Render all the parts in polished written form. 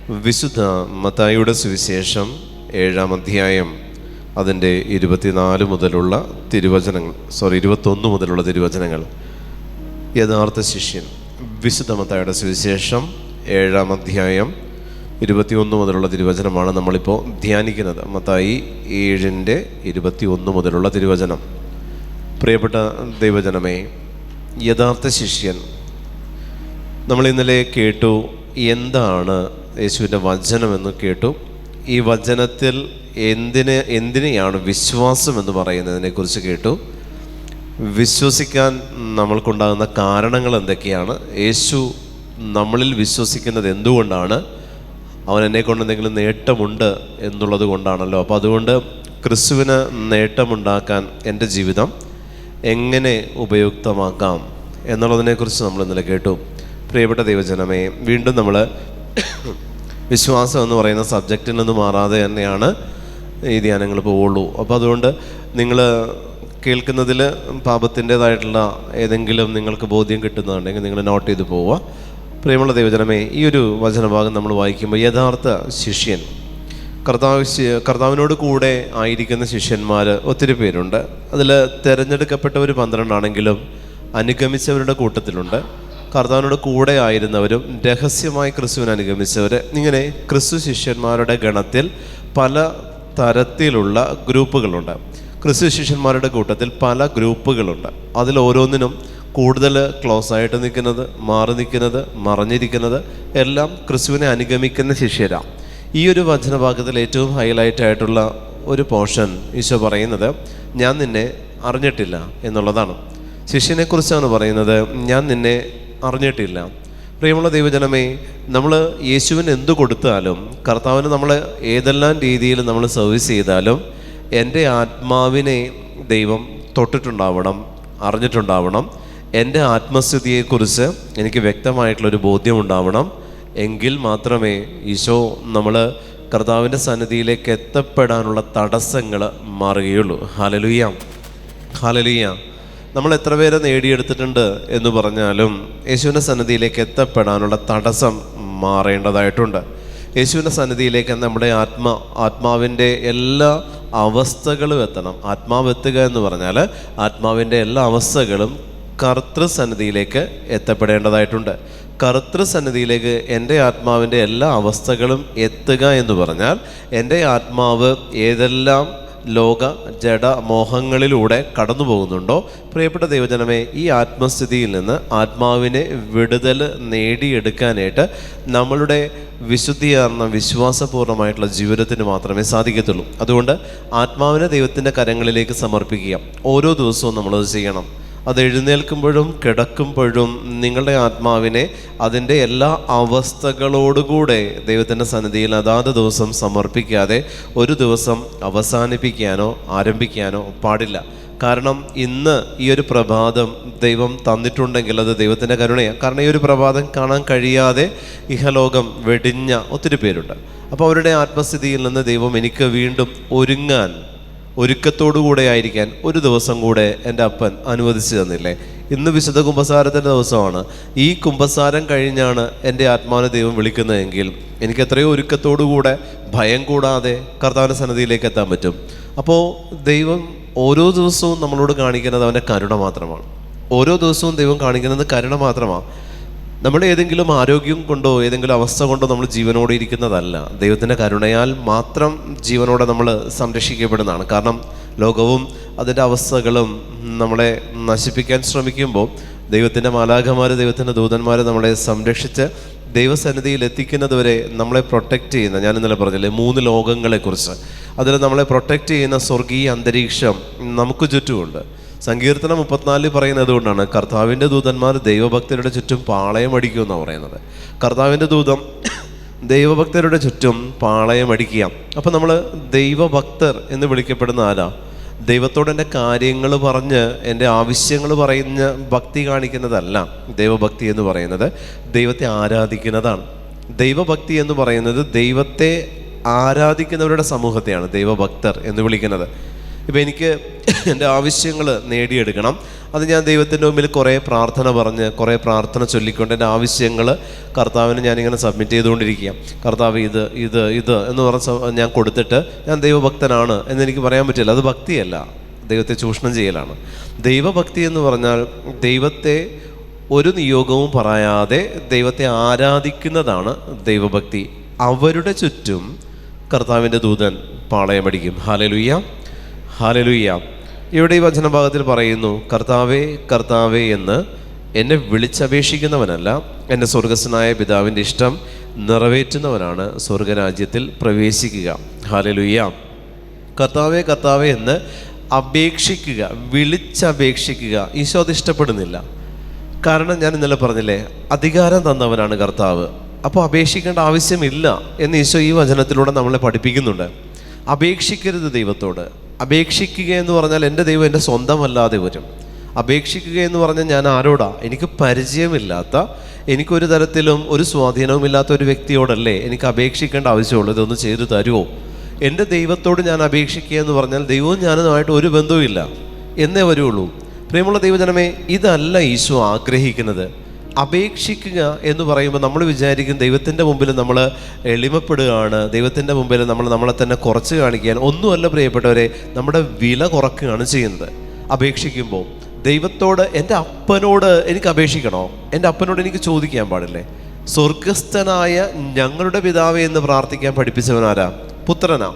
വിശുദ്ധ മത്തായിയുടെ സുവിശേഷം 7-ാം അധ്യായം അതിൻ്റെ 24 മുതലുള്ള തിരുവചനങ്ങൾ 21 മുതലുള്ള തിരുവചനങ്ങൾ. യഥാർത്ഥ ശിഷ്യൻ. വിശുദ്ധ മത്തായിയുടെ സുവിശേഷം 7-ാം അധ്യായം 21 മുതലുള്ള തിരുവചനമാണ് നമ്മളിപ്പോൾ ധ്യാനിക്കുന്നത്. മത്തായി 7-ന്റെ 21 മുതലുള്ള തിരുവചനം. പ്രിയപ്പെട്ട ദൈവജനമേ, യഥാർത്ഥ ശിഷ്യൻ. നമ്മൾ ഇന്നലെ കേട്ടു എന്താണ് യേശുവിൻ്റെ വചനമെന്ന് കേട്ടു. ഈ വചനത്തിൽ എന്തിനെയാണ് വിശ്വാസം എന്ന് പറയുന്നതിനെക്കുറിച്ച് കേട്ടു. വിശ്വസിക്കാൻ നമ്മൾക്കുണ്ടാകുന്ന കാരണങ്ങൾ എന്തൊക്കെയാണ്, യേശു നമ്മളിൽ വിശ്വസിക്കുന്നത് എന്തുകൊണ്ടാണ്, അവൻ എന്നെക്കൊണ്ട് എന്തെങ്കിലും നേട്ടമുണ്ട് എന്നുള്ളത് കൊണ്ടാണല്ലോ. അപ്പോൾ അതുകൊണ്ട് ക്രിസ്തുവിന് നേട്ടമുണ്ടാക്കാൻ എൻ്റെ ജീവിതം എങ്ങനെ ഉപയുക്തമാക്കാം എന്നുള്ളതിനെക്കുറിച്ച് നമ്മൾ ഇന്നലെ കേട്ടു. പ്രിയപ്പെട്ട ദൈവജനമേ, വീണ്ടും നമ്മൾ വിശ്വാസം എന്ന് പറയുന്ന സബ്ജക്റ്റിൽ നിന്ന് മാറാതെ തന്നെയാണ് ഈ ധ്യാനങ്ങൾ പോവുള്ളൂ. അപ്പോൾ അതുകൊണ്ട് നിങ്ങൾ കേൾക്കുന്നതിൽ പാപത്തിൻ്റേതായിട്ടുള്ള ഏതെങ്കിലും നിങ്ങൾക്ക് ബോധ്യം കിട്ടുന്നുണ്ടെങ്കിൽ നിങ്ങൾ നോട്ട് ചെയ്ത് പോവുക. പ്രിയമുള്ള ദൈവജനമേ, ഈ ഒരു വചനഭാഗം നമ്മൾ വായിക്കുമ്പോൾ യഥാർത്ഥ ശിഷ്യൻ, കർത്താവിനോട് കൂടെ ആയിരിക്കുന്ന ശിഷ്യന്മാർ ഒത്തിരി പേരുണ്ട്. അതിൽ തിരഞ്ഞെടുക്കപ്പെട്ടവർ 12 ആണെങ്കിലും അനുഗമിച്ചവരുടെ കൂട്ടത്തിലുണ്ട്. കർത്താവിനോട് കൂടെ ആയിരുന്നവരും രഹസ്യമായി ക്രിസ്തുവിനെ അനുഗമിച്ചവർ, ഇങ്ങനെ ക്രിസ്തു ശിഷ്യന്മാരുടെ ഗണത്തിൽ പല തരത്തിലുള്ള ഗ്രൂപ്പുകളുണ്ട്. ക്രിസ്തു ശിഷ്യന്മാരുടെ കൂട്ടത്തിൽ പല ഗ്രൂപ്പുകളുണ്ട്. അതിൽ ഓരോന്നിനും കൂടുതൽ ക്ലോസ് ആയിട്ട് നിൽക്കുന്നത്, മാറി നിൽക്കുന്നത്, മറഞ്ഞിരിക്കുന്നത് എല്ലാം ക്രിസ്തുവിനെ അനുഗമിക്കുന്ന ശിഷ്യരാണ്. ഈ ഒരു വചനഭാഗത്തിൽ ഏറ്റവും ഹൈലൈറ്റ് ആയിട്ടുള്ള ഒരു പോർഷൻ ഈശോ പറയുന്നത് ഞാൻ നിന്നെ അറിഞ്ഞിട്ടില്ല എന്നുള്ളതാണ്. ശിഷ്യനെക്കുറിച്ചാണ് പറയുന്നത്, ഞാൻ നിന്നെ അറിഞ്ഞിട്ടില്ല. പ്രിയമുള്ള ദൈവജനമേ, നമ്മൾ യേശുവിന് എന്തു കൊടുത്താലും, കർത്താവിന് നമ്മൾ ഏതെല്ലാം രീതിയിൽ നമ്മൾ സർവീസ് ചെയ്താലും എൻ്റെ ആത്മാവിനെ ദൈവം തൊട്ടിട്ടുണ്ടാവണം, അറിഞ്ഞിട്ടുണ്ടാവണം. എൻ്റെ ആത്മസ്ഥിതിയെക്കുറിച്ച് എനിക്ക് വ്യക്തമായിട്ടുള്ളൊരു ബോധ്യമുണ്ടാവണം. എങ്കിൽ മാത്രമേ ഈശോ നമ്മൾ കർത്താവിൻ്റെ സന്നിധിയിലേക്ക് എത്തപ്പെടാനുള്ള തടസ്സങ്ങൾ മാറുകയുള്ളൂ. Hallelujah, hallelujah. നമ്മൾ എത്ര പേരെ നേടിയെടുത്തിട്ടുണ്ട് എന്ന് പറഞ്ഞാലും യേശുവിൻ്റെ സന്നിധിയിലേക്ക് എത്തപ്പെടാനുള്ള തടസ്സം മാറേണ്ടതായിട്ടുണ്ട്. യേശുവിൻ്റെ സന്നിധിയിലേക്ക് നമ്മുടെ ആത്മാവിൻ്റെ എല്ലാ അവസ്ഥകളും എത്തണം. ആത്മാവ് എത്തുക എന്ന് പറഞ്ഞാൽ ആത്മാവിൻ്റെ എല്ലാ അവസ്ഥകളും കർത്തൃസന്നിധിയിലേക്ക് എത്തപ്പെടേണ്ടതായിട്ടുണ്ട്. കർത്തൃസന്നിധിയിലേക്ക് എൻ്റെ ആത്മാവിൻ്റെ എല്ലാ അവസ്ഥകളും എത്തുക എന്ന് പറഞ്ഞാൽ എൻ്റെ ആത്മാവ് ഏതെല്ലാം ലോക ജഡ മോഹങ്ങളിലൂടെ കടന്നു പോകുന്നുണ്ടോ, പ്രിയപ്പെട്ട ദൈവജനമേ, ഈ ആത്മസ്ഥിതിയിൽ നിന്ന് ആത്മാവിനെ വിടുതൽ നേടിയെടുക്കാനായിട്ട് നമ്മളുടെ വിശുദ്ധിയാർന്ന വിശ്വാസപൂർണ്ണമായിട്ടുള്ള ജീവിതത്തിന് മാത്രമേ സാധിക്കത്തുള്ളൂ. അതുകൊണ്ട് ആത്മാവിനെ ദൈവത്തിൻ്റെ കരങ്ങളിലേക്ക് സമർപ്പിക്കുക. ഓരോ ദിവസവും നമ്മളത് ചെയ്യണം. അത് എഴുന്നേൽക്കുമ്പോഴും കിടക്കുമ്പോഴും നിങ്ങളുടെ ആത്മാവിനെ അതിൻ്റെ എല്ലാ അവസ്ഥകളോടുകൂടെ ദൈവത്തിൻ്റെ സന്നിധിയിൽ അതാത് ദിവസം സമർപ്പിക്കാതെ ഒരു ദിവസം അവസാനിപ്പിക്കാനോ ആരംഭിക്കാനോ പാടില്ല. കാരണം ഇന്ന് ഈ ഒരു പ്രഭാതം ദൈവം തന്നിട്ടുണ്ടെങ്കിൽ അത് ദൈവത്തിൻ്റെ കരുണയാണ്. കാരണം ഈ ഒരു പ്രഭാതം കാണാൻ കഴിയാതെ ഇഹലോകം വെടിഞ്ഞ ഒത്തിരി പേരുണ്ട്. അപ്പോൾ അവരുടെ ആത്മസ്ഥിതിയിൽ നിന്ന് ദൈവം എനിക്ക് വീണ്ടും ഒരുക്കത്തോടുകൂടെ ആയിരിക്കാൻ ഒരു ദിവസം കൂടെ എൻ്റെ അപ്പൻ അനുവദിച്ചു തന്നില്ലേ? ഇന്ന് വിശുദ്ധ കുമ്പസാരത്തിൻ്റെ ദിവസമാണ്. ഈ കുമ്പസാരം കഴിഞ്ഞാണ് എൻ്റെ ആത്മാവിനെ ദൈവം വിളിക്കുന്നതെങ്കിൽ എനിക്ക് എത്രയോ ഒരുക്കത്തോടുകൂടെ ഭയം കൂടാതെ കർത്താവിൻ്റെ സന്നിധിയിലേക്ക് എത്താൻ പറ്റും. അപ്പോൾ ദൈവം ഓരോ ദിവസവും നമ്മളോട് കാണിക്കുന്നത് അവൻ്റെ കരുണ മാത്രമാണ്. ഓരോ ദിവസവും ദൈവം കാണിക്കുന്നത് കരുണ മാത്രമാണ്. നമ്മുടെ ഏതെങ്കിലും ആരോഗ്യം കൊണ്ടോ ഏതെങ്കിലും അവസ്ഥ കൊണ്ടോ നമ്മൾ ജീവനോടെ ഇരിക്കുന്നതല്ല. ദൈവത്തിൻ്റെ കരുണയാൽ മാത്രം ജീവനോടെ നമ്മൾ സംരക്ഷിക്കപ്പെടുന്നതാണ്. കാരണം ലോകവും അതിൻ്റെ അവസ്ഥകളും നമ്മളെ നശിപ്പിക്കാൻ ശ്രമിക്കുമ്പോൾ ദൈവത്തിൻ്റെ മാലാഖമാർ, ദൈവത്തിൻ്റെ ദൂതന്മാർ നമ്മളെ സംരക്ഷിച്ച് ദൈവസന്നിധിയിൽ എത്തിക്കുന്നതുവരെ നമ്മളെ പ്രൊട്ടക്റ്റ് ചെയ്യുന്ന, ഞാൻ ഇന്നലെ പറഞ്ഞില്ലേ 3 ലോകങ്ങളെക്കുറിച്ച്, അതിൽ നമ്മളെ പ്രൊട്ടക്റ്റ് ചെയ്യുന്ന സ്വർഗീയ അന്തരീക്ഷം നമുക്ക് ചുറ്റുമുണ്ട്. സങ്കീർത്തനം 34 പറയുന്നത് കൊണ്ടാണ് കർത്താവിൻ്റെ ദൂതന്മാർ ദൈവഭക്തരുടെ ചുറ്റും പാളയം അടിക്കുമെന്നാണ് പറയുന്നത്. കർത്താവിൻ്റെ ദൂതം ദൈവഭക്തരുടെ ചുറ്റും പാളയം അടിക്കുക. അപ്പം നമ്മൾ ദൈവഭക്തർ എന്ന് വിളിക്കപ്പെടുന്ന ആരാ? ദൈവത്തോട് എൻ്റെ കാര്യങ്ങൾ പറഞ്ഞ് എൻ്റെ ആവശ്യങ്ങൾ പറയുന്ന ഭക്തി കാണിക്കുന്നതല്ല. ദൈവഭക്തി എന്ന് പറയുന്നത് ദൈവത്തെ ആരാധിക്കുന്നതാണ്. ദൈവഭക്തി എന്ന് പറയുന്നത് ദൈവത്തെ ആരാധിക്കുന്നവരുടെ സമൂഹത്തെയാണ് ദൈവഭക്തർ എന്ന് വിളിക്കുന്നത്. ഇപ്പം എനിക്ക് എൻ്റെ ആവശ്യങ്ങൾ നേടിയെടുക്കണം. അത് ഞാൻ ദൈവത്തിൻ്റെ മുമ്പിൽ കുറേ പ്രാർത്ഥന പറഞ്ഞ് കുറേ പ്രാർത്ഥന ചൊല്ലിക്കൊണ്ട് എൻ്റെ ആവശ്യങ്ങൾ കർത്താവിന് ഞാനിങ്ങനെ സബ്മിറ്റ് ചെയ്തുകൊണ്ടിരിക്കുക. കർത്താവ് ഇത് എന്ന് പറഞ്ഞ് ഞാൻ കൊടുത്തിട്ട് ഞാൻ ദൈവഭക്തനാണ് എന്നെനിക്ക് പറയാൻ പറ്റില്ല. അത് ഭക്തിയല്ല, ദൈവത്തെ ചൂഷണം ചെയ്യലാണ്. ദൈവഭക്തി എന്ന് പറഞ്ഞാൽ ദൈവത്തെ ഒരു നിയോഗവും പറയാതെ ദൈവത്തെ ആരാധിക്കുന്നതാണ് ദൈവഭക്തി. അവരുടെ ചുറ്റും കർത്താവിൻ്റെ ദൂതൻ പാളയമടിക്കും. Hallelujah, hallelujah. ഇവിടെ ഈ വചനഭാഗത്തിൽ പറയുന്നു, കർത്താവേ കർത്താവേ എന്ന് എന്നെ വിളിച്ചപേക്ഷിക്കുന്നവനല്ല, എൻ്റെ സ്വർഗസ്ഥനായ പിതാവിൻ്റെ ഇഷ്ടം നിറവേറ്റുന്നവനാണ് സ്വർഗരാജ്യത്തിൽ പ്രവേശിക്കുക. ഹല്ലേലൂയ. കർത്താവേ കർത്താവേ എന്ന് അപേക്ഷിക്കുക, വിളിച്ചപേക്ഷിക്കുക, ഈശോ അത് ഇഷ്ടപ്പെടുന്നില്ല. കാരണം ഞാൻ ഇന്നലെ പറഞ്ഞില്ലേ, അധികാരം തന്നവനാണ് കർത്താവ്. അപ്പോൾ അപേക്ഷിക്കേണ്ട ആവശ്യമില്ല എന്ന് ഈശോ ഈ വചനത്തിലൂടെ നമ്മളെ പഠിപ്പിക്കുന്നുണ്ട്. അപേക്ഷിക്കരുത് ദൈവത്തോട്. അപേക്ഷിക്കുക എന്ന് പറഞ്ഞാൽ എൻ്റെ ദൈവം എൻ്റെ സ്വന്തമല്ലാതെ വരും. അപേക്ഷിക്കുക എന്ന് പറഞ്ഞാൽ ഞാൻ ആരോടാ? എനിക്ക് പരിചയമില്ലാത്ത, എനിക്കൊരു തരത്തിലും ഒരു സ്വാധീനവുമില്ലാത്ത ഒരു വ്യക്തിയോടല്ലേ എനിക്ക് അപേക്ഷിക്കേണ്ട ആവശ്യമുള്ളൂ. ഇതൊന്ന് ചെയ്തു തരുമോ? എൻ്റെ ദൈവത്തോട് ഞാൻ അപേക്ഷിക്കുക എന്ന് പറഞ്ഞാൽ ദൈവവും ഞാനുമായിട്ട് ഒരു ബന്ധവുമില്ല എന്നേ വരുള്ളൂ. പ്രിയമുള്ള ദൈവജനമേ, ഇതല്ല ഈശോ ആഗ്രഹിക്കുന്നത്. അപേക്ഷിക്കുക എന്ന് പറയുമ്പോൾ നമ്മൾ വിചാരിക്കും ദൈവത്തിൻ്റെ മുമ്പിൽ നമ്മൾ എളിമപ്പെടുകയാണ്, ദൈവത്തിൻ്റെ മുമ്പിൽ നമ്മളെ തന്നെ കുറച്ച് കാണിക്കാൻ. ഒന്നുമല്ല പ്രിയപ്പെട്ടവരെ, നമ്മുടെ വില കുറയ്ക്കുകയാണ് ചെയ്യുന്നത്. അപേക്ഷിക്കുമ്പോൾ ദൈവത്തോട്, എൻ്റെ അപ്പനോട് എനിക്ക് അപേക്ഷിക്കണോ? എൻ്റെ അപ്പനോട് എനിക്ക് ചോദിക്കാൻ പാടില്ലേ? സ്വർഗസ്ഥനായ ഞങ്ങളുടെ പിതാവേ എന്ന് പ്രാർത്ഥിക്കാൻ പഠിപ്പിച്ചവനാരാ? പുത്രനാ.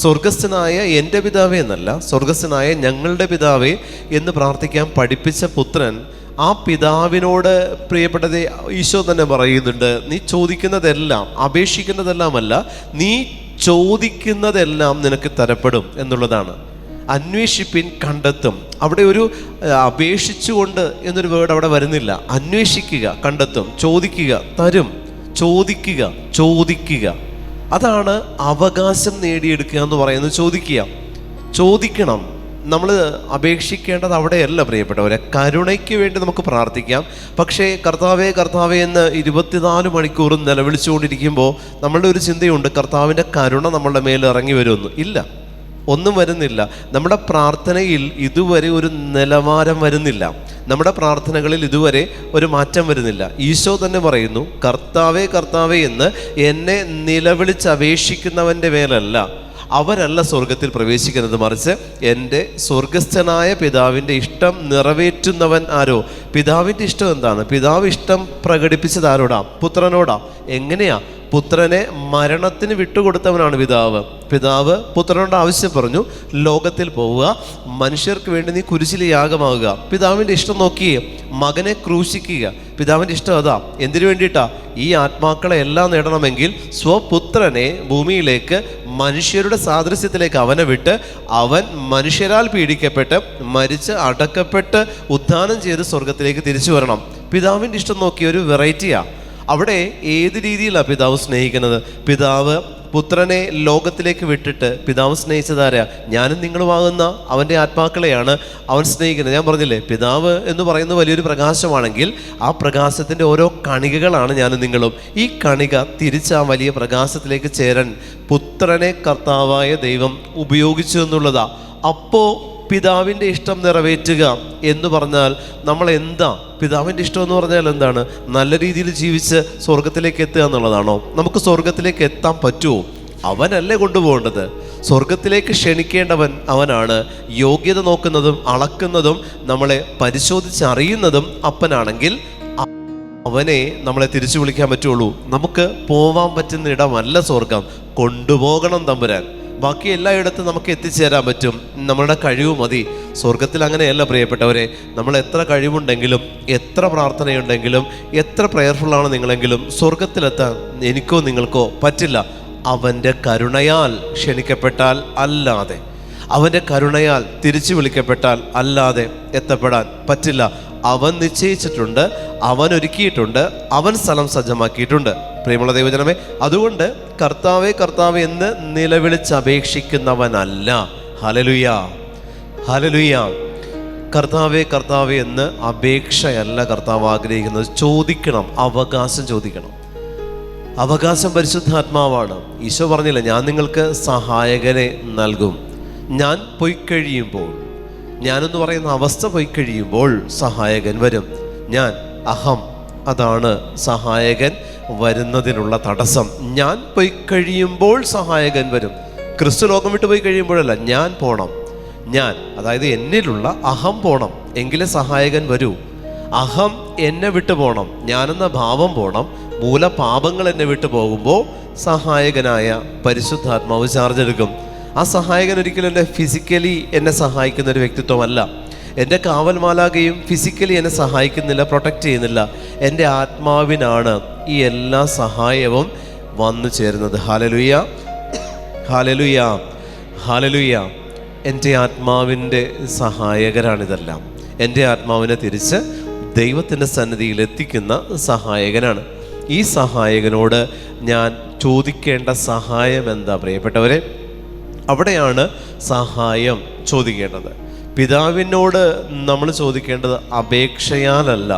സ്വർഗസ്ഥനായ എൻ്റെ പിതാവേ എന്നല്ല, സ്വർഗസ്ഥനായ ഞങ്ങളുടെ പിതാവേ എന്ന് പ്രാർത്ഥിക്കാൻ പഠിപ്പിച്ച പുത്രൻ, ആ പിതാവിനോട് പ്രിയപ്പെട്ടത് ഈശോ തന്നെ പറയുന്നുണ്ട്, നീ ചോദിക്കുന്നതെല്ലാം, അപേക്ഷിക്കുന്നതെല്ലാമല്ല, നീ ചോദിക്കുന്നതെല്ലാം നിനക്ക് തരപ്പെടും എന്നുള്ളതാണ്. അന്വേഷിപ്പിൻ കണ്ടെത്തും. അവിടെ ഒരു അപേക്ഷിച്ചുകൊണ്ട് എന്നൊരു വേർഡ് അവിടെ വരുന്നില്ല. അന്വേഷിക്കുക, കണ്ടെത്തും, ചോദിക്കുക, തരും, ചോദിക്കുക, ചോദിക്കുക. അതാണ് അവകാശം നേടിയെടുക്കുക എന്ന് പറയുന്നത്. ചോദിക്കണം. നമ്മൾ അപേക്ഷിക്കേണ്ടത് അവിടെയല്ല പ്രിയപ്പെട്ടവരെ. കരുണയ്ക്ക് വേണ്ടി നമുക്ക് പ്രാർത്ഥിക്കാം. പക്ഷേ കർത്താവേ കർത്താവേ എന്ന് 24 മണിക്കൂറും നിലവിളിച്ചുകൊണ്ടിരിക്കുമ്പോൾ നമ്മളുടെ ഒരു ചിന്തയുണ്ട്, കർത്താവിൻ്റെ കരുണ നമ്മളുടെ മേൽ ഇറങ്ങി വരുമെന്ന്. ഇല്ല, ഒന്നും വരുന്നില്ല. നമ്മുടെ പ്രാർത്ഥനയിൽ ഇതുവരെ ഒരു നിലവാരം വരുന്നില്ല. നമ്മുടെ പ്രാർത്ഥനകളിൽ ഇതുവരെ ഒരു മാറ്റം വരുന്നില്ല. ഈശോ തന്നെ പറയുന്നു, കർത്താവേ കർത്താവേ എന്ന് എന്നെ നിലവിളിച്ച് അപേക്ഷിക്കുന്നവൻ്റെ മേലല്ല, അവരല്ല സ്വർഗത്തിൽ പ്രവേശിക്കുന്നത്, മറിച്ച് എൻ്റെ സ്വർഗസ്ഥനായ പിതാവിൻ്റെ ഇഷ്ടം നിറവേറ്റുന്നവൻ ആരോ? പിതാവിൻ്റെ ഇഷ്ടം എന്താണ്? പിതാവ് ഇഷ്ടം പ്രകടിപ്പിച്ചത് ആരോടാ? പുത്രനോടാ. എങ്ങനെയാ? പുത്രനെ മരണത്തിന് വിട്ടുകൊടുത്തവനാണ് പിതാവ്. പിതാവ് പുത്രനോട് ആവശ്യം പറഞ്ഞു, ലോകത്തിൽ പോവുക, മനുഷ്യർക്ക് വേണ്ടി നീ കുരിശിൽ യാഗമാകുക. പിതാവിൻ്റെ ഇഷ്ടം നോക്കിയേ, മകനെ ക്രൂശിക്കുക. പിതാവിൻ്റെ ഇഷ്ടം അതാ. എന്തിനു വേണ്ടിയിട്ടാ? ഈ ആത്മാക്കളെ എല്ലാം നേടണമെങ്കിൽ സ്വപുത്രനെ ഭൂമിയിലേക്ക് മനുഷ്യരുടെ സാദൃശ്യത്തിലേക്ക് അവനെ വിട്ട്, അവൻ മനുഷ്യരാൽ പീഡിക്കപ്പെട്ട് മരിച്ച് അടക്കപ്പെട്ട് ഉത്ഥാനം ചെയ്ത് സ്വർഗത്തിലേക്ക് തിരിച്ചു വരണം. പിതാവിൻ്റെ ഇഷ്ടം നോക്കിയ ഒരു വെറൈറ്റിയാ. അവിടെ ഏത് രീതിയിലാണ് പിതാവ് സ്നേഹിക്കുന്നത്? പിതാവ് പുത്രനെ ലോകത്തിലേക്ക് വിട്ടിട്ട് പിതാവ് സ്നേഹിച്ചതാരാ? ഞാനും നിങ്ങളുമാകുന്ന അവൻ്റെ ആത്മാക്കളെയാണ് അവൻ സ്നേഹിക്കുന്നത്. ഞാൻ പറഞ്ഞില്ലേ, പിതാവ് എന്ന് പറയുന്നത് വലിയൊരു പ്രകാശമാണെങ്കിൽ ആ പ്രകാശത്തിൻ്റെ ഓരോ കണികകളാണ് ഞാനും നിങ്ങളും. ഈ കണിക തിരിച്ച് ആ വലിയ പ്രകാശത്തിലേക്ക് ചേരാൻ പുത്രനെ കർത്താവായ ദൈവം ഉപയോഗിച്ചു എന്നുള്ളതാ. അപ്പോൾ പിതാവിൻ്റെ ഇഷ്ടം നിറവേറ്റുക എന്ന് പറഞ്ഞാൽ നമ്മൾ എന്താ? പിതാവിൻ്റെ ഇഷ്ടം എന്ന് പറഞ്ഞാൽ എന്താണ്? നല്ല രീതിയിൽ ജീവിച്ച് സ്വർഗത്തിലേക്ക് എത്തുക എന്നുള്ളതാണോ? നമുക്ക് സ്വർഗത്തിലേക്ക് എത്താൻ പറ്റുമോ? അവനല്ലേ കൊണ്ടുപോകേണ്ടത്. സ്വർഗത്തിലേക്ക് ക്ഷണിക്കേണ്ടവൻ അവനാണ്. യോഗ്യത നോക്കുന്നതും അളക്കുന്നതും നമ്മളെ പരിശോധിച്ചറിയുന്നതും അപ്പനാണെങ്കിൽ അവനെ നമ്മളെ തിരിച്ചു വിളിക്കാൻ പറ്റുള്ളൂ. നമുക്ക് പോവാൻ പറ്റുന്ന ഇടമല്ല സ്വർഗം. കൊണ്ടുപോകണം തമ്പുരാൻ. ബാക്കി എല്ലായിടത്തും നമുക്ക് എത്തിച്ചേരാൻ പറ്റും. നമ്മളുടെ കഴിവ് മതി. സ്വർഗത്തിൽ അങ്ങനെയല്ല പ്രിയപ്പെട്ടവരെ. നമ്മൾ എത്ര കഴിവുണ്ടെങ്കിലും, എത്ര പ്രാർത്ഥനയുണ്ടെങ്കിലും, എത്ര പ്രയർഫുള്ളാണ് നിങ്ങളെങ്കിലും സ്വർഗത്തിലെത്താൻ എനിക്കോ നിങ്ങൾക്കോ പറ്റില്ല. അവൻ്റെ കരുണയാൽ ക്ഷണിക്കപ്പെട്ടാൽ അല്ലാതെ, അവൻ്റെ കരുണയാൽ തിരിച്ചു വിളിക്കപ്പെട്ടാൽ അല്ലാതെ എത്തപ്പെടാൻ പറ്റില്ല. അവൻ നിശ്ചയിച്ചിട്ടുണ്ട്, അവൻ ഒരുക്കിയിട്ടുണ്ട്, അവൻ സ്ഥലം സജ്ജമാക്കിയിട്ടുണ്ട്. പ്രിയമുള്ള ദൈവജനമേ, അതുകൊണ്ട് കർത്താവേ കർത്താവേ എന്ന് നിലവിളിച്ചപേക്ഷിക്കുന്നവനല്ല. Hallelujah, hallelujah. കർത്താവേ കർത്താവേ എന്ന് അപേക്ഷയല്ല കർത്താവ് ആഗ്രഹിക്കുന്നത്. ചോദിക്കണം, അവകാശം ചോദിക്കണം. അവകാശം പരിശുദ്ധാത്മാവാണ്. ഈശോ പറഞ്ഞില്ല, ഞാൻ നിങ്ങൾക്ക് സഹായകനെ നൽകും. ഞാൻ പോയി കഴിയുമ്പോൾ, ഞാനെന്ന് പറയുന്ന അവസ്ഥ പോയി കഴിയുമ്പോൾ സഹായകൻ വരും. ഞാൻ അഹം, അതാണ് സഹായകൻ വരുന്നതിനുള്ള തടസ്സം. ഞാൻ പോയി കഴിയുമ്പോൾ സഹായകൻ വരും. ക്രിസ്തു ലോകം വിട്ട് പോയി കഴിയുമ്പോഴല്ല, ഞാൻ പോണം. ഞാൻ, അതായത് എന്നിലുള്ള അഹം പോണം, എങ്കിലേ സഹായകൻ വരൂ. അഹം എന്നെ വിട്ടു പോകണം, ഞാനെന്ന ഭാവം പോകണം. മൂലപാപങ്ങൾ എന്നെ വിട്ടു പോകുമ്പോൾ സഹായകനായ പരിശുദ്ധാത്മാവ് ചാർജ് എടുക്കും. ആ സഹായകൻ ഒരിക്കലും എൻ്റെ ഫിസിക്കലി എന്നെ സഹായിക്കുന്ന ഒരു വ്യക്തിത്വമല്ല. എൻ്റെ കാവൽ മാലാഖയും ഫിസിക്കലി എന്നെ സഹായിക്കുന്നില്ല, പ്രൊട്ടക്റ്റ് ചെയ്യുന്നില്ല. എൻ്റെ ആത്മാവിനാണ് ഈ എല്ലാ സഹായവും വന്നു ചേരുന്നത്. ഹല്ലേലൂയ, ഹല്ലേലൂയ, ഹല്ലേലൂയ. എൻ്റെ ആത്മാവിൻ്റെ സഹായകരാണിതെല്ലാം. എൻ്റെ ആത്മാവിനെ തിരിച്ച് ദൈവത്തിൻ്റെ സന്നിധിയിൽ എത്തിക്കുന്ന സഹായകനാണ്. ഈ സഹായകനോട് ഞാൻ ചോദിക്കേണ്ട സഹായം എന്താ പ്രിയപ്പെട്ടവരെ? അവിടെയാണ് സഹായം ചോദിക്കേണ്ടത്. പിതാവിനോട് നമ്മൾ ചോദിക്കേണ്ടത് അപേക്ഷയാലല്ല,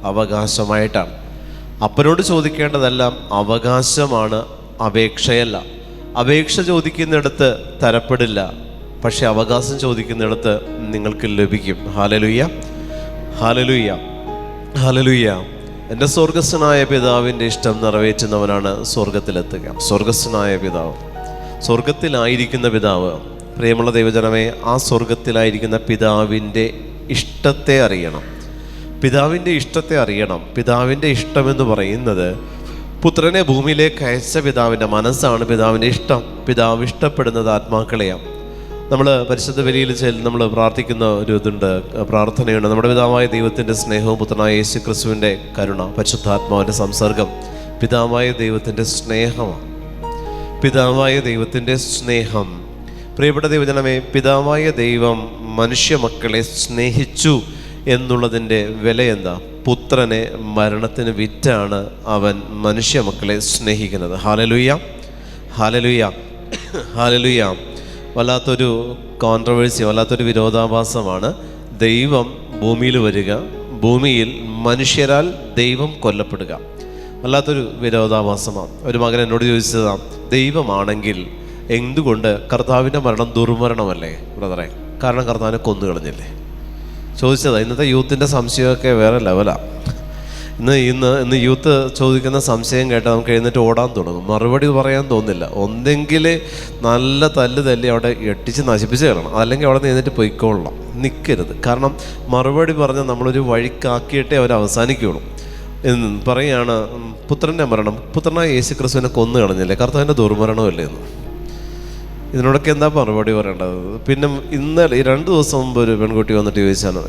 അവകാശമായിട്ടാണ്. അപ്പനോട് ചോദിക്കേണ്ടതെല്ലാം അവകാശമാണ്, അപേക്ഷയല്ല. അപേക്ഷ ചോദിക്കുന്നിടത്ത് തരപ്പെടില്ല, പക്ഷെ അവകാശം ചോദിക്കുന്നിടത്ത് നിങ്ങൾക്ക് ലഭിക്കും. ഹല്ലേലൂയ, ഹല്ലേലൂയ, ഹല്ലേലൂയ. എൻ്റെ സ്വർഗസ്ഥനായ പിതാവിൻ്റെ ഇഷ്ടം നിറവേറ്റുന്നവനാണ് സ്വർഗത്തിലെത്തുക. സ്വർഗസ്ഥനായ പിതാവ്, സ്വർഗത്തിലായിരിക്കുന്ന പിതാവ്. പ്രിയമുള്ള ദൈവജനമേ, ആ സ്വർഗത്തിലായിരിക്കുന്ന പിതാവിൻ്റെ ഇഷ്ടത്തെ അറിയണം. പിതാവിൻ്റെ ഇഷ്ടത്തെ അറിയണം. പിതാവിൻ്റെ ഇഷ്ടമെന്ന് പറയുന്നത് പുത്രനെ ഭൂമിയിലേക്ക് അയച്ച പിതാവിൻ്റെ മനസ്സാണ് പിതാവിൻ്റെ ഇഷ്ടം. പിതാവ് ഇഷ്ടപ്പെടുന്നത് ആത്മാക്കളെയാണ്. നമ്മൾ പരിശുദ്ധ ബലിയിൽ നമ്മൾ പ്രാർത്ഥിക്കുന്ന ഒരു ഇതുണ്ട്, പ്രാർത്ഥനയുണ്ട്. നമ്മുടെ പിതാവായ ദൈവത്തിൻ്റെ സ്നേഹവും പുത്രനായ യേശു ക്രിസ്തുവിൻ്റെ കരുണ, പരിശുദ്ധാത്മാവിൻ്റെ സംസർഗം പിതാവായ ദൈവത്തിൻ്റെ സ്നേഹമാണ്. പിതാവായ ദൈവത്തിൻ്റെ സ്നേഹം. പ്രിയപ്പെട്ട ദൈവജനമേ, പിതാവായ ദൈവം മനുഷ്യ മക്കളെ സ്നേഹിച്ചു എന്നുള്ളതിൻ്റെ വില എന്താ? പുത്രനെ മരണത്തിന് വിറ്റാണ് അവൻ മനുഷ്യ മക്കളെ സ്നേഹിക്കുന്നത്. ഹല്ലേലൂയ, ഹല്ലേലൂയ, ഹല്ലേലൂയ. വല്ലാത്തൊരു കോൺട്രവേഴ്സി, വല്ലാത്തൊരു വിരോധാഭാസമാണ്. ദൈവം ഭൂമിയിൽ വരിക, ഭൂമിയിൽ മനുഷ്യരാൽ ദൈവം കൊല്ലപ്പെടുക. വല്ലാത്തൊരു വിരോധാഭാസമാണ്. ഒരു മകൻ എന്നോട് ചോദിച്ചതാണ്, ദൈവമാണെങ്കിൽ എന്തുകൊണ്ട് കർത്താവിൻ്റെ മരണം ദുർമരണമല്ലേ ബ്രദറെ? കാരണം കർത്താവിനെ കൊന്നു കളഞ്ഞില്ലേ? ചോദിച്ചതാണ്. ഇന്നത്തെ യൂത്തിൻ്റെ സംശയമൊക്കെ വേറെ ലെവലാണ്. ഇന്ന് യൂത്ത് ചോദിക്കുന്ന സംശയം കേട്ടാൽ നമുക്ക് എഴുന്നേറ്റ് ഓടാൻ തുടങ്ങും. മറുപടി പറയാൻ തോന്നില്ല. ഒന്നെങ്കിൽ നല്ല തല്ല് തല്ലി അവിടെ എട്ടിച്ച് നശിപ്പിച്ച് കളയണം, അല്ലെങ്കിൽ അവിടെ നിന്ന് എഴുന്നേറ്റ് പൊയ്ക്കൊള്ളണം, നിൽക്കരുത്. കാരണം മറുപടി പറഞ്ഞാൽ നമ്മളൊരു വഴിക്കാക്കിയിട്ടേ അവർ അവസാനിക്കുകയുള്ളൂ. പറയുകയാണ് പുത്രൻ്റെ മരണം, പുത്രനായ യേശു ക്രിസ്തുവിനെ കൊന്നു കളഞ്ഞില്ലേ, കർത്താവിൻ്റെ ദുർമരണമല്ലേ എന്ന്. ഇതിനോടൊക്കെ എന്താ മറുപടി പറയേണ്ടത്? പിന്നെ ഇന്നലെ 2 ദിവസം മുമ്പ് ഒരു പെൺകുട്ടി വന്നിട്ട് ചോദിച്ചാണ്,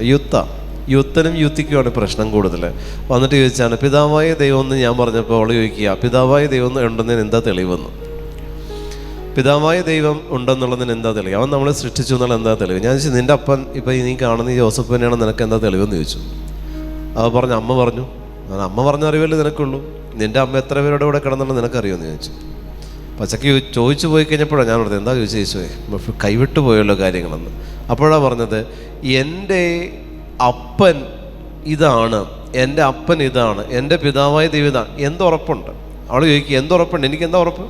യൂത്തനും യൂത്തിക്കുമാണ് പ്രശ്നം കൂടുതൽ. വന്നിട്ട് ചോദിച്ചാണ്, പിതാവായ ദൈവം എന്ന് ഞാൻ പറഞ്ഞപ്പോൾ അവൾ ചോദിക്കുക, പിതാവായ ദൈവം ഉണ്ടെന്നതിന് എന്താ തെളിവെന്ന്? പിതാവായ ദൈവം ഉണ്ടെന്നുള്ളതിന് എന്താ തെളിവ്? അവൻ നമ്മളെ സൃഷ്ടിച്ചു എന്നുള്ള എന്താ തെളിവ്? ഞാൻ ചോദിച്ചു, നിൻ്റെ അപ്പൻ ഇപ്പം നീ കാണുന്ന ഈ ജോസഫ് തന്നെയാണ്, നിനക്ക് എന്താ തെളിവെന്ന് ചോദിച്ചു. അവ പറഞ്ഞു, അമ്മ പറഞ്ഞു. അമ്മ പറഞ്ഞ അറിവല്ലേ നിനക്കുള്ളൂ. നിൻ്റെ അമ്മ എത്ര പേരുടെ കൂടെ കിടന്നുള്ളത് നിനക്കറിയുമെന്ന് ചോദിച്ചു. പച്ചക്ക് ചോദിച്ചു പോയി കഴിഞ്ഞപ്പോഴാണ് ഞാൻ പറഞ്ഞത്, എന്താ ചോദിച്ചു ചോദിച്ചേ, കൈവിട്ടു പോയല്ലോ കാര്യങ്ങളെന്ന്. അപ്പോഴാണ് പറഞ്ഞത്, എൻ്റെ അപ്പൻ ഇതാണ്, എൻ്റെ അപ്പൻ ഇതാണ്, എൻ്റെ പിതാവായ ദൈവം ഇതാണ്. എന്തുറപ്പുണ്ട്? അവൾ ചോദിക്കുക, എന്തുറപ്പുണ്ട്? എനിക്കെന്താ ഉറപ്പ്?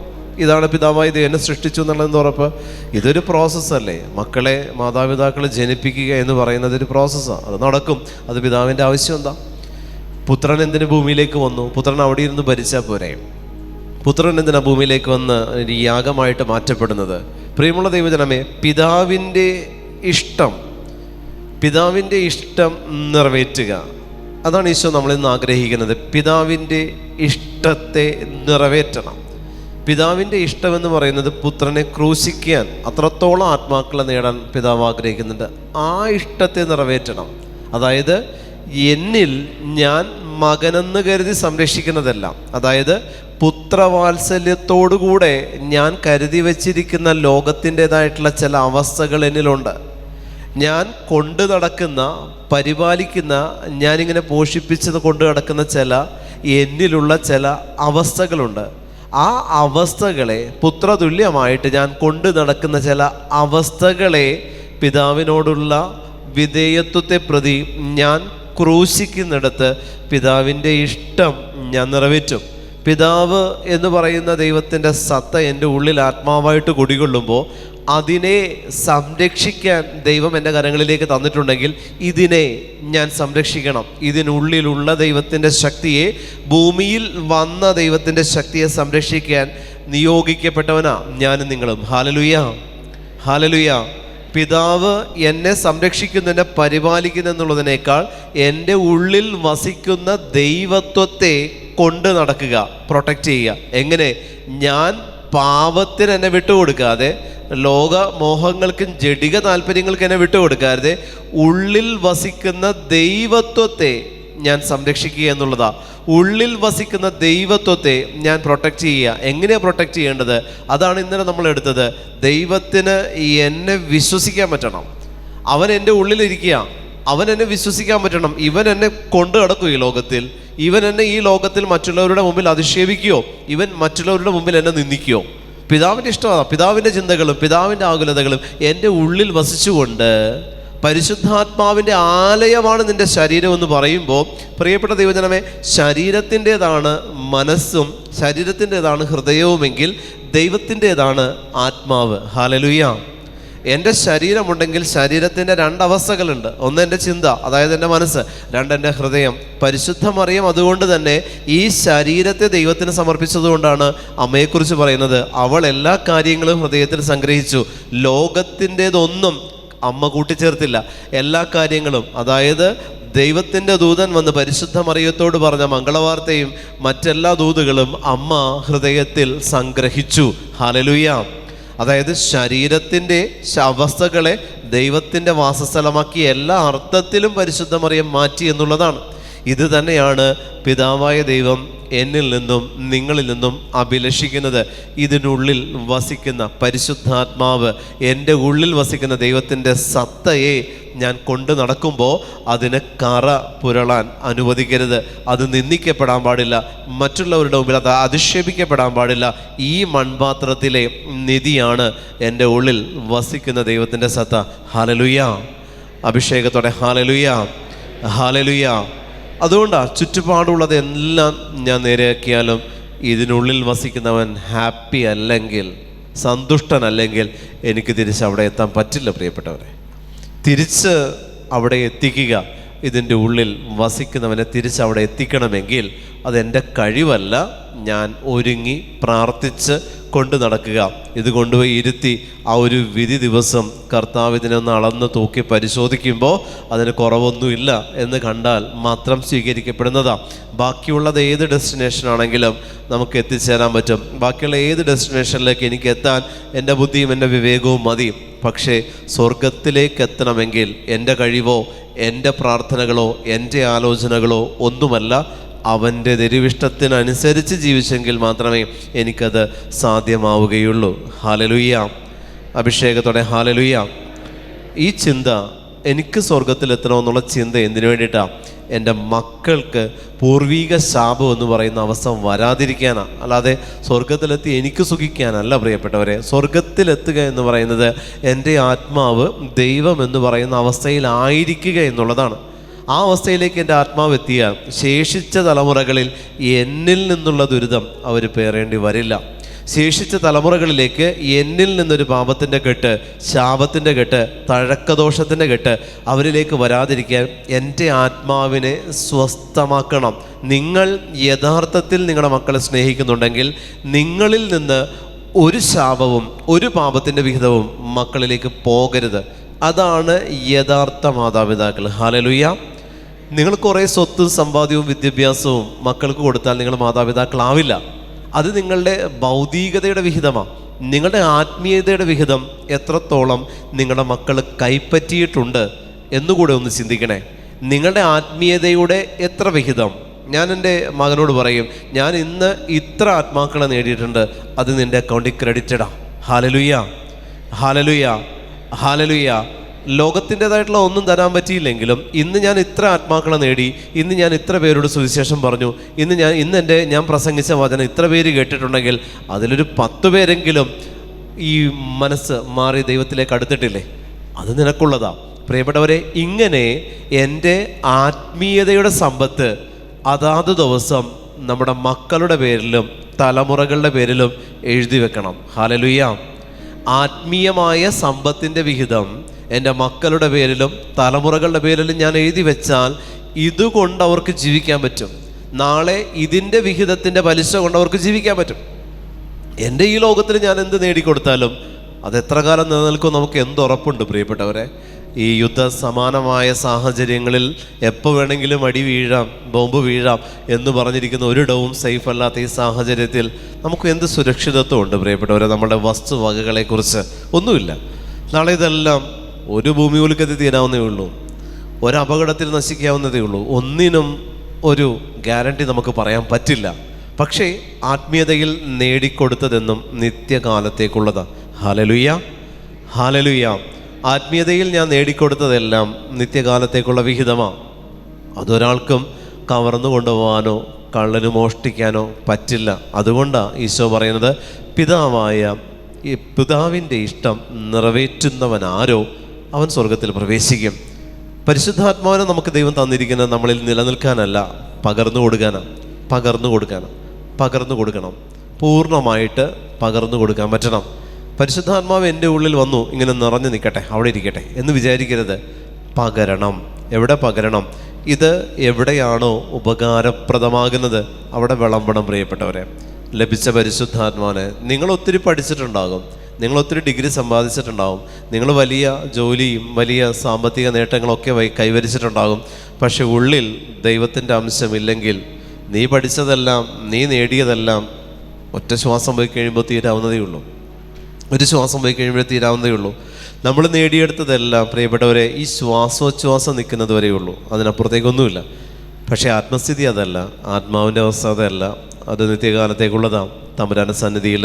ഇതാണ് പിതാവായ ദൈവം എന്നെ സൃഷ്ടിച്ചു എന്നുള്ളത് എന്തുറപ്പ്? ഇതൊരു പ്രോസസ്സല്ലേ. മക്കളെ മാതാപിതാക്കളെ ജനിപ്പിക്കുക എന്ന് പറയുന്നത് ഒരു പ്രോസസ്സാണ്. അത് നടക്കും. അത് പിതാവിൻ്റെ ആവശ്യം എന്താ? പുത്രൻ എന്തിന് ഭൂമിയിലേക്ക് വന്നു? പുത്രൻ അവിടെ ഇരുന്ന് ഭരിച്ചാൽ പോരെ? പുത്രൻ എന്തിനാ ഭൂമിയിലേക്ക് വന്ന് യാഗമായിട്ട് മാറ്റപ്പെടുന്നത്? പ്രിയമുള്ള ദൈവജനമേ, പിതാവിൻ്റെ ഇഷ്ടം നിറവേറ്റുക, അതാണ് ഈശോ നമ്മളിന്ന് ആഗ്രഹിക്കുന്നത്. പിതാവിൻ്റെ ഇഷ്ടത്തെ നിറവേറ്റണം. പിതാവിൻ്റെ ഇഷ്ടമെന്ന് പറയുന്നത് പുത്രനെ ക്രൂശിക്കാൻ, അത്രത്തോളം ആത്മാക്കളെ നേടാൻ പിതാവ് ആഗ്രഹിക്കുന്നുണ്ട്. ആ ഇഷ്ടത്തെ നിറവേറ്റണം. അതായത് എന്നിൽ ഞാൻ മകനെന്ന് കരുതി സംരക്ഷിക്കുന്നതെല്ലാം, അതായത് പുത്രവാത്സല്യത്തോടുകൂടെ ഞാൻ കരുതി വച്ചിരിക്കുന്ന ലോകത്തിൻ്റെതായിട്ടുള്ള ചില അവസ്ഥകൾ എന്നിലുണ്ട്. ഞാൻ കൊണ്ടു നടക്കുന്ന, പരിപാലിക്കുന്ന, ഞാനിങ്ങനെ പോഷിപ്പിച്ചത് കൊണ്ടു നടക്കുന്ന എന്നിലുള്ള ചില അവസ്ഥകളുണ്ട്. ആ അവസ്ഥകളെ, പുത്രതുല്യമായിട്ട് ഞാൻ കൊണ്ടു നടക്കുന്ന ചില അവസ്ഥകളെ പിതാവിനോടുള്ള വിധേയത്വത്തെ പ്രതി ഞാൻ ക്രൂശിക്കുന്നിടത്ത് പിതാവിൻ്റെ ഇഷ്ടം ഞാൻ നിറവേറ്റും. പിതാവ് എന്ന് പറയുന്ന ദൈവത്തിൻ്റെ സത്ത എൻ്റെ ഉള്ളിൽ ആത്മാവായിട്ട് കുടികൊള്ളുമ്പോൾ അതിനെ സംരക്ഷിക്കാൻ ദൈവം എൻ്റെ കരങ്ങളിലേക്ക് തന്നിട്ടുണ്ടെങ്കിൽ ഇതിനെ ഞാൻ സംരക്ഷിക്കണം. ഇതിനുള്ളിലുള്ള ദൈവത്തിൻ്റെ ശക്തിയെ, ഭൂമിയിൽ വന്ന ദൈവത്തിൻ്റെ ശക്തിയെ സംരക്ഷിക്കാൻ നിയോഗിക്കപ്പെട്ടവനാ ഞാനും നിങ്ങളും. Hallelujah, hallelujah. പിതാവ് എന്നെ സംരക്ഷിക്കുന്നു, എന്നെ പരിപാലിക്കുന്നു എന്നുള്ളതിനേക്കാൾ എൻ്റെ ഉള്ളിൽ വസിക്കുന്ന ദൈവത്വത്തെ കൊണ്ട് നടക്കുക, പ്രൊട്ടക്റ്റ് ചെയ്യുക. എങ്ങനെ? ഞാൻ പാപത്തിന് എന്നെ വിട്ടുകൊടുക്കാതെ, ലോക മോഹങ്ങൾക്കും ജഡിക താല്പര്യങ്ങൾക്കും എന്നെ വിട്ടുകൊടുക്കാതെ, ഉള്ളിൽ വസിക്കുന്ന ദൈവത്വത്തെ ഞാൻ സംരക്ഷിക്കുക എന്നുള്ളതാ. ഉള്ളിൽ വസിക്കുന്ന ദൈവത്വത്തെ ഞാൻ പ്രൊട്ടക്റ്റ് ചെയ്യുക. എങ്ങനെയാണ് പ്രൊട്ടക്റ്റ് ചെയ്യേണ്ടത്? അതാണ് ഇന്നലെ നമ്മൾ എടുത്തത്. ദൈവത്തിന് എന്നെ വിശ്വസിക്കാൻ പറ്റണം. അവൻ എൻ്റെ ഉള്ളിലിരിക്കുക, അവൻ എന്നെ വിശ്വസിക്കാൻ പറ്റണം. ഇവൻ എന്നെ കൊണ്ടു നടക്കും ഈ ലോകത്തിൽ. ഇവൻ എന്നെ ഈ ലോകത്തിൽ മറ്റുള്ളവരുടെ മുമ്പിൽ അധിക്ഷേപിക്കുകയോ ഇവൻ മറ്റുള്ളവരുടെ മുമ്പിൽ എന്നെ നിന്ദിക്കുകയോ. പിതാവിൻ്റെ ഇഷ്ടമാണ്, പിതാവിൻ്റെ ചിന്തകളും പിതാവിൻ്റെ ആകുലതകളും എൻ്റെ ഉള്ളിൽ വസിച്ചുകൊണ്ട്, പരിശുദ്ധാത്മാവിൻ്റെ ആലയമാണ് നിൻ്റെ ശരീരം എന്ന് പറയുമ്പോൾ, പ്രിയപ്പെട്ട ദൈവജനമേ, ശരീരത്തിൻ്റേതാണ് മനസ്സും ശരീരത്തിൻ്റേതാണ് ഹൃദയവുമെങ്കിൽ ദൈവത്തിൻ്റേതാണ് ആത്മാവ്. ഹല്ലേലൂയ. എൻ്റെ ശരീരമുണ്ടെങ്കിൽ ശരീരത്തിൻ്റെ രണ്ടവസ്ഥകളുണ്ട്. ഒന്ന് എൻ്റെ ചിന്ത, അതായത് എൻ്റെ മനസ്സ്. രണ്ട് എൻ്റെ ഹൃദയം. പരിശുദ്ധ മറിയം അതുകൊണ്ട് തന്നെ ഈ ശരീരത്തെ ദൈവത്തിന് സമർപ്പിച്ചതുകൊണ്ടാണ് അമ്മയെക്കുറിച്ച് പറയുന്നത്, അവൾ എല്ലാ കാര്യങ്ങളും ഹൃദയത്തിൽ സംഗ്രഹിച്ചു, ലോകത്തിൻ്റേതൊന്നും അമ്മ കൂട്ടിച്ചേർത്തില്ല. എല്ലാ കാര്യങ്ങളും, അതായത് ദൈവത്തിൻ്റെ ദൂതൻ വന്ന് പരിശുദ്ധ മറിയത്തോട് പറഞ്ഞ മംഗളവാർത്തയും മറ്റെല്ലാ ദൂതുകളും അമ്മ ഹൃദയത്തിൽ സംഗ്രഹിച്ചു. ഹല്ലേലൂയ. അതായത് ശരീരത്തിൻ്റെ അവസ്ഥകളെ ദൈവത്തിൻ്റെ വാസസ്ഥലമാക്കി എല്ലാ അർത്ഥത്തിലും പരിശുദ്ധ മറിയം മാറ്റി എന്നുള്ളതാണ്. ഇത് തന്നെയാണ് പിതാവായ ദൈവം എന്നിൽ നിന്നും നിങ്ങളിൽ നിന്നും അഭിലഷിക്കുന്നത്. ഇതിനുള്ളിൽ വസിക്കുന്ന പരിശുദ്ധാത്മാവ്, എൻ്റെ ഉള്ളിൽ വസിക്കുന്ന ദൈവത്തിൻ്റെ സത്തയെ ഞാൻ കൊണ്ടു നടക്കുമ്പോൾ അതിന് കറ പുരളാൻ അനുവദിക്കരുത്. അത് നിന്ദിക്കപ്പെടാൻ പാടില്ല, മറ്റുള്ളവരുടെ മുമ്പിൽ അത് അധിക്ഷേപിക്കപ്പെടാൻ പാടില്ല. ഈ മൺപാത്രത്തിലെ നിധിയാണ് എൻ്റെ ഉള്ളിൽ വസിക്കുന്ന ദൈവത്തിൻ്റെ സത്ത. ഹല്ലേലൂയ. അഭിഷേകത്തോടെ ഹല്ലേലൂയ, ഹല്ലേലൂയ. അതുകൊണ്ടാണ് ചുറ്റുപാടുള്ളതെല്ലാം ഞാൻ നേരെയാക്കിയാലും ഇതിനുള്ളിൽ വസിക്കുന്നവൻ ഹാപ്പി അല്ലെങ്കിൽ, സന്തുഷ്ടനല്ലെങ്കിൽ എനിക്ക് തിരിച്ച് അവിടെ എത്താൻ പറ്റില്ല. പ്രിയപ്പെട്ടവരെ, തിരിച്ച് അവിടെ എത്തിക്കുക, ഇതിൻ്റെ ഉള്ളിൽ വസിക്കുന്നവനെ തിരിച്ച് അവിടെ എത്തിക്കണമെങ്കിൽ അതെൻ്റെ കഴിവല്ല. ഞാൻ ഒരുങ്ങി പ്രാർത്ഥിച്ച് കൊണ്ട് നടക്കുക. ഇത് കൊണ്ടുപോയി ഇരുത്തി ആ ഒരു വിധി ദിവസം കർത്താവ് ഇതിനൊന്ന് അളന്ന് തൂക്കി പരിശോധിക്കുമ്പോൾ അതിന് കുറവൊന്നുമില്ല എന്ന് കണ്ടാൽ മാത്രം സ്വീകരിക്കപ്പെടുന്നതാണ്. ബാക്കിയുള്ളത് ഏത് ഡെസ്റ്റിനേഷനാണെങ്കിലും നമുക്ക് എത്തിച്ചേരാൻ പറ്റും. ബാക്കിയുള്ള ഏത് ഡെസ്റ്റിനേഷനിലേക്ക് എനിക്ക് എത്താൻ എൻ്റെ ബുദ്ധിയും എൻ്റെ വിവേകവും മതി. പക്ഷേ സ്വർഗത്തിലേക്ക് എത്തണമെങ്കിൽ എൻ്റെ കഴിവോ എൻ്റെ പ്രാർത്ഥനകളോ എൻ്റെ ആലോചനകളോ ഒന്നുമല്ല, അവൻ്റെ ദൈവിഷ്ടത്തിനനുസരിച്ച് ജീവിച്ചെങ്കിൽ മാത്രമേ എനിക്കത് സാധ്യമാവുകയുള്ളൂ. ഹല്ലേലൂയ. അഭിഷേകത്തോടെ ഹല്ലേലൂയ. ഈ ചിന്ത, എനിക്ക് സ്വർഗത്തിലെത്തണമെന്നുള്ള ചിന്ത എന്തിനു വേണ്ടിയിട്ടാണ്? എൻ്റെ മക്കൾക്ക് പൂർവീക ശാപം എന്ന് പറയുന്ന അവസ്ഥ വരാതിരിക്കാനാണ്. അല്ലാതെ സ്വർഗത്തിലെത്തി എനിക്ക് സുഖിക്കാനല്ല പ്രിയപ്പെട്ടവരെ. സ്വർഗത്തിലെത്തുക എന്ന് പറയുന്നത് എൻ്റെ ആത്മാവ് ദൈവം എന്ന് പറയുന്ന അവസ്ഥയിലായിരിക്കുക എന്നുള്ളതാണ്. ആ അവസ്ഥയിലേക്ക് എൻ്റെ ആത്മാവ് എത്തിയാൽ ശേഷിച്ച തലമുറകളിൽ എന്നിൽ നിന്നുള്ള ദുരിതം അവർ പേറേണ്ടി വരില്ല. ശേഷിച്ച തലമുറകളിലേക്ക് എന്നിൽ നിന്നൊരു പാപത്തിൻ്റെ കെട്ട്, ശാപത്തിൻ്റെ കെട്ട്, തഴക്കദോഷത്തിൻ്റെ കെട്ട് അവരിലേക്ക് വരാതിരിക്കാൻ എൻ്റെ ആത്മാവിനെ സ്വസ്ഥമാക്കണം. നിങ്ങൾ യഥാർത്ഥത്തിൽ നിങ്ങളുടെ മക്കളെ സ്നേഹിക്കുന്നുണ്ടെങ്കിൽ നിങ്ങളിൽ നിന്ന് ഒരു ശാപവും ഒരു പാപത്തിൻ്റെ വിഹിതവും മക്കളിലേക്ക് പോകരുത്. അതാണ് യഥാർത്ഥ മാതാപിതാക്കൾ. ഹല്ലേലൂയ. നിങ്ങൾ കുറേ സ്വത്തും സമ്പാദ്യവും വിദ്യാഭ്യാസവും മക്കൾക്ക് കൊടുത്താൽ നിങ്ങൾ മാതാപിതാക്കളാവില്ല. അത് നിങ്ങളുടെ ഭൗതികതയുടെ വിഹിതമാണ്. നിങ്ങളുടെ ആത്മീയതയുടെ വിഹിതം എത്രത്തോളം നിങ്ങളുടെ മക്കൾ കൈപ്പറ്റിയിട്ടുണ്ട് എന്നുകൂടെ ഒന്ന് ചിന്തിക്കണേ. നിങ്ങളുടെ ആത്മീയതയുടെ എത്ര വിഹിതം? ഞാൻ എൻ്റെ മകനോട് പറയും, ഞാൻ ഇന്ന് ഇത്ര ആത്മാക്കളെ നേടിയിട്ടുണ്ട്, അത് നിൻ്റെ അക്കൗണ്ടിൽ ക്രെഡിറ്റഡാ. ഹല്ലേലൂയ, ഹല്ലേലൂയ, ഹല്ലേലൂയ. ലോകത്തിൻ്റെതായിട്ടുള്ള ഒന്നും തരാൻ പറ്റിയില്ലെങ്കിലും ഇന്ന് ഞാൻ ഇത്ര ആത്മാക്കളെ നേടി, ഇന്ന് ഞാൻ ഇത്ര പേരോട് സുവിശേഷം പറഞ്ഞു, ഇന്ന് ഞാൻ പ്രസംഗിച്ച വചനം ഇത്ര പേര് കേട്ടിട്ടുണ്ടെങ്കിൽ അതിലൊരു 10 പേരെങ്കിലും ഈ മനസ്സ് മാറി ദൈവത്തിലേക്ക് അടുത്തിട്ടില്ലേ? അത് നിനക്കുള്ളതാ. പ്രിയപ്പെട്ടവരെ, ഇങ്ങനെ എൻ്റെ ആത്മീയതയുടെ സമ്പത്ത് അതാത് ദിവസം നമ്മുടെ മക്കളുടെ പേരിലും തലമുറകളുടെ പേരിലും എഴുതി വെക്കണം. ഹല്ലേലൂയ. ആത്മീയമായ സമ്പത്തിൻ്റെ വിഹിതം എൻ്റെ മക്കളുടെ പേരിലും തലമുറകളുടെ പേരിലും ഞാൻ എഴുതി വെച്ചാൽ ഇതുകൊണ്ട് അവർക്ക് ജീവിക്കാൻ പറ്റും. നാളെ ഇതിൻ്റെ വിഹിതത്തിൻ്റെ പലിശ കൊണ്ട് അവർക്ക് ജീവിക്കാൻ പറ്റും. എൻ്റെ ഈ ലോകത്തിൽ ഞാൻ എന്ത് നേടിക്കൊടുത്താലും അത് എത്ര കാലം നിലനിൽക്കും നമുക്ക് എന്തുറപ്പുണ്ട് പ്രിയപ്പെട്ടവരെ? ഈ യുദ്ധ സമാനമായ സാഹചര്യങ്ങളിൽ എപ്പോൾ വേണമെങ്കിലും അടി വീഴാം, ബോംബ് വീഴാം എന്ന് പറഞ്ഞിരിക്കുന്ന ഒരിടവും സേഫ് അല്ലാത്ത ഈ സാഹചര്യത്തിൽ നമുക്ക് എന്ത് സുരക്ഷിതത്വം ഉണ്ട് പ്രിയപ്പെട്ടവരെ? നമ്മുടെ വസ്തുവകകളെക്കുറിച്ച് ഒന്നുമില്ല. നാളെ ഇതെല്ലാം ഒരു ഭൂമി ഉൽക്കത്തിൽ തീരാവുന്നതേ ഉള്ളൂ, ഒരപകടത്തിൽ നശിക്കാവുന്നതേ ഉള്ളൂ. ഒന്നിനും ഒരു ഗ്യാരണ്ടി നമുക്ക് പറയാൻ പറ്റില്ല. പക്ഷേ ആത്മീയതയിൽ നേടിക്കൊടുത്തതെന്നും നിത്യകാലത്തേക്കുള്ളതാണ്. Hallelujah, hallelujah. ആത്മീയതയിൽ ഞാൻ നേടിക്കൊടുത്തതെല്ലാം നിത്യകാലത്തേക്കുള്ള വിഹിതമാണ്. അതൊരാൾക്കും കവർന്നു കൊണ്ടുപോകാനോ കള്ളന് മോഷ്ടിക്കാനോ പറ്റില്ല. അതുകൊണ്ടാണ് ഈശോ പറയുന്നത്, പിതാവിൻ്റെ ഇഷ്ടം നിറവേറ്റുന്നവനാരോ അവൻ സ്വർഗത്തിൽ പ്രവേശിക്കും. പരിശുദ്ധാത്മാവിനെ നമുക്ക് ദൈവം തന്നിരിക്കുന്നത് നമ്മളിൽ നിലനിൽക്കാനല്ല, പകർന്നു കൊടുക്കണം. പൂർണ്ണമായിട്ട് പകർന്നു കൊടുക്കാൻ പറ്റണം. പരിശുദ്ധാത്മാവ് എൻ്റെ ഉള്ളിൽ വന്നു ഇങ്ങനെ നിറഞ്ഞു നിൽക്കട്ടെ, അവിടെ ഇരിക്കട്ടെ എന്ന് വിചാരിക്കരുത്. പകരണം. എവിടെ പകരണം? ഇത് എവിടെയാണോ ഉപകാരപ്രദമാകുന്നത് അവിടെ വിളമ്പണം പ്രിയപ്പെട്ടവരെ. ലഭിച്ച പരിശുദ്ധാത്മാവിനെ നിങ്ങൾ ഒത്തിരി പഠിച്ചിട്ടുണ്ടാകും, നിങ്ങൾ ഒത്തിരി ഡിഗ്രി സമ്പാദിച്ചിട്ടുണ്ടാകും, നിങ്ങൾ വലിയ ജോലിയും വലിയ സാമ്പത്തിക നേട്ടങ്ങളൊക്കെ കൈവരിച്ചിട്ടുണ്ടാകും. പക്ഷെ ഉള്ളിൽ ദൈവത്തിൻ്റെ അംശമില്ലെങ്കിൽ നീ പഠിച്ചതെല്ലാം നീ നേടിയതെല്ലാം ഒറ്റ ശ്വാസം പോയി കഴിയുമ്പോൾ തീരാവുന്നതേ ഉള്ളൂ. ഒരു ശ്വാസം പോയി കഴിയുമ്പോൾ തീരാവുന്നതേ ഉള്ളൂ. നമ്മൾ നേടിയെടുത്തതെല്ലാം പ്രിയപ്പെട്ടവരെ ഈ ശ്വാസോച്ഛ്വാസം നിൽക്കുന്നത് വരെയേ ഉള്ളൂ, അതിനപ്പുറത്തേക്കൊന്നുമില്ല. പക്ഷേ ആത്മസ്ഥിതി അതല്ല, ആത്മാവിൻ്റെ അവസ്ഥ അതല്ല. അത് നിത്യകാലത്തേക്കുള്ളതാണ്, തമ്പുരാന്റെ സന്നിധിയിൽ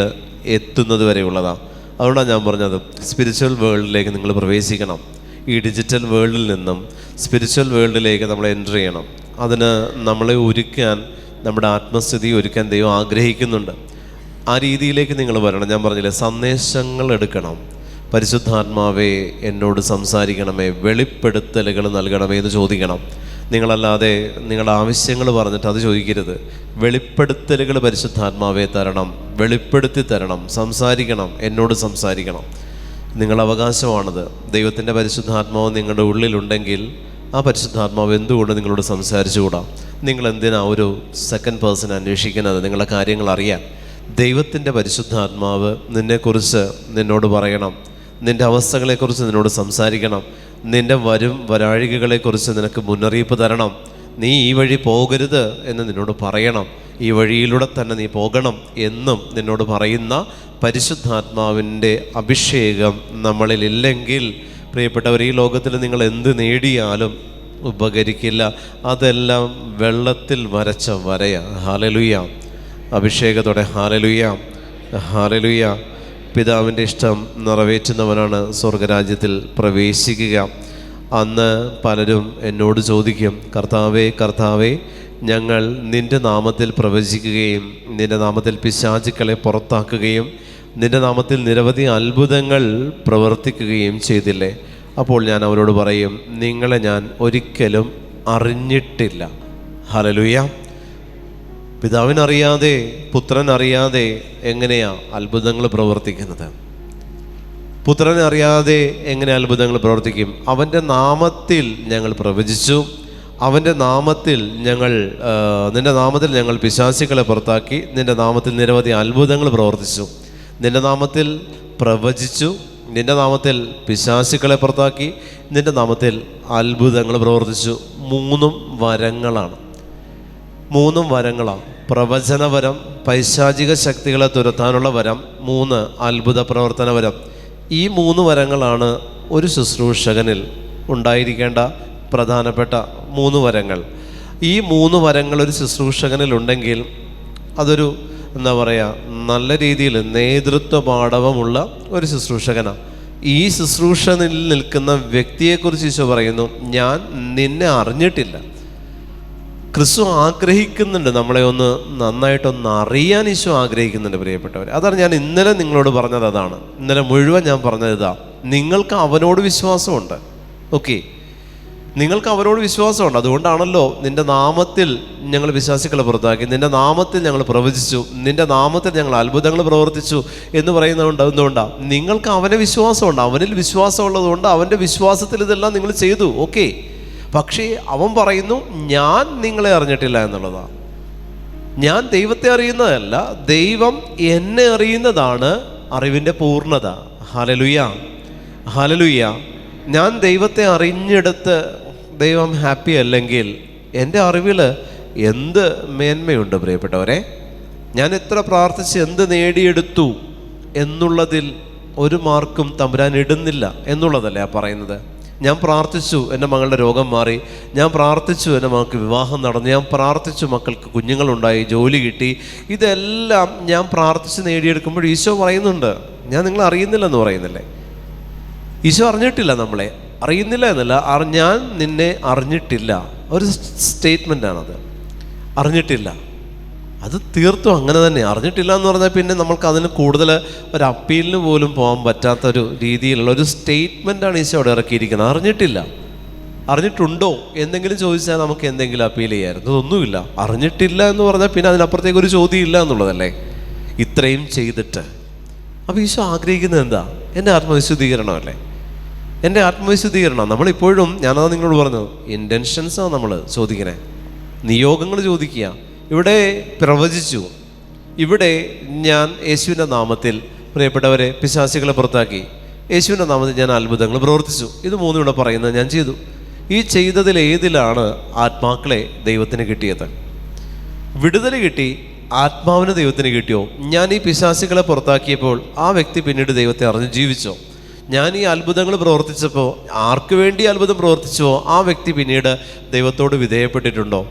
എത്തുന്നത് വരെയുള്ളതാണ്. അതുകൊണ്ടാണ് ഞാൻ പറഞ്ഞത്, സ്പിരിച്വൽ വേൾഡിലേക്ക് നിങ്ങൾ പ്രവേശിക്കണം. ഈ ഡിജിറ്റൽ വേൾഡിൽ നിന്നും സ്പിരിച്വൽ വേൾഡിലേക്ക് നമ്മൾ എൻ്റർ ചെയ്യണം. അതിന് നമ്മളെ ഒരുക്കാൻ, നമ്മുടെ ആത്മസ്ഥിതി ഒരുക്കാൻ ദൈവം ആഗ്രഹിക്കുന്നുണ്ട്. ആ രീതിയിലേക്ക് നിങ്ങൾ വരണം. ഞാൻ പറഞ്ഞില്ലേ, സന്ദേശങ്ങൾ എടുക്കണം. പരിശുദ്ധാത്മാവേ എന്നോട് സംസാരിക്കണമേ, വെളിപ്പെടുത്തലുകൾ നൽകണമേ എന്ന് ചോദിക്കണം. നിങ്ങളല്ലാതെ നിങ്ങളുടെ ആവശ്യങ്ങൾ പറഞ്ഞിട്ട് അത് ചോദിക്കരുത്. വെളിപ്പെടുത്തലുകൾ പരിശുദ്ധാത്മാവേ തരണം, വെളിപ്പെടുത്തി തരണം, സംസാരിക്കണം, എന്നോട് സംസാരിക്കണം. നിങ്ങളുടെ അവകാശമാണത്. ദൈവത്തിൻ്റെ പരിശുദ്ധാത്മാവ് നിങ്ങളുടെ ഉള്ളിലുണ്ടെങ്കിൽ ആ പരിശുദ്ധാത്മാവ് എന്തുകൊണ്ട് നിങ്ങളോട് സംസാരിച്ചുകൂടാ? നിങ്ങൾ എന്തിനാ ഒരു സെക്കൻഡ് പേഴ്സൺ അന്വേഷിക്കുന്നത്? നിങ്ങളുടെ കാര്യങ്ങൾ അറിയാൻ ദൈവത്തിൻ്റെ പരിശുദ്ധാത്മാവ് നിന്നെക്കുറിച്ച് നിന്നോട് പറയണം, നിൻ്റെ അവസ്ഥകളെക്കുറിച്ച് നിന്നോട് സംസാരിക്കണം, നിൻ്റെ വരാഴികകളെക്കുറിച്ച് നിനക്ക് മുന്നറിയിപ്പ് തരണം. നീ ഈ വഴി പോകരുത് എന്ന് നിന്നോട് പറയണം, ഈ വഴിയിലൂടെ തന്നെ നീ പോകണം എന്നും നിന്നോട് പറയുന്ന പരിശുദ്ധാത്മാവിൻ്റെ അഭിഷേകം നമ്മളിലില്ലെങ്കിൽ പ്രിയപ്പെട്ടവർ, ഈ ലോകത്തിൽ നിങ്ങൾ എന്ത് നേടിയാലും ഉപകരിക്കില്ല. അതെല്ലാം വെള്ളത്തിൽ വരച്ച വരയാ. ഹല്ലേലൂയ. അഭിഷേകത്തോടെ ഹല്ലേലൂയ, ഹല്ലേലൂയ. പിതാവിൻ്റെ ഇഷ്ടം നിറവേറ്റുന്നവനാണ് സ്വർഗരാജ്യത്തിൽ പ്രവേശിക്കുക. അന്ന് പലരും എന്നോട് ചോദിക്കും, കർത്താവേ കർത്താവേ, ഞങ്ങൾ നിൻ്റെ നാമത്തിൽ പ്രവചിക്കുകയും നിൻ്റെ നാമത്തിൽ പിശാചുക്കളെ പുറത്താക്കുകയും നിൻ്റെ നാമത്തിൽ നിരവധി അത്ഭുതങ്ങൾ പ്രവർത്തിക്കുകയും ചെയ്തില്ലേ? അപ്പോൾ ഞാൻ അവരോട് പറയും, നിങ്ങളെ ഞാൻ ഒരിക്കലും അറിഞ്ഞിട്ടില്ല. ഹല്ലേലൂയ. പിതാവിനറിയാതെ പുത്രനറിയാതെ എങ്ങനെയാ അത്ഭുതങ്ങൾ പ്രവർത്തിക്കുന്നത്? പുത്രനറിയാതെ എങ്ങനെ അത്ഭുതങ്ങൾ പ്രവർത്തിക്കും? അവൻ്റെ നാമത്തിൽ ഞങ്ങൾ പ്രവചിച്ചു, അവൻ്റെ നാമത്തിൽ നിൻ്റെ നാമത്തിൽ ഞങ്ങൾ പിശാചുക്കളെ പുറത്താക്കി, നിൻ്റെ നാമത്തിൽ നിരവധി അത്ഭുതങ്ങൾ പ്രവർത്തിച്ചു. നിൻ്റെ നാമത്തിൽ പ്രവചിച്ചു, നിൻ്റെ നാമത്തിൽ പിശാചുക്കളെ പുറത്താക്കി, നിൻ്റെ നാമത്തിൽ അത്ഭുതങ്ങൾ പ്രവർത്തിച്ചു. മൂന്നും വരങ്ങളാണ്. പ്രവചനവരം, പൈശാചിക ശക്തികളെ തുരത്താനുള്ള വരം, 3 അത്ഭുത പ്രവർത്തന വരം. ഈ 3 വരങ്ങളാണ് ഒരു ശുശ്രൂഷകനിൽ ഉണ്ടായിരിക്കേണ്ട പ്രധാനപ്പെട്ട 3 വരങ്ങൾ. ഈ 3 വരങ്ങൾ ഒരു ശുശ്രൂഷകനിൽ ഉണ്ടെങ്കിൽ അതൊരു നല്ല രീതിയിൽ നേതൃത്വ പാടവമുള്ള ഒരു ശുശ്രൂഷകനാണ്. ഈ ശുശ്രൂഷനിൽ നിൽക്കുന്ന വ്യക്തിയെക്കുറിച്ച് ഈശോ പറയുന്നു, ഞാൻ നിന്നെ അറിഞ്ഞിട്ടില്ല. ക്രിസ്തു ആഗ്രഹിക്കുന്നുണ്ട്, നമ്മളെ നന്നായിട്ടൊന്ന് അറിയാൻ ഈശോ ആഗ്രഹിക്കുന്നുണ്ട് പ്രിയപ്പെട്ടവർ. അതാണ് ഞാൻ ഇന്നലെ നിങ്ങളോട് പറഞ്ഞത്. അതാണ് ഇന്നലെ മുഴുവൻ ഞാൻ പറഞ്ഞത്. നിങ്ങൾക്ക് അവനോട് വിശ്വാസമുണ്ട്, ഓക്കെ. നിങ്ങൾക്ക് അവരോട് വിശ്വാസമുണ്ട്. അതുകൊണ്ടാണല്ലോ നിൻ്റെ നാമത്തിൽ ഞങ്ങൾ വിശ്വാസികളെ പുറത്താക്കി, നിൻ്റെ നാമത്തിൽ ഞങ്ങൾ പ്രവചിച്ചു, നിൻ്റെ നാമത്തിൽ ഞങ്ങൾ അത്ഭുതങ്ങൾ പ്രവർത്തിച്ചു എന്ന് പറയുന്നതുകൊണ്ട് എന്തുകൊണ്ടാണ്? നിങ്ങൾക്ക് അവനെ വിശ്വാസമുണ്ട്. അവനിൽ വിശ്വാസമുള്ളതുകൊണ്ട് അവൻ്റെ വിശ്വാസത്തിൽ ഇതെല്ലാം നിങ്ങൾ ചെയ്തു. ഓക്കെ. പക്ഷേ അവൻ പറയുന്നു, ഞാൻ നിങ്ങളെ അറിഞ്ഞിട്ടില്ല എന്നുള്ളതാണ്. ഞാൻ ദൈവത്തെ അറിയുന്നതല്ല, ദൈവം എന്നെ അറിയുന്നതാണ് അറിവിൻ്റെ പൂർണ്ണത. Hallelujah, hallelujah. ഞാൻ ദൈവത്തെ അറിഞ്ഞെടുത്ത് ദൈവം ഹാപ്പി അല്ലെങ്കിൽ എൻ്റെ അറിവിൽ എന്ത് മേന്മയുണ്ട് പ്രിയപ്പെട്ടവരെ? ഞാൻ എത്ര പ്രാർത്ഥിച്ച് എന്ത് നേടിയെടുത്തു എന്നുള്ളതിൽ ഒരു മാർക്കും തമ്പുരാൻ ഇടുന്നില്ല എന്നുള്ളതല്ലേ ആ പറയുന്നത്. ഞാൻ പ്രാർത്ഥിച്ചു എൻ്റെ മകളുടെ രോഗം മാറി, ഞാൻ പ്രാർത്ഥിച്ചു എൻ്റെ മകൾക്ക് വിവാഹം നടന്നു, ഞാൻ പ്രാർത്ഥിച്ചു മക്കൾക്ക് കുഞ്ഞുങ്ങളുണ്ടായി, ജോലി കിട്ടി. ഇതെല്ലാം ഞാൻ പ്രാർത്ഥിച്ച് നേടിയെടുക്കുമ്പോൾ ഈശോ പറയുന്നുണ്ട്, ഞാൻ നിങ്ങളെ അറിയുന്നില്ലെന്ന് പറയുന്നില്ലേ? ഈശോ അറിഞ്ഞിട്ടില്ല, നമ്മളെ അറിയുന്നില്ല എന്നല്ല, ഞാൻ നിന്നെ അറിഞ്ഞിട്ടില്ല. ഒരു സ്റ്റേറ്റ്മെൻറ്റാണത്. അറിഞ്ഞിട്ടില്ല, അത് തീർത്തും അങ്ങനെ തന്നെ. അറിഞ്ഞിട്ടില്ല എന്ന് പറഞ്ഞാൽ പിന്നെ നമ്മൾക്ക് അതിന് കൂടുതൽ ഒരു അപ്പീലിന് പോലും പോകാൻ പറ്റാത്തൊരു രീതിയിലുള്ള ഒരു സ്റ്റേറ്റ്മെൻറ്റാണ് ഈശോ അവിടെ ഇറക്കിയിരിക്കുന്നത്. അറിഞ്ഞിട്ടില്ല. അറിഞ്ഞിട്ടുണ്ടോ എന്തെങ്കിലും ചോദിച്ചാൽ നമുക്ക് എന്തെങ്കിലും അപ്പീൽ ചെയ്യാമായിരുന്നു. അതൊന്നുമില്ല. അറിഞ്ഞിട്ടില്ല എന്ന് പറഞ്ഞാൽ പിന്നെ അതിനപ്പുറത്തേക്ക് ഒരു ചോദ്യം ഇല്ല എന്നുള്ളതല്ലേ, ഇത്രയും ചെയ്തിട്ട്. അപ്പോൾ ഈശോ ആഗ്രഹിക്കുന്നത് എന്താ? എൻ്റെ ആത്മവിശുദ്ധീകരണമല്ലേ? എൻ്റെ ആത്മവിശുദ്ധീകരണം. നമ്മളിപ്പോഴും, ഞാനതാ നിങ്ങളോട് പറഞ്ഞു, ഇൻറ്റൻഷൻസാണ് നമ്മൾ ചോദിക്കണേ, നിയോഗങ്ങൾ ചോദിക്കുക. ഇവിടെ പ്രവചിച്ചു, ഇവിടെ ഞാൻ യേശുവിൻ്റെ നാമത്തിൽ പ്രിയപ്പെട്ടവരെ പിശാചുകളെ പുറത്താക്കി, യേശുവിൻ്റെ നാമത്തിൽ ഞാൻ അത്ഭുതങ്ങൾ പ്രവർത്തിച്ചു. ഇത് മൂന്നും ഇവിടെ പറയുന്നത് ഞാൻ ചെയ്തു. ഈ ചെയ്തതിൽ ഏതിലാണ് ആത്മാക്കളെ ദൈവത്തിന് കിട്ടിയത്? വിടുതൽ കിട്ടി, ആത്മാവിന് ദൈവത്തിന് കിട്ടിയോ? ഞാൻ ഈ പിശാചുകളെ പുറത്താക്കിയപ്പോൾ ആ വ്യക്തി പിന്നീട് ദൈവത്തെ അറിഞ്ഞ് ജീവിച്ചോ? ഞാൻ ഈ അത്ഭുതങ്ങൾ പ്രവർത്തിച്ചപ്പോൾ ആർക്ക് വേണ്ടി അത്ഭുതം പ്രവർത്തിച്ചോ ആ വ്യക്തി പിന്നീട് ദൈവത്തോട് വിധേയപ്പെട്ടിട്ടുണ്ടോ?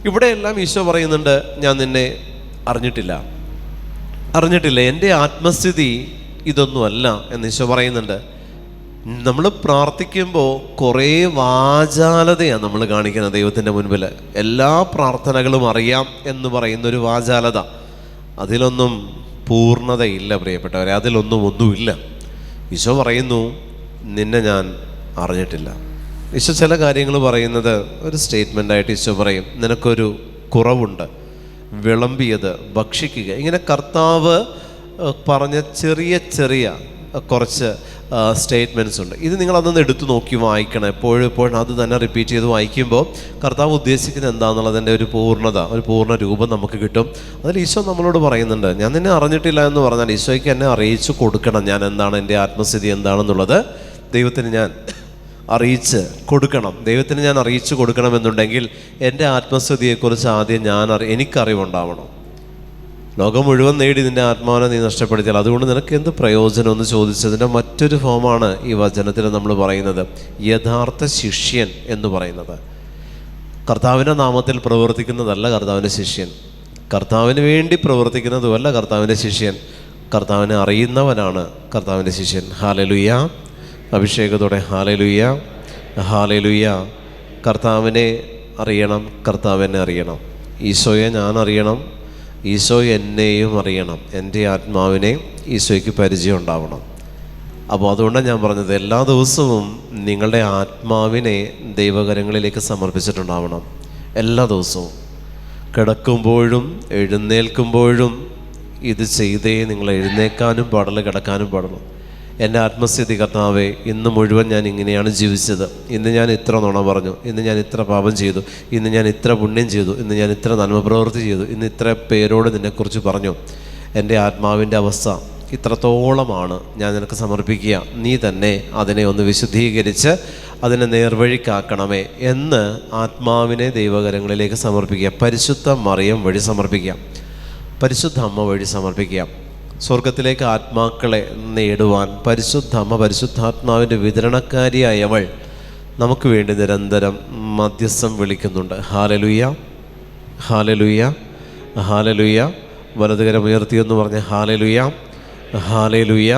ഇവിടെയെല്ലാം ഈശോ പറയുന്നുണ്ട്, ഞാൻ നിന്നെ അറിഞ്ഞിട്ടില്ല. എൻ്റെ ആത്മസ്ഥിതി ഇതൊന്നുമല്ല എന്ന് ഈശോ പറയുന്നുണ്ട്. നമ്മൾ പ്രാർത്ഥിക്കുമ്പോൾ കുറേ വാചാലതയാണ് നമ്മൾ കാണിക്കുന്നത് ദൈവത്തിൻ്റെ മുൻപിൽ. എല്ലാ പ്രാർത്ഥനകളും അറിയാം എന്ന് പറയുന്നൊരു വാചാലത, അതിലൊന്നും പൂർണ്ണതയില്ല പ്രിയപ്പെട്ടവരെ, ഒന്നുമില്ല. ഈശോ പറയുന്നു, നിന്നെ ഞാൻ അറിഞ്ഞിട്ടില്ല. ഈശോ ചില കാര്യങ്ങൾ പറയുന്നത് ഒരു സ്റ്റേറ്റ്മെൻ്റായിട്ട് ഈശോ പറയും, നിനക്കൊരു കുറവുണ്ട്, വിളമ്പിയത് ഭക്ഷിക്കുക. ഇങ്ങനെ കർത്താവ് പറഞ്ഞ ചെറിയ ചെറിയ കുറച്ച് സ്റ്റേറ്റ്മെൻറ്റ്സ് ഉണ്ട്. ഇത് നിങ്ങളതൊന്ന് എടുത്തു നോക്കി വായിക്കണം. എപ്പോഴും അത് തന്നെ റിപ്പീറ്റ് ചെയ്ത് വായിക്കുമ്പോൾ കർത്താവ് ഉദ്ദേശിക്കുന്നത് എന്താണെന്നുള്ളതിൻ്റെ ഒരു പൂർണ്ണത, ഒരു പൂർണ്ണ രൂപം നമുക്ക് കിട്ടും. അതിൽ ഈശോ നമ്മളോട് പറയുന്നുണ്ട്, ഞാൻ നിന്നെ അറിഞ്ഞിട്ടില്ല എന്ന് പറഞ്ഞാൽ ഈശോയ്ക്ക് എന്നെ അറിയിച്ചു കൊടുക്കണം. ഞാൻ എന്താണ്, എൻ്റെ ആത്മസ്ഥിതി എന്താണെന്നുള്ളത് ദൈവത്തിന് ഞാൻ അറിയിച്ച് കൊടുക്കണം. ദൈവത്തിന് ഞാൻ അറിയിച്ചു കൊടുക്കണമെന്നുണ്ടെങ്കിൽ എൻ്റെ ആത്മസ്ഥിതിയെക്കുറിച്ച് ആദ്യം എനിക്കറിവുണ്ടാവണം. ലോകം മുഴുവൻ നേടി നിൻ്റെ ആത്മാവിനെ നീ നഷ്ടപ്പെടുത്തിയാൽ അതുകൊണ്ട് നിനക്ക് എന്ത് പ്രയോജനം എന്ന് ചോദിച്ചതിൻ്റെ മറ്റൊരു ഫോമാണ് ഈ വചനത്തിൽ നമ്മൾ പറയുന്നത് യഥാർത്ഥ ശിഷ്യൻ എന്ന് പറയുന്നത്. കർത്താവിൻ്റെ നാമത്തിൽ പ്രവർത്തിക്കുന്നതല്ല കർത്താവിൻ്റെ ശിഷ്യൻ, കർത്താവിന് വേണ്ടി പ്രവർത്തിക്കുന്നതുമല്ല കർത്താവിൻ്റെ ശിഷ്യൻ. കർത്താവിനെ അറിയുന്നവനാണ് കർത്താവിൻ്റെ ശിഷ്യൻ. ഹല്ലേലൂയ, അഭിഷേകത്തോടെ ഹല്ലേലൂയ, ഹല്ലേലൂയ. കർത്താവിനെ അറിയണം, കർത്താവിനെ അറിയണം. ഈശോയെ ഞാൻ അറിയണം, ഈശോ എന്നെയും അറിയണം, എൻ്റെ ആത്മാവിനെ ഈശോയ്ക്ക് പരിചയം ഉണ്ടാവണം. അപ്പോൾ അതുകൊണ്ടാണ് ഞാൻ പറഞ്ഞത്, എല്ലാ ദിവസവും നിങ്ങളുടെ ആത്മാവിനെ ദൈവകരങ്ങളിലേക്ക് സമർപ്പിച്ചിട്ടുണ്ടാവണം. എല്ലാ ദിവസവും കിടക്കുമ്പോഴും എഴുന്നേൽക്കുമ്പോഴും ഇത് ചെയ്തേ നിങ്ങൾ എഴുന്നേൽക്കാനും പാടുള്ളൂ, കിടക്കാനും പാടുള്ളൂ. എൻ്റെ ആത്മസ്ഥിതി കർത്താവേ, ഇന്ന് മുഴുവൻ ഞാൻ ഇങ്ങനെയാണ് ജീവിച്ചത്, ഇന്ന് ഞാൻ ഇത്ര നുണ പറഞ്ഞു, ഇന്ന് ഞാൻ ഇത്ര പാപം ചെയ്തു, ഇന്ന് ഞാൻ ഇത്ര പുണ്യം ചെയ്തു, ഇന്ന് ഞാൻ ഇത്ര നന്മ പ്രവൃത്തി ചെയ്തു, ഇന്ന് ഇത്ര പേരോട് നിന്നെക്കുറിച്ച് പറഞ്ഞു. എൻ്റെ ആത്മാവിൻ്റെ അവസ്ഥ ഇത്രത്തോളമാണ്, ഞാൻ നിനക്ക് സമർപ്പിക്കുക, നീ തന്നെ അതിനെ ഒന്ന് വിശുദ്ധീകരിച്ച് അതിനെ നേർവഴിക്കാക്കണമേ എന്ന് ആത്മാവിനെ ദൈവകരങ്ങളിലേക്ക് സമർപ്പിക്കുക. പരിശുദ്ധ മറിയം വഴി സമർപ്പിക്കാം, പരിശുദ്ധ അമ്മ വഴി സമർപ്പിക്കാം. സ്വർഗത്തിലേക്ക് ആത്മാക്കളെ നേടുവാൻ പരിശുദ്ധ അമ്മ, പരിശുദ്ധാത്മാവിൻ്റെ വിതരണക്കാരിയായവൾ നമുക്ക് വേണ്ടി നിരന്തരം മധ്യസ്ഥം വിളിക്കുന്നുണ്ട്. ഹല്ലേലൂയ, ഹല്ലേലൂയ, ഹല്ലേലൂയ. വലതുകരം ഉയർത്തിയെന്ന് പറഞ്ഞ് ഹല്ലേലൂയ, ഹല്ലേലൂയ.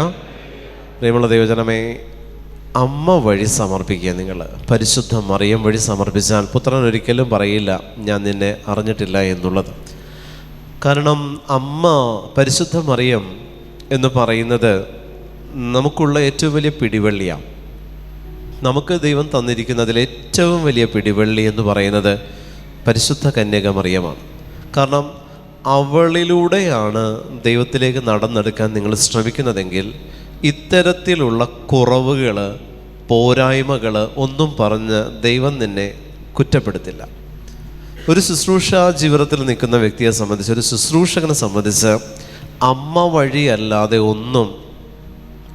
പ്രിയമുള്ള ദൈവജനമേ, അമ്മ വഴി സമർപ്പിക്കുക. നിങ്ങൾ പരിശുദ്ധ മറിയം വഴി സമർപ്പിച്ചാൽ പുത്രൻ ഒരിക്കലും പറയില്ല ഞാൻ നിന്നെ അറിഞ്ഞിട്ടില്ല എന്നുള്ളത്. കാരണം അമ്മ, പരിശുദ്ധ മറിയം എന്ന് പറയുന്നത് നമുക്കുള്ള ഏറ്റവും വലിയ പിടിവള്ളിയാണ്. നമുക്ക് ദൈവം തന്നിരിക്കുന്നതിൽ ഏറ്റവും വലിയ പിടിവള്ളി എന്ന് പറയുന്നത് പരിശുദ്ധ കന്യക മറിയമാണ്. കാരണം അവളിലൂടെയാണ് ദൈവത്തിലേക്ക് നടന്നെടുക്കാൻ നിങ്ങൾ ശ്രമിക്കുന്നതെങ്കിൽ ഇത്തരത്തിലുള്ള കുറവുകൾ, പോരായ്മകൾ ഒന്നും പറഞ്ഞ് ദൈവം നിന്നെ കുറ്റപ്പെടുത്തില്ല. ഒരു ശുശ്രൂഷ ജീവിതത്തിൽ നിൽക്കുന്ന വ്യക്തിയെ സംബന്ധിച്ച്, ഒരു ശുശ്രൂഷകനെ സംബന്ധിച്ച് അമ്മ വഴിയല്ലാതെ ഒന്നും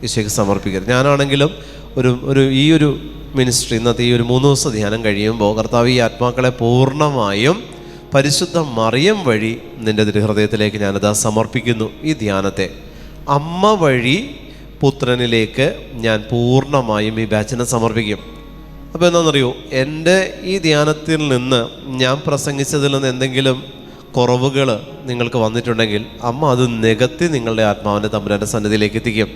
ഈശോയ്ക്ക് സമർപ്പിക്കരുത്. ഞാനാണെങ്കിലും ഈ ഒരു മിനിസ്ട്രി, ഇന്നത്തെ ഈ ഒരു 3 ദിവസം ധ്യാനം കഴിയുമ്പോൾ കർത്താവ് ഈ ആത്മാക്കളെ പൂർണ്ണമായും പരിശുദ്ധ മറിയം വഴി നിൻ്റെ തിരുഹൃദയത്തിലേക്ക് ഞാനത് സമർപ്പിക്കുന്നു. ഈ ധ്യാനത്തെ അമ്മ വഴി പുത്രനിലേക്ക് ഞാൻ പൂർണ്ണമായും ഈ ബാച്ചിനെ സമർപ്പിക്കും. അപ്പോൾ എന്താണെന്നറിയോ, എൻ്റെ ഈ ധ്യാനത്തിൽ നിന്ന് ഞാൻ പ്രസംഗിച്ചതിൽ നിന്ന് എന്തെങ്കിലും കുറവുകൾ നിങ്ങൾക്ക് വന്നിട്ടുണ്ടെങ്കിൽ അമ്മ അത് നികത്തി നിങ്ങളുടെ ആത്മാവിൻ്റെ തമ്പുരാൻ്റെ സന്നിധിയിലേക്ക് എത്തിക്കും.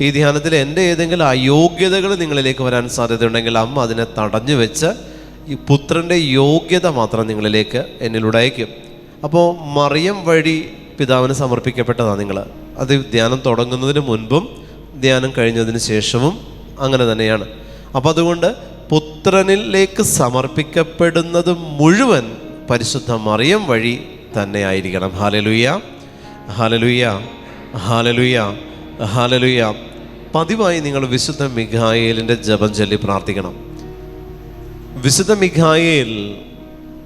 ഈ ധ്യാനത്തിൽ എൻ്റെ ഏതെങ്കിലും അയോഗ്യതകൾ നിങ്ങളിലേക്ക് വരാൻ സാധ്യതയുണ്ടെങ്കിൽ അമ്മ അതിനെ തടഞ്ഞു വെച്ച് ഈ പുത്രൻ്റെ യോഗ്യത മാത്രം നിങ്ങളിലേക്ക് എന്നിലൂടെ അയക്കും. അപ്പോൾ മറിയം വഴി പിതാവിന് സമർപ്പിക്കപ്പെട്ടതാണ് നിങ്ങൾ. അത് ധ്യാനം തുടങ്ങുന്നതിന് മുൻപും ധ്യാനം കഴിഞ്ഞതിന് ശേഷവും അങ്ങനെ തന്നെയാണ്. അപ്പോൾ അതുകൊണ്ട് പുത്രനിലേക്ക് സമർപ്പിക്കപ്പെടുന്നത് മുഴുവൻ പരിശുദ്ധ മറിയം വഴി തന്നെ ആയിരിക്കണം. ഹല്ലേലൂയ, ഹല്ലേലൂയ, ഹല്ലേലൂയ, ഹല്ലേലൂയ. പതിവായി നിങ്ങൾ വിശുദ്ധ മിഖായേലിൻ്റെ ജപം ചൊല്ലി പ്രാർത്ഥിക്കണം. വിശുദ്ധ മിഖായേൽ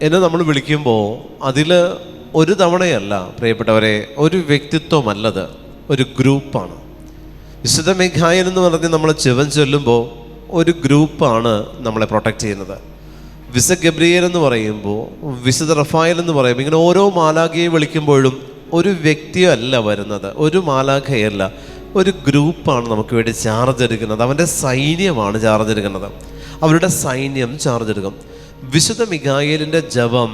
എന്നെ നമ്മൾ വിളിക്കുമ്പോൾ അതിൽ ഒരു തവണയല്ല പ്രിയപ്പെട്ടവരെ, ഒരു വ്യക്തിത്വമല്ലത്, ഒരു ഗ്രൂപ്പാണ്. വിശുദ്ധ മിഖായേൽ എന്ന് പറഞ്ഞ് നമ്മൾ ജപം ചൊല്ലുമ്പോൾ ഒരു ഗ്രൂപ്പാണ് നമ്മളെ പ്രൊട്ടക്റ്റ് ചെയ്യുന്നത്. വിശുദ്ധ ഗബ്രിയേൽ എന്ന് പറയുമ്പോൾ, വിശുദ്ധ റഫായേൽ എന്ന് പറയുമ്പോൾ, ഇങ്ങനെ ഓരോ മാലാഖയെ വിളിക്കുമ്പോഴും ഒരു വ്യക്തിയല്ല വരുന്നത്, ഒരു മാലാഖയല്ല, ഒരു ഗ്രൂപ്പാണ് നമുക്ക് വേണ്ടി ചാർജ് എടുക്കുന്നത്. അവൻ്റെ സൈന്യമാണ് ചാർജ് എടുക്കുന്നത്, അവരുടെ സൈന്യം ചാർജ് എടുക്കും. വിശുദ്ധ മിഖായേലിൻ്റെ ജപം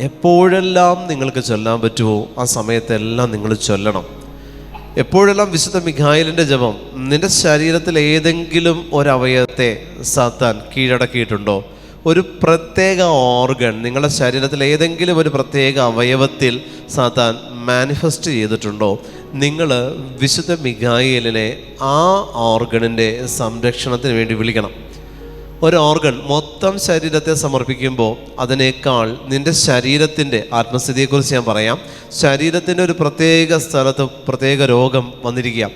എപ്പോഴെല്ലാം നിങ്ങൾക്ക് ചൊല്ലാൻ പറ്റുമോ ആ സമയത്തെല്ലാം നിങ്ങൾ ചൊല്ലണം. എപ്പോഴെല്ലാം വിശുദ്ധ മിഖായേലിൻ്റെ ജപം. നിൻ്റെ ശരീരത്തിൽ ഏതെങ്കിലും ഒരവയവത്തെ സാത്താൻ കീഴടക്കിയിട്ടുണ്ടോ? ഒരു പ്രത്യേക ഓർഗൻ നിങ്ങളുടെ ശരീരത്തിൽ ഏതെങ്കിലും ഒരു പ്രത്യേക അവയവത്തിൽ സാത്താൻ മാനിഫെസ്റ്റ് ചെയ്തിട്ടുണ്ടോ? നിങ്ങൾ വിശുദ്ധ മിഖായേലിനെ ആ ഓർഗണിൻ്റെ സംരക്ഷണത്തിന് വേണ്ടി വിളിക്കണം. ഒരു ഓർഗൺ മൊത്തം ശരീരത്തെ സമർപ്പിക്കുമ്പോൾ അതിനേക്കാൾ നിൻ്റെ ശരീരത്തിൻ്റെ ആത്മസ്ഥിതിയെക്കുറിച്ച് ഞാൻ പറയാം. ശരീരത്തിൻ്റെ ഒരു പ്രത്യേക സ്ഥലത്ത് പ്രത്യേക രോഗം വന്നിരിക്കുക,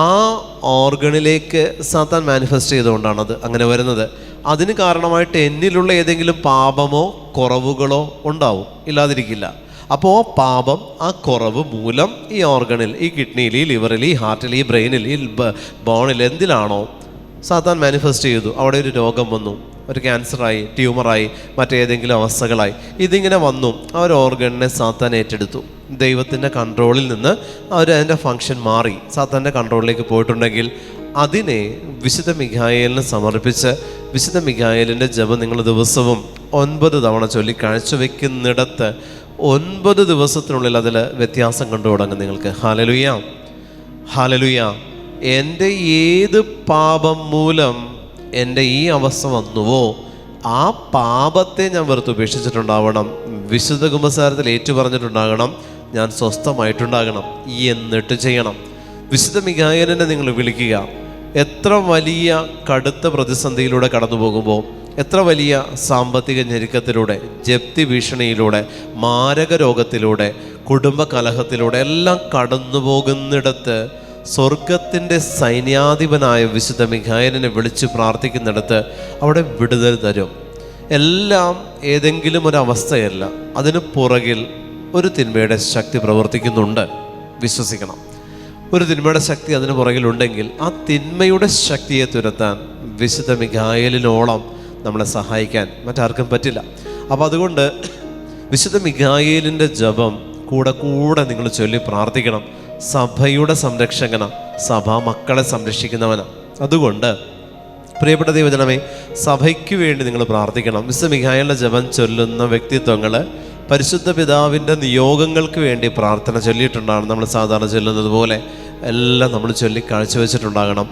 ആ ഓർഗണിലേക്ക് സാത്താൻ മാനിഫെസ്റ്റ് ചെയ്തുകൊണ്ടാണത് അങ്ങനെ വരുന്നത്. അതിന് കാരണമായിട്ട് എന്നിലുള്ള ഏതെങ്കിലും പാപമോ കുറവുകളോ ഉണ്ടാവും, ഇല്ലാതിരിക്കില്ല. അപ്പോൾ പാപം, ആ കുറവ് മൂലം ഈ ഓർഗണിൽ, ഈ കിഡ്നിയിൽ, ഈ ലിവറിൽ, ഈ ഹാർട്ടിൽ, ഈ ബ്രെയിനിൽ, ഈ ബോണിൽ എന്തിലാണോ സാത്താൻ മാനിഫെസ്റ്റ് ചെയ്തു, അവിടെ ഒരു രോഗം വന്നു, ഒരു ക്യാൻസറായി, ട്യൂമറായി, മറ്റേതെങ്കിലും അവസ്ഥകളായി, ഇതിങ്ങനെ വന്നു. ആ ഒരു ഓർഗണിനെ സാത്താൻ ഏറ്റെടുത്തു. ദൈവത്തിൻ്റെ കൺട്രോളിൽ നിന്ന് അതിൻ്റെ ഫങ്ഷൻ മാറി സാത്താൻ്റെ കൺട്രോളിലേക്ക് പോയിട്ടുണ്ടെങ്കിൽ അതിനെ വിശുദ്ധ മിഖായേലിന് സമർപ്പിച്ച് വിശുദ്ധ മിഖായേലിൻ്റെ ജപം നിങ്ങൾ ദിവസവും 9 തവണ ചൊല്ലി കാഴ്ചവെക്കുന്നിടത്ത് 9 ദിവസത്തിനുള്ളിൽ അതിൽ വ്യത്യാസം കണ്ടു തുടങ്ങും നിങ്ങൾക്ക്. ഹല്ലേലൂയ, ഹല്ലേലൂയ. എൻ്റെ ഏത് പാപം മൂലം എൻ്റെ ഈ അവസ്ഥ വന്നുവോ ആ പാപത്തെ ഞാൻ വെറുത്തുപേക്ഷിച്ചിട്ടുണ്ടാവണം, വിശുദ്ധ കുമ്പസാരത്തിൽ ഏറ്റുപറഞ്ഞിട്ടുണ്ടാകണം, ഞാൻ സ്വസ്ഥമായിട്ടുണ്ടാകണം. എന്നിട്ട് ചെയ്യണം. വിശുദ്ധ മിഖായേലിനെ നിങ്ങൾ വിളിക്കുക. എത്ര വലിയ കടുത്ത പ്രതിസന്ധിയിലൂടെ കടന്നു പോകുമ്പോൾ, എത്ര വലിയ സാമ്പത്തിക ഞെരുക്കത്തിലൂടെ, ജപ്തി ഭീഷണിയിലൂടെ, മാരക രോഗത്തിലൂടെ, കുടുംബ കലഹത്തിലൂടെ എല്ലാം കടന്നു പോകുന്നിടത്ത് സ്വർഗത്തിൻ്റെ സൈന്യാധിപനായ വിശുദ്ധ മിഖായേലിനെ വിളിച്ച് പ്രാർത്ഥിക്കുന്നിടത്ത് അവിടെ വിടുതൽ തരും. എല്ലാം ഏതെങ്കിലും ഒരു അവസ്ഥയല്ല, അതിന് പുറകിൽ ഒരു തിന്മയുടെ ശക്തി പ്രവർത്തിക്കുന്നുണ്ട്, വിശ്വസിക്കണം. ഒരു തിന്മയുടെ ശക്തി അതിന് പുറകിലുണ്ടെങ്കിൽ ആ തിന്മയുടെ ശക്തിയെ തുരത്താൻ വിശുദ്ധ മിഖായേലിനോളം നമ്മളെ സഹായിക്കാൻ മറ്റാർക്കും പറ്റില്ല. അപ്പോൾ അതുകൊണ്ട് വിശുദ്ധ മിഖായേലിൻ്റെ ജപം കൂടെ കൂടെ നിങ്ങൾ ചൊല്ലി പ്രാർത്ഥിക്കണം. സഭയുടെ സംരക്ഷകനാണ്, സഭാ മക്കളെ സംരക്ഷിക്കുന്നവനാണ്. അതുകൊണ്ട് പ്രിയപ്പെട്ട ദൈവജനമേ, സഭയ്ക്ക് വേണ്ടി നിങ്ങൾ പ്രാർത്ഥിക്കണം. വിശുദ്ധ മിഖായേലിൻ്റെ ജപം ചൊല്ലുന്ന വ്യക്തിത്വങ്ങൾ പരിശുദ്ധ പിതാവിൻ്റെ നിയോഗങ്ങൾക്ക് വേണ്ടി പ്രാർത്ഥന ചൊല്ലിയിട്ടുണ്ടാകണം. നമ്മൾ സാധാരണ ചൊല്ലുന്നത് പോലെ എല്ലാം നമ്മൾ ചൊല്ലി കാഴ്ചവെച്ചിട്ടുണ്ടാകണം.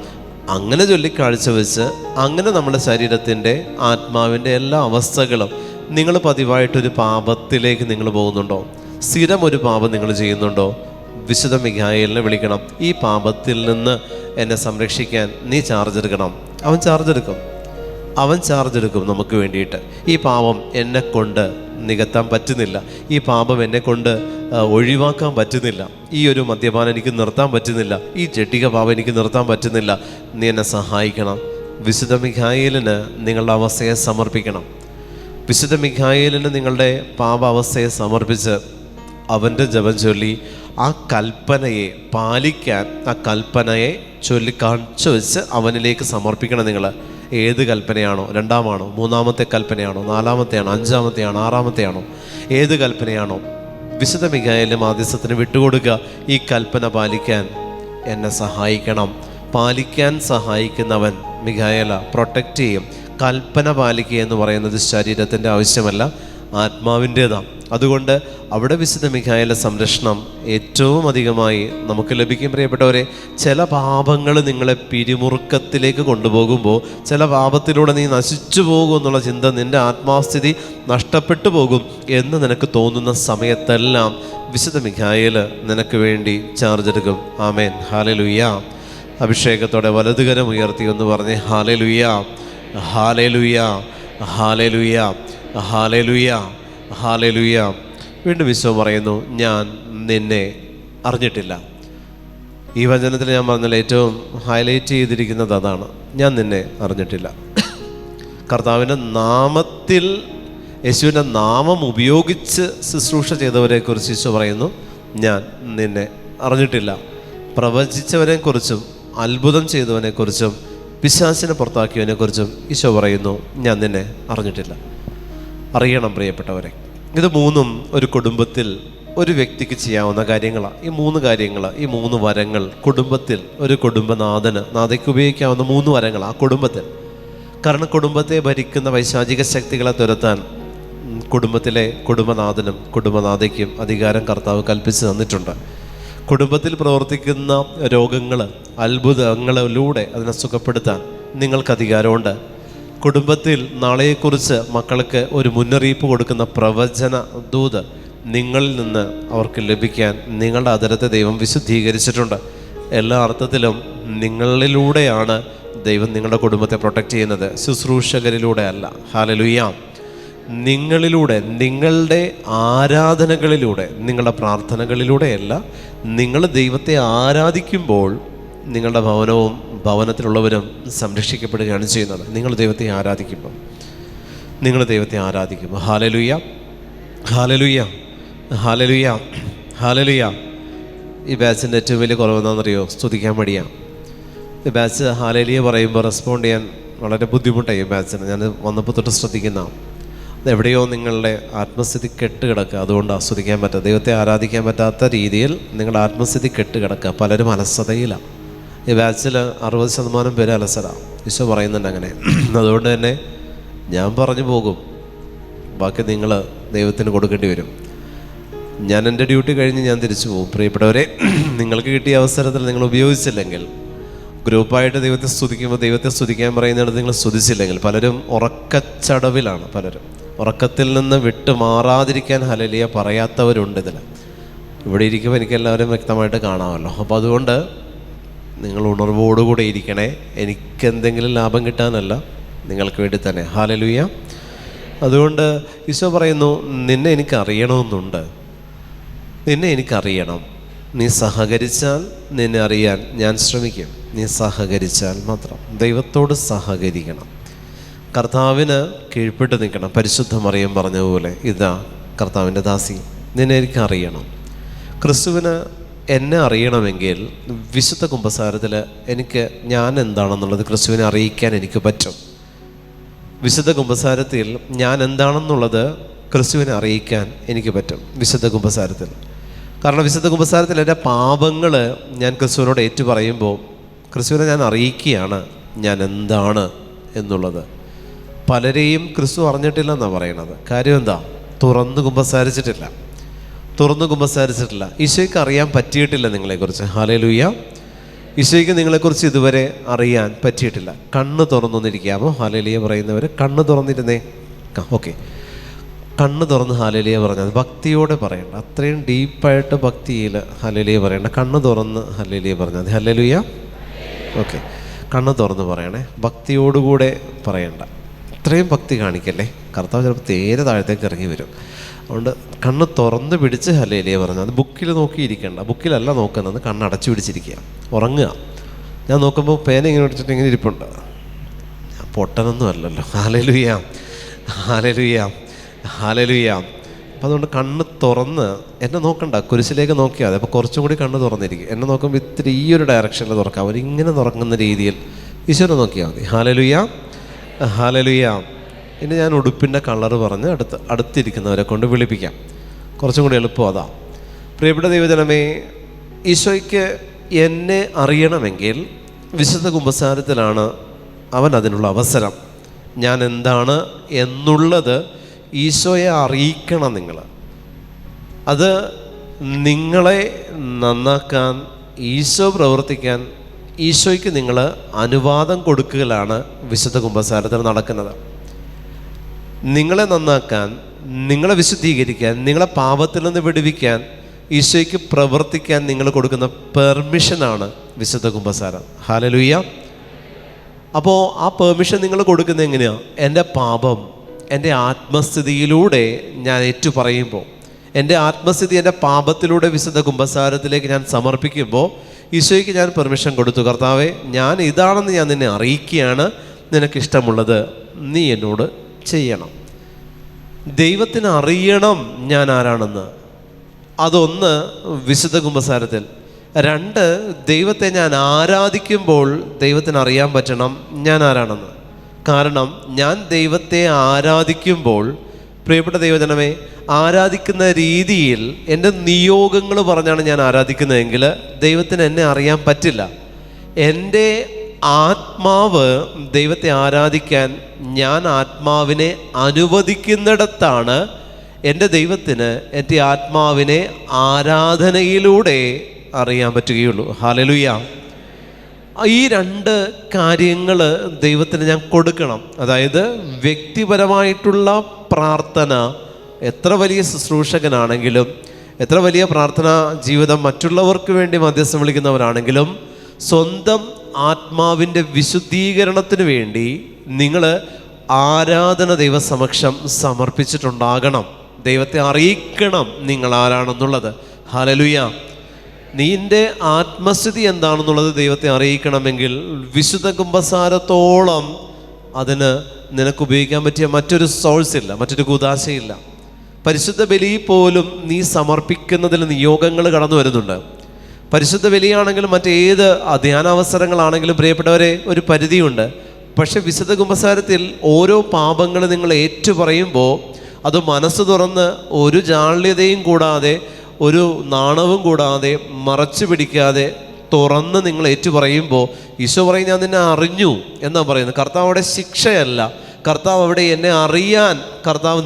അങ്ങനെ ചൊല്ലി കാഴ്ചവെച്ച് അങ്ങനെ നമ്മുടെ ശരീരത്തിൻ്റെ ആത്മാവിൻ്റെ എല്ലാ അവസ്ഥകളും, നിങ്ങൾ പതിവായിട്ടൊരു പാപത്തിലേക്ക് നിങ്ങൾ പോകുന്നുണ്ടോ? സ്ഥിരം ഒരു പാപം നിങ്ങൾ ചെയ്യുന്നുണ്ടോ? വിശുദ്ധ മിഖായേലിനെ വിളിക്കണം. ഈ പാപത്തിൽ നിന്ന് എന്നെ സംരക്ഷിക്കാൻ നീ ചാർജ് എടുക്കണം. അവൻ ചാർജ് എടുക്കും. അവൻ ചാർജ് എടുക്കും നമുക്ക് വേണ്ടിയിട്ട്. ഈ പാപം എന്നെ കൊണ്ട് നികത്താൻ പറ്റുന്നില്ല, ഈ പാപം എന്നെ കൊണ്ട് ഒഴിവാക്കാൻ പറ്റുന്നില്ല, ഈ ഒരു മദ്യപാനം എനിക്ക് നിർത്താൻ പറ്റുന്നില്ല, ഈ ജഡിക പാപം എനിക്ക് നിർത്താൻ പറ്റുന്നില്ല, നീ എന്നെ സഹായിക്കണം. വിശുദ്ധ മിഖായേലിന് നിങ്ങളുടെ അവസ്ഥയെ സമർപ്പിക്കണം. വിശുദ്ധ മിഖായേലിന് നിങ്ങളുടെ പാപാവസ്ഥയെ സമർപ്പിച്ച് അവൻ്റെ ജപം ചൊല്ലി ആ കൽപ്പനയെ പാലിക്കാൻ, ആ കൽപ്പനയെ ചൊല്ലി കാണിച്ചു വെച്ച് അവനിലേക്ക് സമർപ്പിക്കണം. നിങ്ങൾ ഏത് കൽപ്പനയാണോ, രണ്ടാമാണോ, മൂന്നാമത്തെ കൽപ്പനയാണോ, നാലാമത്തെയാണോ, അഞ്ചാമത്തെയാണോ, ആറാമത്തെയാണോ, ഏത് കൽപ്പനയാണോ, വിശുദ്ധ മിഖായേലിന്റെ മാധ്യസ്ഥത്തിന് വിട്ടുകൊടുക്കുക. ഈ കൽപ്പന പാലിക്കാൻ എന്നെ സഹായിക്കണം. പാലിക്കാൻ സഹായിക്കുന്നവൻ മിഖായേല പ്രൊട്ടക്റ്റ് ചെയ്യും. കൽപ്പന പാലിക്കുക എന്ന് പറയുന്നത് ശരീരത്തിൻ്റെ ആവശ്യമല്ല, ആത്മാവിൻ്റേതാണ്. അതുകൊണ്ട് അവിടെ വിശുദ്ധ മിഖായേലിന്റെ സംരക്ഷണം ഏറ്റവും അധികമായി നമുക്ക് ലഭിക്കും. പ്രിയപ്പെട്ടവരെ, ചില പാപങ്ങൾ നിങ്ങളെ പിരിമുറുക്കത്തിലേക്ക് കൊണ്ടുപോകുമ്പോൾ, ചില പാപത്തിലൂടെ നീ നശിച്ചു പോകും എന്നുള്ള ചിന്ത, നിൻ്റെ ആത്മാസ്ഥിതി നഷ്ടപ്പെട്ടു പോകും എന്ന് നിനക്ക് തോന്നുന്ന സമയത്തെല്ലാം വിശുദ്ധ മിഖായേൽ നിനക്ക് വേണ്ടി ചാർജ് എടുക്കും. ആമേൻ, ഹല്ലേലൂയ. അഭിഷേകത്തോടെ വലതുകരം ഉയർത്തി എന്ന് പറഞ്ഞ് ഹല്ലേലൂയ, ഹല്ലേലൂയ, ഹല്ലേലൂയ, ഹല്ലേലൂയ, ഹല്ലേലൂയ. വീണ്ടും ഈശോ പറയുന്നു, ഞാൻ നിന്നെ അറിഞ്ഞിട്ടില്ല. ഈ വചനത്തിൽ ഞാൻ പറഞ്ഞാൽ ഏറ്റവും ഹൈലൈറ്റ് ചെയ്തിരിക്കുന്നത് അതാണ്, ഞാൻ നിന്നെ അറിഞ്ഞിട്ടില്ല. കർത്താവിൻ്റെ നാമത്തിൽ, യേശുവിൻ്റെ നാമം ഉപയോഗിച്ച് ശുശ്രൂഷ ചെയ്തവരെക്കുറിച്ച് ഈശോ പറയുന്നു, ഞാൻ നിന്നെ അറിഞ്ഞിട്ടില്ല. പ്രവചിച്ചവനെക്കുറിച്ചും അത്ഭുതം ചെയ്തവനെക്കുറിച്ചും പിശാചിനെ പുറത്താക്കിയവനെക്കുറിച്ചും ഈശോ പറയുന്നു, ഞാൻ നിന്നെ അറിഞ്ഞിട്ടില്ല. അറിയണം പ്രിയപ്പെട്ടവരെ, ഇത് മൂന്നും ഒരു കുടുംബത്തിൽ ഒരു വ്യക്തിക്ക് ചെയ്യാവുന്ന കാര്യങ്ങളാണ്. ഈ മൂന്ന് കാര്യങ്ങൾ, ഈ മൂന്ന് വരങ്ങൾ കുടുംബത്തിൽ ഒരു നാഥയ്ക്ക് ഉപയോഗിക്കാവുന്ന മൂന്ന് വരങ്ങൾ ആ കുടുംബത്തിൽ. കാരണം കുടുംബത്തെ ഭരിക്കുന്ന വൈശാചിക ശക്തികളെ തുരത്താൻ കുടുംബത്തിലെ കുടുംബനാഥനും കുടുംബനാഥയ്ക്കും അധികാരം കർത്താവ് കൽപ്പിച്ച് തന്നിട്ടുണ്ട്. കുടുംബത്തിൽ പ്രവർത്തിക്കുന്ന രോഗങ്ങൾ, അത്ഭുതങ്ങളിലൂടെ അതിനെ സുഖപ്പെടുത്താൻ നിങ്ങൾക്ക് അധികാരമുണ്ട്. കുടുംബത്തിൽ നാളെയെക്കുറിച്ച് മക്കൾക്ക് ഒരു മുന്നറിയിപ്പ് കൊടുക്കുന്ന പ്രവചന ദൂത് നിങ്ങളിൽ നിന്ന് അവർക്ക് ലഭിക്കാൻ നിങ്ങളുടെ അധരത്തെ ദൈവം വിശുദ്ധീകരിച്ചിട്ടുണ്ട്. എല്ലാ അർത്ഥത്തിലും നിങ്ങളിലൂടെയാണ് ദൈവം നിങ്ങളുടെ കുടുംബത്തെ പ്രൊട്ടക്റ്റ് ചെയ്യുന്നത്, ശുശ്രൂഷകരിലൂടെ അല്ല. ഹല്ലേലൂയ. നിങ്ങളിലൂടെ, നിങ്ങളുടെ ആരാധനകളിലൂടെ, നിങ്ങളുടെ പ്രാർത്ഥനകളിലൂടെയല്ല. നിങ്ങൾ ദൈവത്തെ ആരാധിക്കുമ്പോൾ നിങ്ങളുടെ ഭവനവും ഭവനത്തിലുള്ളവരും സംരക്ഷിക്കപ്പെടുകയാണ് ചെയ്യുന്നത്. നിങ്ങൾ ദൈവത്തെ ആരാധിക്കുമ്പോൾ, നിങ്ങൾ ദൈവത്തെ ആരാധിക്കുമ്പോൾ. ഹല്ലേലൂയ, ഹല്ലേലൂയ, ഹല്ലേലൂയ, ഹല്ലേലൂയ. ഈ ബാച്ചിൻ്റെ ഏറ്റവും വലിയ കുറവെന്താണെന്നറിയോ? സ്തുതിക്കാൻ മടിയാണ്. ഈ ബാച്ച് ഹല്ലേലൂയ പറയുമ്പോൾ റെസ്പോണ്ട് ചെയ്യാൻ വളരെ ബുദ്ധിമുട്ടായി. ഈ ബാച്ചിന് ഞാൻ വന്നപ്പോൾ തൊട്ട് ശ്രദ്ധിക്കുന്ന എവിടെയോ നിങ്ങളുടെ ആത്മസ്ഥിതി കെട്ടുകിടക്കുക, അതുകൊണ്ട് ആസ്വദിക്കാൻ പറ്റുക, ദൈവത്തെ ആരാധിക്കാൻ പറ്റാത്ത രീതിയിൽ നിങ്ങളുടെ ആത്മസ്ഥിതി കെട്ടുകിടക്കുക. പലരും അലസതയിലാണ്. ഈ ബാച്ചിൽ 60% പേര് അലസരാണ്. ഈശോ പറയുന്നുണ്ട് അങ്ങനെ. അതുകൊണ്ട് തന്നെ ഞാൻ പറഞ്ഞു പോകും, ബാക്കി നിങ്ങൾ ദൈവത്തിന് കൊടുക്കേണ്ടി വരും. ഞാൻ എൻ്റെ ഡ്യൂട്ടി കഴിഞ്ഞ് ഞാൻ തിരിച്ചു പോകും. പ്രിയപ്പെട്ടവരെ, നിങ്ങൾക്ക് കിട്ടിയ അവസരത്തിൽ നിങ്ങൾ ഉപയോഗിച്ചില്ലെങ്കിൽ, ഗ്രൂപ്പായിട്ട് ദൈവത്തെ സ്തുതിക്കുമ്പോൾ ദൈവത്തെ സ്തുതിക്കാൻ പറയുന്നിടത്ത് നിങ്ങൾ സ്തുതിച്ചില്ലെങ്കിൽ, പലരും ഉറക്കച്ചടവിലാണ്. പലരും ഉറക്കത്തിൽ നിന്ന് വിട്ടു മാറാതിരിക്കാൻ ഹല്ലേലൂയ പറയാത്തവരുണ്ട്. ഇവിടെ ഇരിക്കുമ്പോൾ എനിക്കെല്ലാവരും വ്യക്തമായിട്ട് കാണാമല്ലോ. അപ്പോൾ അതുകൊണ്ട് നിങ്ങൾ ഉണർവോടുകൂടെ ഇരിക്കണേ. എനിക്കെന്തെങ്കിലും ലാഭം കിട്ടാനല്ല, നിങ്ങൾക്ക് വേണ്ടി തന്നെ. ഹല്ലേലൂയ. അതുകൊണ്ട് ഈശോ പറയുന്നു, നിന്നെ എനിക്കറിയണമെന്നുണ്ട്, നിന്നെ എനിക്കറിയണം. നീ സഹകരിച്ചാൽ നിന്നെ അറിയാൻ ഞാൻ ശ്രമിക്കും. നീ സഹകരിച്ചാൽ മാത്രം. ദൈവത്തോട് സഹകരിക്കണം, കർത്താവിന് കീഴ്പ്പെട്ട് നിൽക്കണം. പരിശുദ്ധ മറിയം പറഞ്ഞ പോലെ, ഇതാ കർത്താവിൻ്റെ ദാസി, നിന്നെ എനിക്കറിയണം. ക്രിസ്തുവിന് എന്നെ അറിയണമെങ്കിൽ വിശുദ്ധ കുമ്പസാരത്തിൽ എനിക്ക് ഞാൻ എന്താണെന്നുള്ളത് ക്രിസ്തുവിനെ അറിയിക്കാൻ എനിക്ക് പറ്റും. വിശുദ്ധ കുമ്പസാരത്തിൽ ഞാൻ എന്താണെന്നുള്ളത് ക്രിസ്തുവിനെ അറിയിക്കാൻ എനിക്ക് പറ്റും വിശുദ്ധ കുമ്പസാരത്തിൽ. കാരണം വിശുദ്ധ കുമ്പസാരത്തിൽ എൻ്റെ പാപങ്ങൾ ഞാൻ ക്രിസ്തുവിനോട് ഏറ്റു പറയുമ്പോൾ ക്രിസ്തുവിനെ ഞാൻ അറിയിക്കുകയാണ് ഞാൻ എന്താണ് എന്നുള്ളത്. പലരെയും ക്രിസ്തു അറിഞ്ഞിട്ടില്ലെന്നാണ് പറയണത്. കാര്യം എന്താ? തുറന്ന് കുമ്പസാരിച്ചിട്ടില്ല. ഈശോയ്ക്ക് അറിയാൻ പറ്റിയിട്ടില്ല നിങ്ങളെക്കുറിച്ച്. ഹല്ലേലൂയ. ഈശോയ്ക്ക് നിങ്ങളെക്കുറിച്ച് ഇതുവരെ അറിയാൻ പറ്റിയിട്ടില്ല. കണ്ണ് തുറന്നൊന്നിരിക്കാമോ? ഹല്ലേലൂയ പറയുന്നവർ കണ്ണ് തുറന്നിരുന്നേ. ഓക്കെ, കണ്ണ് തുറന്ന് ഹല്ലേലൂയ പറഞ്ഞത് ഭക്തിയോടെ പറയണ്ട, അത്രയും ഡീപ്പായിട്ട് ഭക്തിയിൽ ഹല്ലേലൂയ പറയണ്ട. കണ്ണ് തുറന്ന് ഹല്ലേലൂയ പറഞ്ഞത്. ഹല്ലേലൂയ. ഓക്കെ, കണ്ണ് തുറന്ന് പറയണേ, ഭക്തിയോടുകൂടെ പറയണ്ട. അത്രയും ഭക്തി കാണിക്കല്ലേ. കർത്താവ് ചിലപ്പോൾ നേരെ താഴത്തേക്ക് ഇറങ്ങി വരും. അതുകൊണ്ട് കണ്ണ് തുറന്ന് പിടിച്ച് ഹല്ലേലൂയ പറഞ്ഞു. അത് ബുക്കിൽ നോക്കിയിരിക്കണ്ട, ബുക്കിലല്ല നോക്കുന്നത്, കണ്ണ് അടച്ചു പിടിച്ചിരിക്കുക, ഉറങ്ങുക. ഞാൻ നോക്കുമ്പോൾ പേന ഇങ്ങനെ പിടിച്ചിട്ട് ഇങ്ങനെ ഇരിപ്പുണ്ട്. ഞാൻ പൊട്ടനൊന്നും അല്ലല്ലോ. ഹല്ലേലൂയ, ഹല്ലേലൂയ, ഹല്ലേലൂയ. അപ്പം അതുകൊണ്ട് കണ്ണ് തുറന്ന് എന്നെ നോക്കണ്ട, കുരിശിലേക്ക് നോക്കിയാൽ മതി. അപ്പോൾ കുറച്ചും കൂടി കണ്ണ് തുറന്നിരിക്കും. എന്നെ നോക്കുമ്പോൾ ഇത്തിരി ഈ ഒരു ഡയറക്ഷനിൽ തുറക്കാം, അവരിങ്ങനെ തുറക്കുന്ന രീതിയിൽ ഈശോനെ നോക്കിയാൽ മതി. Hallelujah, hallelujah. ഇനി ഞാൻ ഉടുപ്പിൻ്റെ കളറ് പറഞ്ഞ് അടുത്തിരിക്കുന്നവരെ കൊണ്ട് വിളിപ്പിക്കാം. കുറച്ചും കൂടി എളുപ്പം അതാ. പ്രിയപ്പെട്ട ദൈവജനമേ, ഈശോയ്ക്ക് എന്നെ അറിയണമെങ്കിൽ വിശുദ്ധ കുമ്പസാരത്തിലാണ് അവൻ അതിനുള്ള അവസരം. ഞാൻ എന്താണ് എന്നുള്ളത് ഈശോയെ അറിയിക്കണം നിങ്ങൾ. അത് നിങ്ങളെ നന്നാക്കാൻ, ഈശോ പ്രവർത്തിക്കാൻ ഈശോയ്ക്ക് നിങ്ങൾ അനുവാദം കൊടുക്കലാണ് വിശുദ്ധ കുമ്പസാരത്തിൽ നടക്കുന്നത്. നിങ്ങളെ നന്നാക്കാൻ, നിങ്ങളെ വിശുദ്ധീകരിക്കാൻ, നിങ്ങളെ പാപത്തിൽ നിന്ന് വിടുവിക്കാൻ ഈശോയ്ക്ക് പ്രവർത്തിക്കാൻ നിങ്ങൾ കൊടുക്കുന്ന പെർമിഷനാണ് വിശുദ്ധ കുമ്പസാരം. ഹല്ലേലൂയ. അപ്പോൾ ആ പെർമിഷൻ നിങ്ങൾ കൊടുക്കുന്നത് എങ്ങനെയാണ്? എൻ്റെ പാപം എൻ്റെ ആത്മസ്ഥിതിയിലൂടെ ഞാൻ ഏറ്റുപറയുമ്പോൾ, എൻ്റെ ആത്മസ്ഥിതി എൻ്റെ പാപത്തിലൂടെ വിശുദ്ധ കുമ്പസാരത്തിലേക്ക് ഞാൻ സമർപ്പിക്കുമ്പോൾ ഈശോയ്ക്ക് ഞാൻ പെർമിഷൻ കൊടുത്തു. കർത്താവേ, ഞാൻ ഇതാണെന്ന് ഞാൻ നിന്നെ അറിയിക്കുകയാണ്, നിനക്കിഷ്ടമുള്ളത് നീ എന്നോട് ചെയ്യണം. ദൈവത്തിന് അറിയണം ഞാൻ ആരാണെന്ന്. അതൊന്ന് വിശുദ്ധ കുമ്പസാരത്തിൽ. രണ്ട്, ദൈവത്തെ ഞാൻ ആരാധിക്കുമ്പോൾ ദൈവത്തിന് അറിയാൻ പറ്റണം ഞാൻ ആരാണെന്ന്. കാരണം ഞാൻ ദൈവത്തെ ആരാധിക്കുമ്പോൾ, പ്രിയപ്പെട്ട ദൈവജനമേ, ആരാധിക്കുന്ന രീതിയിൽ എൻ്റെ നിയോഗങ്ങൾ പറഞ്ഞാണ് ഞാൻ ആരാധിക്കുന്നതെങ്കിൽ ദൈവത്തിന് എന്നെ അറിയാൻ പറ്റില്ല. എൻ്റെ ആത്മാവ് ദൈവത്തെ ആരാധിക്കാൻ ഞാൻ ആത്മാവിനെ അനുവദിക്കുന്നിടത്താണ് എൻ്റെ ദൈവത്തിന് എൻ്റെ ആത്മാവിനെ ആരാധനയിലൂടെ അറിയാൻ പറ്റുകയുള്ളൂ. ഹല്ലേലൂയ. ഈ രണ്ട് കാര്യങ്ങൾ ദൈവത്തിന് ഞാൻ കൊടുക്കണം. അതായത് വ്യക്തിപരമായിട്ടുള്ള പ്രാർത്ഥന, എത്ര വലിയ ശുശ്രൂഷകനാണെങ്കിലും, എത്ര വലിയ പ്രാർത്ഥനാ ജീവിതം മറ്റുള്ളവർക്ക് വേണ്ടി മധ്യസ്ഥം വിളിക്കുന്നവരാണെങ്കിലും, സ്വന്തം ആത്മാവിൻ്റെ വിശുദ്ധീകരണത്തിന് വേണ്ടി നിങ്ങൾ ആരാധന ദൈവസമക്ഷം സമർപ്പിച്ചിട്ടുണ്ടാകണം. ദൈവത്തെ അറിയിക്കണം നിങ്ങൾ ആരാണെന്നുള്ളത്. ഹല്ലേലൂയ. നിന്റെ ആത്മസ്ഥിതി എന്താണെന്നുള്ളത് ദൈവത്തെ അറിയിക്കണമെങ്കിൽ വിശുദ്ധ കുമ്പസാരത്തോളം അതിന് നിനക്ക് ഉപയോഗിക്കാൻ പറ്റിയ മറ്റൊരു സോഴ്സ് ഇല്ല, മറ്റൊരു കൂദാശയില്ല. പരിശുദ്ധ ബലി പോലും നീ സമർപ്പിക്കുന്നതിൽ നിയോഗങ്ങൾ കടന്നു വരുന്നുണ്ട്. പരിശുദ്ധ ബലിയാണെങ്കിലും മറ്റേത് ധ്യാനാവസരങ്ങളാണെങ്കിലും പ്രിയപ്പെട്ടവരെ ഒരു പരിധിയുണ്ട്. പക്ഷെ വിശുദ്ധ കുമ്പസാരത്തിൽ ഓരോ പാപങ്ങൾ നിങ്ങൾ ഏറ്റുപറയുമ്പോൾ അത് മനസ്സ് തുറന്ന് ഒരു ജാള്യതയും കൂടാതെ, ഒരു നാണവും കൂടാതെ, മറച്ചു പിടിക്കാതെ തുറന്ന് നിങ്ങൾ ഏറ്റുപറയുമ്പോൾ ഈശോ പറയും, ഞാൻ നിന്നെ അറിഞ്ഞു എന്നാണ് പറയുന്നത്. കർത്താവ് അവിടെ ശിക്ഷയല്ല, കർത്താവ് അവിടെ എന്നെ അറിയാൻ കർത്താവ്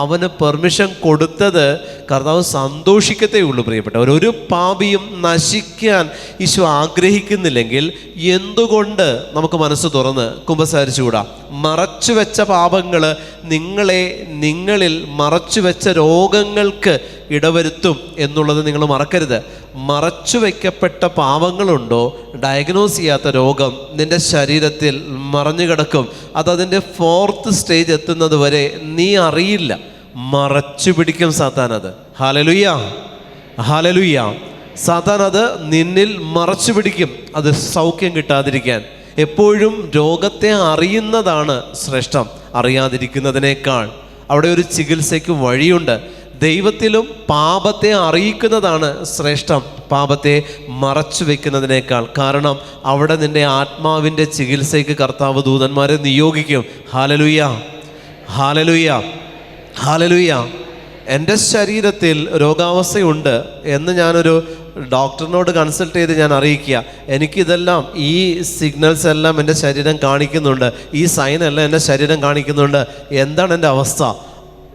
അവന് പെർമിഷൻ കൊടുത്തത് കർത്താവ് സന്തോഷിക്കത്തേ ഉള്ളൂ. പ്രിയപ്പെട്ടവർ, ഒരു പാപിയും നശിക്കാൻ ഈശോ ആഗ്രഹിക്കുന്നില്ലെങ്കിൽ എന്തുകൊണ്ട് നമുക്ക് മനസ്സ് തുറന്ന് കുമ്പസാരിച്ചുകൂടാ? മറച്ചു വെച്ച പാപങ്ങൾ നിങ്ങളിൽ മറച്ചു വെച്ച രോഗങ്ങൾക്ക് ഇടവരുത്തും എന്നുള്ളത് നിങ്ങൾ മറക്കരുത്. മറച്ചു വയ്ക്കപ്പെട്ട പാപങ്ങളുണ്ടോ, ഡയഗ്നോസ് ചെയ്യാത്ത രോഗം നിൻ്റെ ശരീരത്തിൽ മറഞ്ഞു കിടക്കും. അതതിൻ്റെ 4th സ്റ്റേജ് എത്തുന്നത് വരെ നീ അറിയില്ല. മറച്ചു പിടിക്കും സാത്താൻ അത്. Hallelujah, hallelujah. സാത്താൻ അത് നിന്നിൽ മറച്ചു പിടിക്കും, അത് സൗഖ്യം കിട്ടാതിരിക്കാൻ. എപ്പോഴും രോഗത്തെ അറിയുന്നതാണ് ശ്രേഷ്ഠം അറിയാതിരിക്കുന്നതിനേക്കാൾ. അവിടെ ഒരു ചികിത്സയ്ക്ക് വഴിയുണ്ട്. ദൈവത്തിലും പാപത്തെ അറിയിക്കുന്നതാണ് ശ്രേഷ്ഠം പാപത്തെ മറച്ചു വെക്കുന്നതിനേക്കാൾ. കാരണം അവിടെ നിന്റെ ആത്മാവിൻ്റെ ചികിത്സയ്ക്ക് കർത്താവ് ദൂതന്മാരെ നിയോഗിക്കും. ഹല്ലേലൂയ, ഹല്ലേലൂയ, ഹല്ലേലൂയ. എൻ്റെ ശരീരത്തിൽ രോഗാവസ്ഥയുണ്ട് എന്ന് ഞാനൊരു ഡോക്ടറിനോട് കൺസൾട്ട് ചെയ്ത് ഞാൻ അറിയിക്കുക, എനിക്കിതെല്ലാം, ഈ സിഗ്നൽസ് എല്ലാം എൻ്റെ ശരീരം കാണിക്കുന്നുണ്ട്, ഈ സൈൻ എല്ലാം എൻ്റെ ശരീരം കാണിക്കുന്നുണ്ട്, എന്താണ് എൻ്റെ അവസ്ഥ?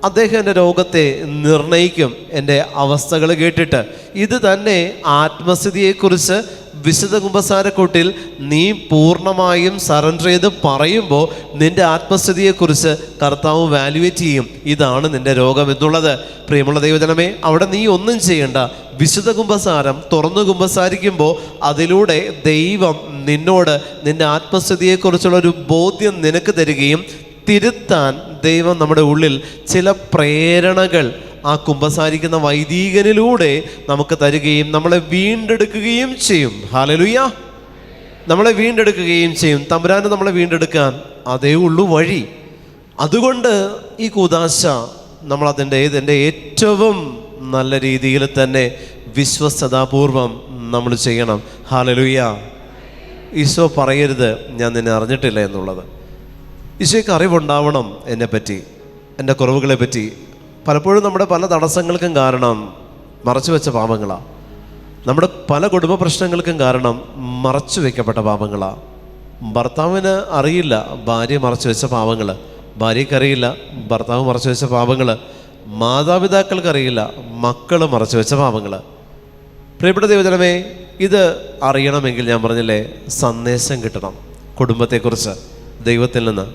അദ്ദേഹം എൻ്റെ രോഗത്തെ നിർണയിക്കും എൻ്റെ അവസ്ഥകൾ കേട്ടിട്ട്. ഇത് തന്നെ ആത്മസ്ഥിതിയെക്കുറിച്ച് വിശുദ്ധ കുമ്പസാരക്കൂട്ടിൽ നീ പൂർണ്ണമായും സറണ്ടർ ചെയ്ത് പറയുമ്പോൾ നിൻ്റെ ആത്മസ്ഥിതിയെക്കുറിച്ച് കർത്താവ് വാല്യുവേറ്റ് ചെയ്യും. ഇതാണ് നിൻ്റെ രോഗം എന്നുള്ളത്. പ്രിയമുള്ള ദൈവജനമേ, അവിടെ നീ ഒന്നും ചെയ്യണ്ട. വിശുദ്ധ കുമ്പസാരം തുറന്നു കുമ്പസാരിക്കുമ്പോൾ അതിലൂടെ ദൈവം നിന്നോട് നിൻ്റെ ആത്മസ്ഥിതിയെക്കുറിച്ചുള്ളൊരു ബോധ്യം നിനക്ക് തരികയും തിരുത്താൻ ദൈവം നമ്മുടെ ഉള്ളിൽ ചില പ്രേരണകൾ ആ കുമ്പസാരിക്കുന്ന വൈദികനിലൂടെ നമുക്ക് തരികയും നമ്മളെ വീണ്ടെടുക്കുകയും ചെയ്യും. ഹല്ലേലൂയ. നമ്മളെ വീണ്ടെടുക്കുകയും ചെയ്യും. തമ്പുരാന് നമ്മളെ വീണ്ടെടുക്കാൻ അതേ ഉള്ളൂ വഴി. അതുകൊണ്ട് ഈ കൂദാശ നമ്മൾ ഇതിൻ്റെ ഏറ്റവും നല്ല രീതിയിൽ തന്നെ വിശ്വസ്തതാപൂർവം നമ്മൾ ചെയ്യണം. ഹല്ലേലൂയ. ഈശോ പറയരുത് ഞാൻ നിന്നെ അറിഞ്ഞിട്ടില്ല എന്നുള്ളത്. ഈശോയ്ക്ക് അറിവുണ്ടാവണം എന്നെപ്പറ്റി, എൻ്റെ കുറവുകളെ പറ്റി. പലപ്പോഴും നമ്മുടെ പല തടസ്സങ്ങൾക്കും കാരണം മറച്ചു വെച്ച പാപങ്ങളാണ്. നമ്മുടെ പല കുടുംബ പ്രശ്നങ്ങൾക്കും കാരണം മറച്ചു വയ്ക്കപ്പെട്ട പാപങ്ങളാണ്. ഭർത്താവിന് അറിയില്ല ഭാര്യ മറച്ചു വെച്ച പാപങ്ങൾ, ഭാര്യയ്ക്കറിയില്ല ഭർത്താവ് മറച്ചു വെച്ച പാപങ്ങൾ, മാതാപിതാക്കൾക്കറിയില്ല മക്കൾ മറച്ചു വെച്ച പാപങ്ങൾ. പ്രിയപ്പെട്ട ദൈവജനമേ, ഇത് അറിയണമെങ്കിൽ ഞാൻ പറഞ്ഞില്ലേ, സന്ദേശം കിട്ടണം കുടുംബത്തെക്കുറിച്ച് ദൈവത്തിൽ നിന്ന്.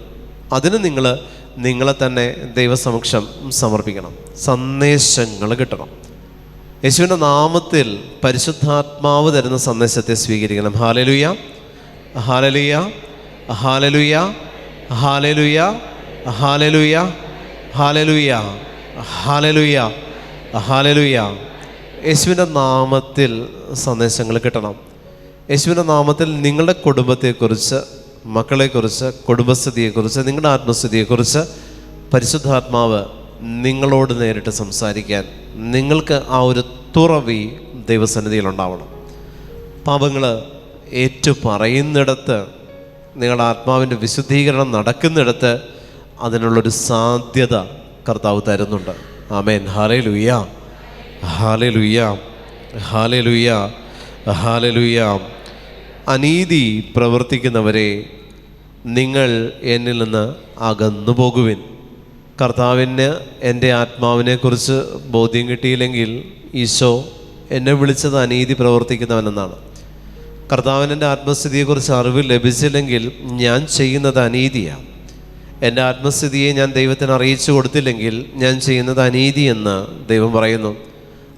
അതിന് നിങ്ങളെ തന്നെ ദൈവസമക്ഷം സമർപ്പിക്കണം. സന്ദേശങ്ങൾ കിട്ടണം. യേശുവിൻ്റെ നാമത്തിൽ പരിശുദ്ധാത്മാവ് തരുന്ന സന്ദേശത്തെ സ്വീകരിക്കണം. ഹല്ലേലൂയ, ഹല്ലേലൂയ, ഹല്ലേലൂയ, ഹല്ലേലൂയ, ഹല്ലേലൂയ, ഹല്ലേലൂയ, ഹല്ലേലൂയ, ഹല്ലേലൂയ. യേശുവിൻ്റെ നാമത്തിൽ സന്ദേശങ്ങൾ കിട്ടണം. യേശുവിൻ്റെ നാമത്തിൽ നിങ്ങളുടെ കുടുംബത്തെക്കുറിച്ച്, മക്കളെക്കുറിച്ച്, കുടുംബസ്ഥിതിയെക്കുറിച്ച്, നിങ്ങളുടെ ആത്മസ്ഥിതിയെക്കുറിച്ച് പരിശുദ്ധാത്മാവ് നിങ്ങളോട് നേരിട്ട് സംസാരിക്കാൻ നിങ്ങൾക്ക് ആ ഒരു തുറവി ദൈവസന്നിധിയിലുണ്ടാവണം. പാപങ്ങൾ ഏറ്റു പറയുന്നിടത്ത്, നിങ്ങളുടെ ആത്മാവിൻ്റെ വിശുദ്ധീകരണം നടക്കുന്നിടത്ത് അതിനുള്ളൊരു സാധ്യത കർത്താവ് തരുന്നുണ്ട്. ആമേൻ. ഹല്ലേലൂയ, ഹല്ലേലൂയ, ഹല്ലേലൂയ, ഹല്ലേലൂയ. അനീതി പ്രവർത്തിക്കുന്നവരെ നിങ്ങൾ എന്നിൽ നിന്ന് അകന്നു പോകുവിൻ. കർത്താവിന് എൻ്റെ ആത്മാവിനെക്കുറിച്ച് ബോധ്യം കിട്ടിയില്ലെങ്കിൽ ഈശോ എന്നെ വിളിച്ചത് അനീതി പ്രവർത്തിക്കുന്നവനെന്നാണ്. കർത്താവിന് എൻ്റെ ആത്മസ്ഥിതിയെക്കുറിച്ച് അറിവ് ലഭിച്ചില്ലെങ്കിൽ ഞാൻ ചെയ്യുന്നത് അനീതിയാണ്. എൻ്റെ ആത്മസ്ഥിതിയെ ഞാൻ ദൈവത്തിന് അറിയിച്ചു കൊടുത്തില്ലെങ്കിൽ ഞാൻ ചെയ്യുന്നത് അനീതി എന്ന് ദൈവം പറയുന്നു.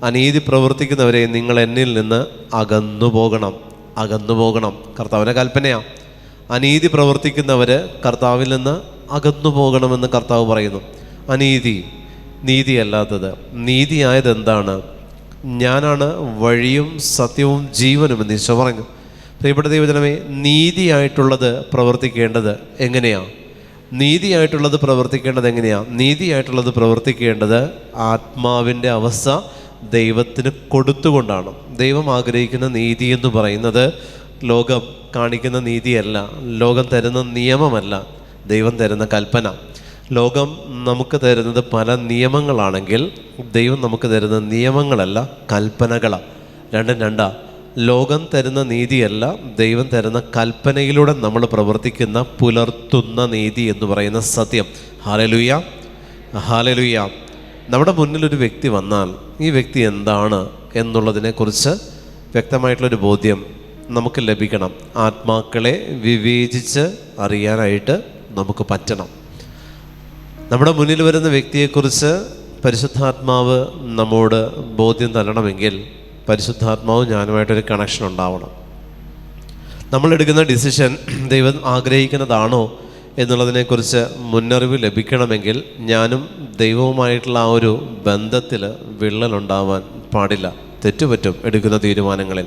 അനീതി പ്രവർത്തിക്കുന്നവരെ നിങ്ങൾ എന്നിൽ നിന്ന് അകന്നു പോകണം, അകന്നു പോകണം. കർത്താവിൻ്റെ കൽപ്പനയാണ്. അനീതി പ്രവർത്തിക്കുന്നവർ കർത്താവിൽ നിന്ന് അകന്നു പോകണമെന്ന് കർത്താവ് പറയുന്നു. അനീതി, നീതിയല്ലാത്തത്. നീതിയായത് എന്താണ്? ഞാനാണ് വഴിയും സത്യവും ജീവനുമെന്ന് ഈശോ പറഞ്ഞു. പ്രിയപ്പെട്ട ദൈവജനമേ, നീതിയായിട്ടുള്ളത് പ്രവർത്തിക്കേണ്ടത് എങ്ങനെയാണ്? നീതിയായിട്ടുള്ളത് പ്രവർത്തിക്കേണ്ടത് എങ്ങനെയാണ്? നീതിയായിട്ടുള്ളത് പ്രവർത്തിക്കേണ്ടത് ആത്മാവിൻ്റെ അവസ്ഥ ദൈവത്തിന് കൊടുത്തുകൊണ്ടാണ്. ദൈവം ആഗ്രഹിക്കുന്ന നീതി എന്ന് പറയുന്നത് ലോകം കാണിക്കുന്ന നീതിയല്ല, ലോകം തരുന്ന നിയമമല്ല, ദൈവം തരുന്ന കൽപ്പന. ലോകം നമുക്ക് തരുന്നത് പല നിയമങ്ങളാണെങ്കിൽ ദൈവം നമുക്ക് തരുന്ന നിയമങ്ങളല്ല, കൽപ്പനകളാണ്. രണ്ടും രണ്ടാ. ലോകം തരുന്ന നീതിയല്ല, ദൈവം തരുന്ന കൽപ്പനയിലൂടെ നമ്മൾ പ്രവർത്തിക്കുന്ന, പുലർത്തുന്ന നീതി എന്ന് പറയുന്ന സത്യം. Hallelujah, hallelujah. നമ്മുടെ മുന്നിലൊരു വ്യക്തി വന്നാൽ ഈ വ്യക്തി എന്താണ് എന്നുള്ളതിനെക്കുറിച്ച് വ്യക്തമായിട്ടുള്ളൊരു ബോധ്യം നമുക്ക് ലഭിക്കണം. ആത്മാക്കളെ വിവേചിച്ച് അറിയാനായിട്ട് നമുക്ക് പറ്റണം. നമ്മുടെ മുന്നിൽ വരുന്ന വ്യക്തിയെക്കുറിച്ച് പരിശുദ്ധാത്മാവ് നമ്മോട് ബോധ്യം തരണമെങ്കിൽ പരിശുദ്ധാത്മാവ് ഞാനുമായിട്ടൊരു കണക്ഷൻ ഉണ്ടാവണം. നമ്മളെടുക്കുന്ന ഡിസിഷൻ ദൈവം ആഗ്രഹിക്കുന്നതാണോ എന്നുള്ളതിനെക്കുറിച്ച് മുന്നറിവ് ലഭിക്കണമെങ്കിൽ ഞാനും ദൈവവുമായിട്ടുള്ള ആ ഒരു ബന്ധത്തിൽ വിള്ളലുണ്ടാവാൻ പാടില്ല. തെറ്റുപറ്റും എടുക്കുന്ന തീരുമാനങ്ങളിൽ,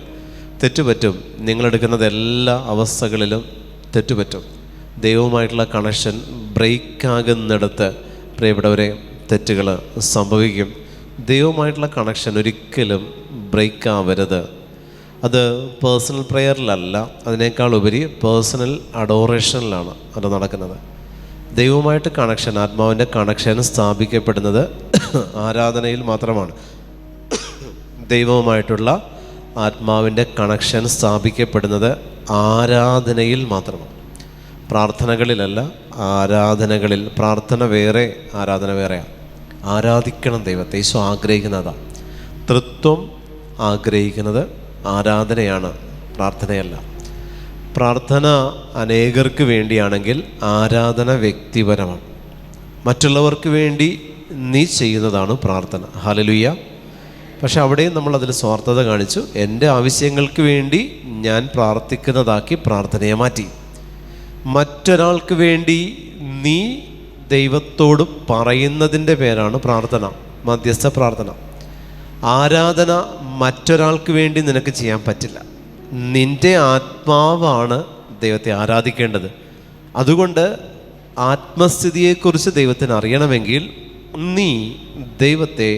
തെറ്റുപറ്റും. നിങ്ങളെടുക്കുന്നത് എല്ലാ അവസ്ഥകളിലും തെറ്റുപറ്റും. ദൈവവുമായിട്ടുള്ള കണക്ഷൻ ബ്രേക്കാകുന്നിടത്ത് പ്രിയപ്പെട്ടവരെ തെറ്റുകൾ സംഭവിക്കും. ദൈവവുമായിട്ടുള്ള കണക്ഷൻ ഒരിക്കലും ബ്രേക്കാവരുത്. അത് പേഴ്സണൽ പ്രെയറിലല്ല, അതിനേക്കാൾ ഉപരി പേഴ്സണൽ അഡോറേഷനിലാണ് അത് നടക്കുന്നത്. ദൈവവുമായിട്ട് കണക്ഷൻ, ആത്മാവിൻ്റെ കണക്ഷൻ സ്ഥാപിക്കപ്പെടുന്നത് ആരാധനയിൽ മാത്രമാണ്. ദൈവവുമായിട്ടുള്ള ആത്മാവിൻ്റെ കണക്ഷൻ സ്ഥാപിക്കപ്പെടുന്നത് ആരാധനയിൽ മാത്രമാണ്, പ്രാർത്ഥനകളിലല്ല, ആരാധനകളിൽ. പ്രാർത്ഥന വേറെ, ആരാധന വേറെയാണ്. ആരാധിക്കണം ദൈവത്തെ. ഈശോ ആഗ്രഹിക്കുന്നതാണ്. തൃത്വം ആഗ്രഹിക്കുന്നത് ആരാധനയാണ്, പ്രാർത്ഥനയല്ല. പ്രാർത്ഥന അനേകർക്ക് വേണ്ടിയാണെങ്കിൽ ആരാധന വ്യക്തിപരമാണ്. മറ്റുള്ളവർക്ക് വേണ്ടി നീ ചെയ്യുന്നതാണ് പ്രാർത്ഥന. ഹല്ലേലൂയ. പക്ഷെ അവിടെയും നമ്മളതിൽ സ്വാർത്ഥത കാണിച്ചു. എൻ്റെ ആവശ്യങ്ങൾക്ക് വേണ്ടി ഞാൻ പ്രാർത്ഥിക്കുന്നതാക്കി പ്രാർത്ഥനയെ മാറ്റി. മറ്റൊരാൾക്ക് വേണ്ടി നീ ദൈവത്തോട് പറയുന്നതിൻ്റെ പേരാണ് പ്രാർത്ഥന, മധ്യസ്ഥ പ്രാർത്ഥന. ആരാധന മറ്റൊരാൾക്ക് വേണ്ടി നിനക്ക് ചെയ്യാൻ പറ്റില്ല. നിൻ്റെ ആത്മാവാണ് ദൈവത്തെ ആരാധിക്കേണ്ടത്. അതുകൊണ്ട് ആത്മസ്ഥിതിയെക്കുറിച്ച് ദൈവത്തിന് അറിയണമെങ്കിൽ നീ ദൈവത്തെ